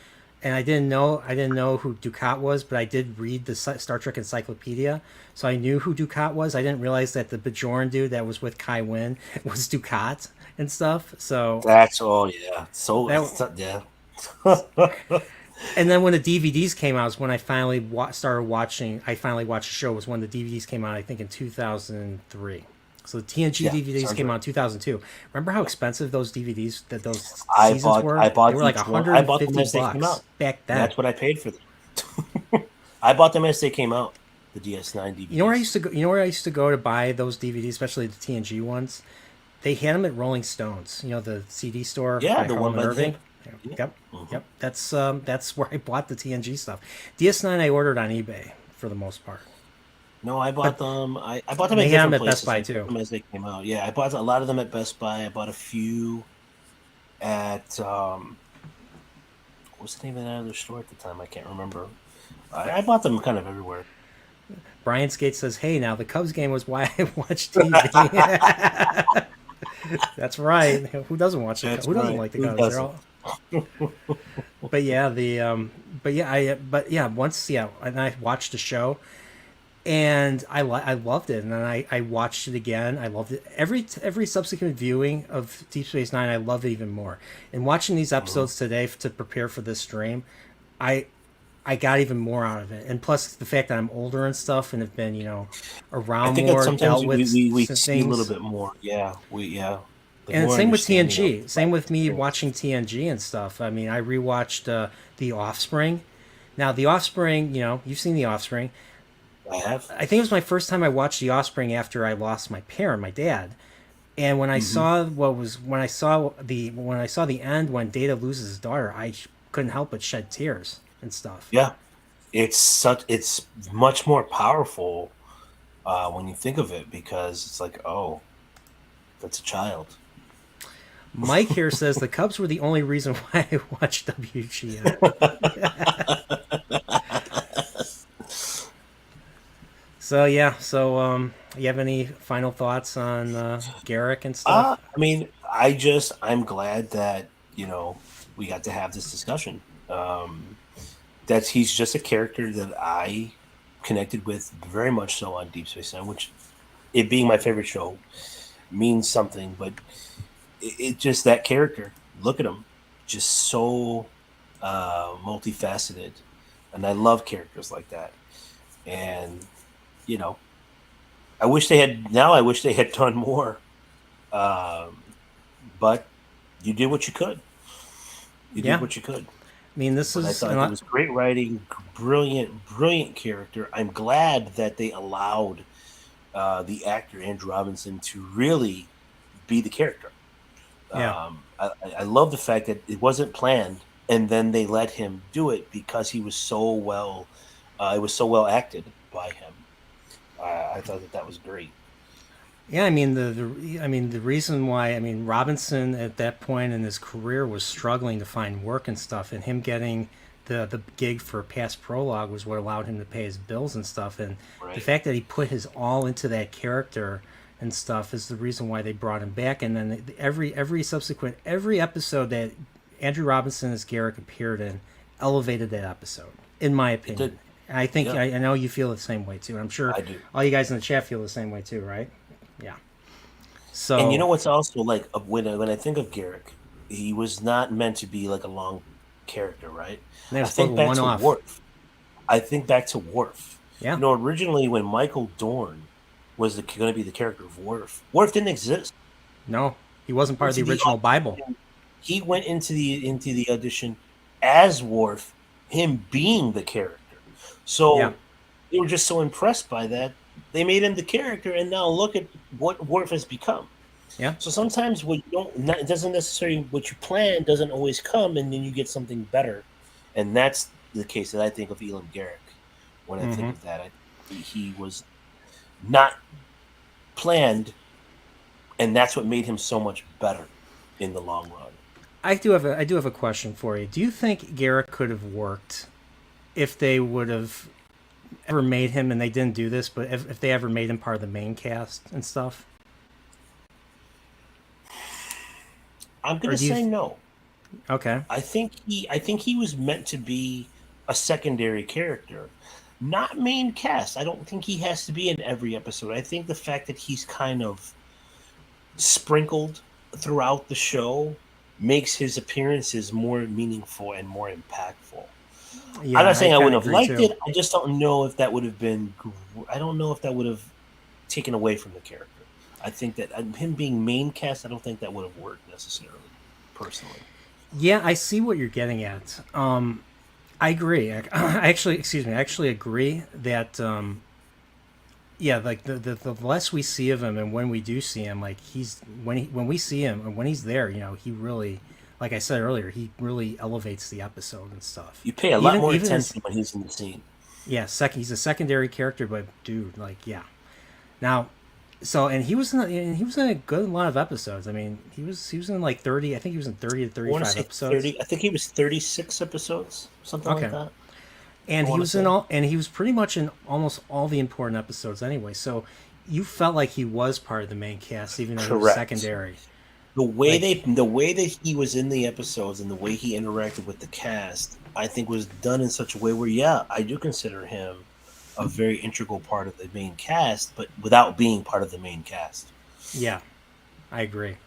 And I didn't know who Dukat was, but I did read the Star Trek Encyclopedia, so I knew who Dukat was. I didn't realize that the Bajoran dude that was with Kai Wynn was Dukat and stuff. So That's all, yeah. So, that, yeah. and then when the DVDs came out, was when I finally started watching. I finally watched the show. Was when the DVDs came out. I think in 2003. So the TNG Yeah, DVDs sounds came right. out in 2002. Remember how expensive those DVDs that those I seasons were? I bought They were like each one. I bought them 150 as they came bucks out. back then. That's what I paid for them. I bought them as they came out. The DS9 DVDs. You know where I used to go? You know where I used to go to buy those DVDs, especially the TNG ones. They had them at Rolling Stones. You know, the CD store Yeah, by the Harlan one by the Irving. hip. Yep, Mhm. yep. That's where I bought the TNG stuff. DS9 I ordered on eBay for the most part. No, I bought them. I bought them They at had them different at places. Best Buy I bought too. them as they came out. Yeah, I bought a lot of them at Best Buy. I bought a few at what's the name of that other store at the time? I can't remember. I bought them kind of everywhere. Brian Skate says, "Hey, now the Cubs game was why I watched TV." That's right. Who doesn't watch the That's Who doesn't right. like the Who Cubs? They're doesn't? all. But yeah, once and I watched the show, and I loved it, and then I watched it again. I loved it. Every subsequent viewing of Deep Space Nine, I loved it even more. And watching these episodes today to prepare for this stream, I I got even more out of it. And plus the fact that I'm older and stuff and have been, I around think that more, sometimes dealt with we some see a little things. bit more. Yeah, like And more same with understanding of TNG. Same with me things. watching TNG and stuff. I mean, I rewatched The Offspring. Now, The Offspring, you've seen The Offspring. I have. I think it was my first time I watched The Offspring after I lost my parent, my dad. And when I Hmm. saw when I saw the end when Data loses his daughter, I couldn't help but shed tears and stuff. Yeah, it's much more powerful when you think of it because it's like, oh, that's a child. Mike here says the Cubs were the only reason why I watched WGN. So yeah, you have any final thoughts on Garrick and stuff? I mean, I'm glad that we got to have this discussion. That he's just a character that I connected with very much so on Deep Space Nine, which it being my favorite show means something. But it just that character. Look at him, just so multifaceted, and I love characters like that. And you know, I wish they had. Now I wish they had done more. Um, but you did what you could. You Yeah, did what you could. I mean this But I is thought it was great writing, brilliant character. I'm glad that they allowed the actor Andrew Robinson to really be the character. yeah. I love the fact that it wasn't planned, and then they let him do it because he was so well. It was so well acted by him. I thought that was great. Yeah, I mean the reason why Robinson at that point in his career was struggling to find work and stuff, and him getting the gig for Past Prologue was what allowed him to pay his bills and stuff. And the Right. fact that he put his all into that character and stuff is the reason why they brought him back. And then every episode that Andrew Robinson as Garrick appeared in elevated that episode, in my It opinion. did. And I think Yeah, I know you feel the same way too. I'm sure I do. all you guys in the chat feel the same way too, right? Yeah. And you know So what's also like when I think of Garrick, he was not meant to be like a long character, right? they I were supposed think to back one to off. Worf. I think back to Worf. Yeah. Originally when Michael Dorn was going to be the character of Worf, Worf didn't exist. No, he wasn't part of the Into the original Bible. audition, he went into the audition as Worf, him being the character. Yeah. So they were just so impressed by that, they made him the character, and now look at what Worf has become. Yeah. So sometimes what you don't, it doesn't necessarily what you plan doesn't always come, and then you get something better, and that's the case that I think of Elim Garak. When I think Hmm. of that, he was not planned, and that's what made him so much better in the long run. I do have a question for you. Do you think Garak could have worked if they would have ever made him, and they didn't do this, but if they ever made him part of the main cast and stuff? I'm going to say no. Okay. I think he was meant to be a secondary character, not main cast. I don't think he has to be in every episode. I think the fact that he's kind of sprinkled throughout the show makes his appearances more meaningful and more impactful. Yeah, I'm not saying I wouldn't have liked too. it. I just don't know if that would have been. I don't know if that would have taken away from the character. I think that him being main cast, I don't think that would have worked necessarily, personally. Yeah, I see what you're getting at. I agree. I actually agree that. Yeah, like the less we see of him, and when we do see him, like when we see him and when he's there, he really, like I said earlier, he really elevates the episode and stuff. You pay a lot more attention when he's in the scene. Yeah, he's a secondary character, but dude, like, yeah. Now, so and he was in a good lot of episodes. I mean, he was in like 30. I think he was in 30 to 35 episodes. 30, I think he was 36 episodes, something like that. And he was pretty much in almost all the important episodes anyway. So you felt like he was part of the main cast, even though he was secondary. The way that he was in the episodes and the way he interacted with the cast, I think was done in such a way where, yeah, I do consider him a very integral part of the main cast, but without being part of the main cast. Yeah, I agree.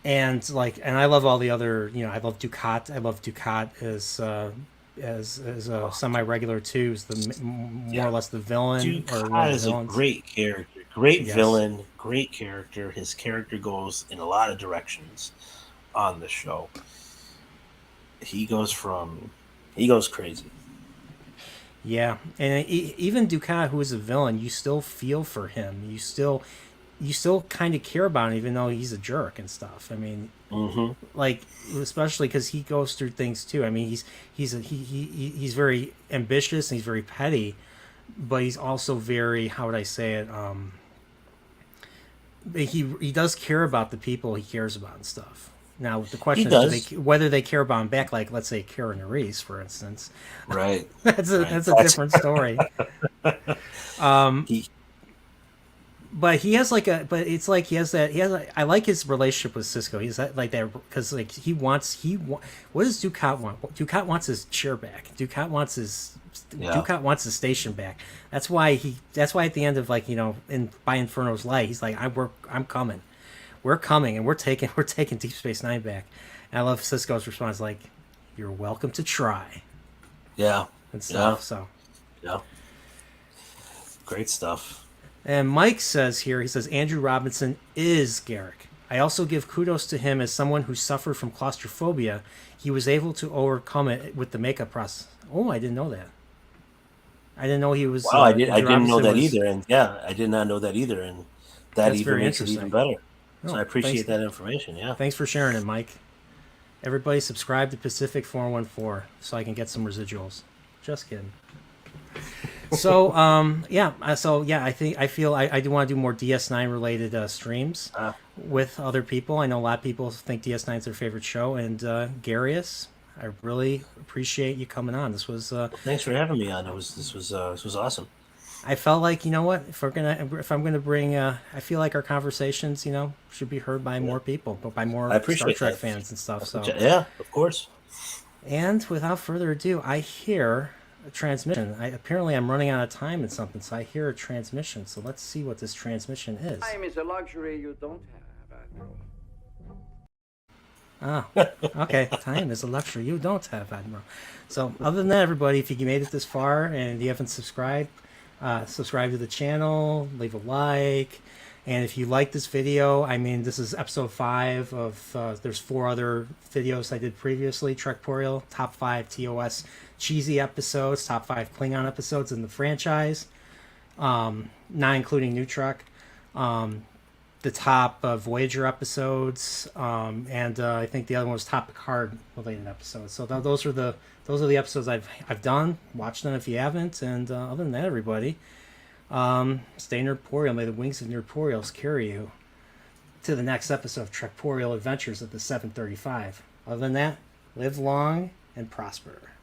And I love all the other, I love Dukat. I love Dukat as a semi-regular too, is the more or less the villain. Dukat is a great character, villain, great character. His character goes in a lot of directions on the show. He goes crazy. Yeah, and even Dukat, who is a villain, you still feel for him. You still kind of care about him, even though he's a jerk and stuff. I mean, like, especially because he goes through things too. I mean, he's very ambitious and he's very petty, but he's also very, how would I say it? He does care about the people he cares about and stuff. Now the question is whether they care about him back, like let's say Kara Nerys, for instance. Right. That's a different story. But he has it's like I like his relationship with Sisko. He's like that because like what does Dukat want? Dukat wants his chair back. Dukat wants his station back. That's why at the end of by Inferno's light, he's like, I'm coming. We're coming and we're taking Deep Space Nine back. And I love Sisko's response, like, you're welcome to try. Yeah. And stuff. So yeah. Great stuff. And Mike says here, he says, Andrew Robinson is Garak. I also give kudos to him as someone who suffered from claustrophobia. He was able to overcome it with the makeup process. Oh, I didn't know that. I didn't know he was. Wow, I didn't know that either. And yeah, I did not know that either. And that even makes it even better. So I appreciate that information. Yeah. Thanks for sharing it, Mike. Everybody subscribe to Pacific 414 so I can get some residuals. Just kidding. So I feel I do want to do more DS9 related streams with other people. I know a lot of people think DS9 is their favorite show, and Garius, I really appreciate you coming on. This was thanks for having me on. This was awesome. I felt like, if I'm gonna bring I feel like our conversations should be heard by more people, but by more Star Trek fans and stuff. So yeah, of course. And without further ado, I hear a transmission. Apparently I'm running out of time and something, so I hear a transmission. So let's see what this transmission is. Time is a luxury you don't have, Ah, Admiral. okay. Time is a luxury you don't have, Admiral. So other than that, everybody, if you made it this far and you haven't subscribed, subscribe to the channel, leave a like. And if you like this video, this is episode 5 of, there's 4 other videos I did previously. Trekporeal, top 5 TOS cheesy episodes, top 5 Klingon episodes in the franchise, not including New Trek. The top Voyager episodes, and I think the other one was top Picard related episodes. So those are the episodes I've done. Watch them if you haven't. And other than that, everybody, stay Nerdporeal. May the wings of Nerdporeals carry you. to the next episode of Trekporeal Adventures at the 735. Other than that, live long and prosper.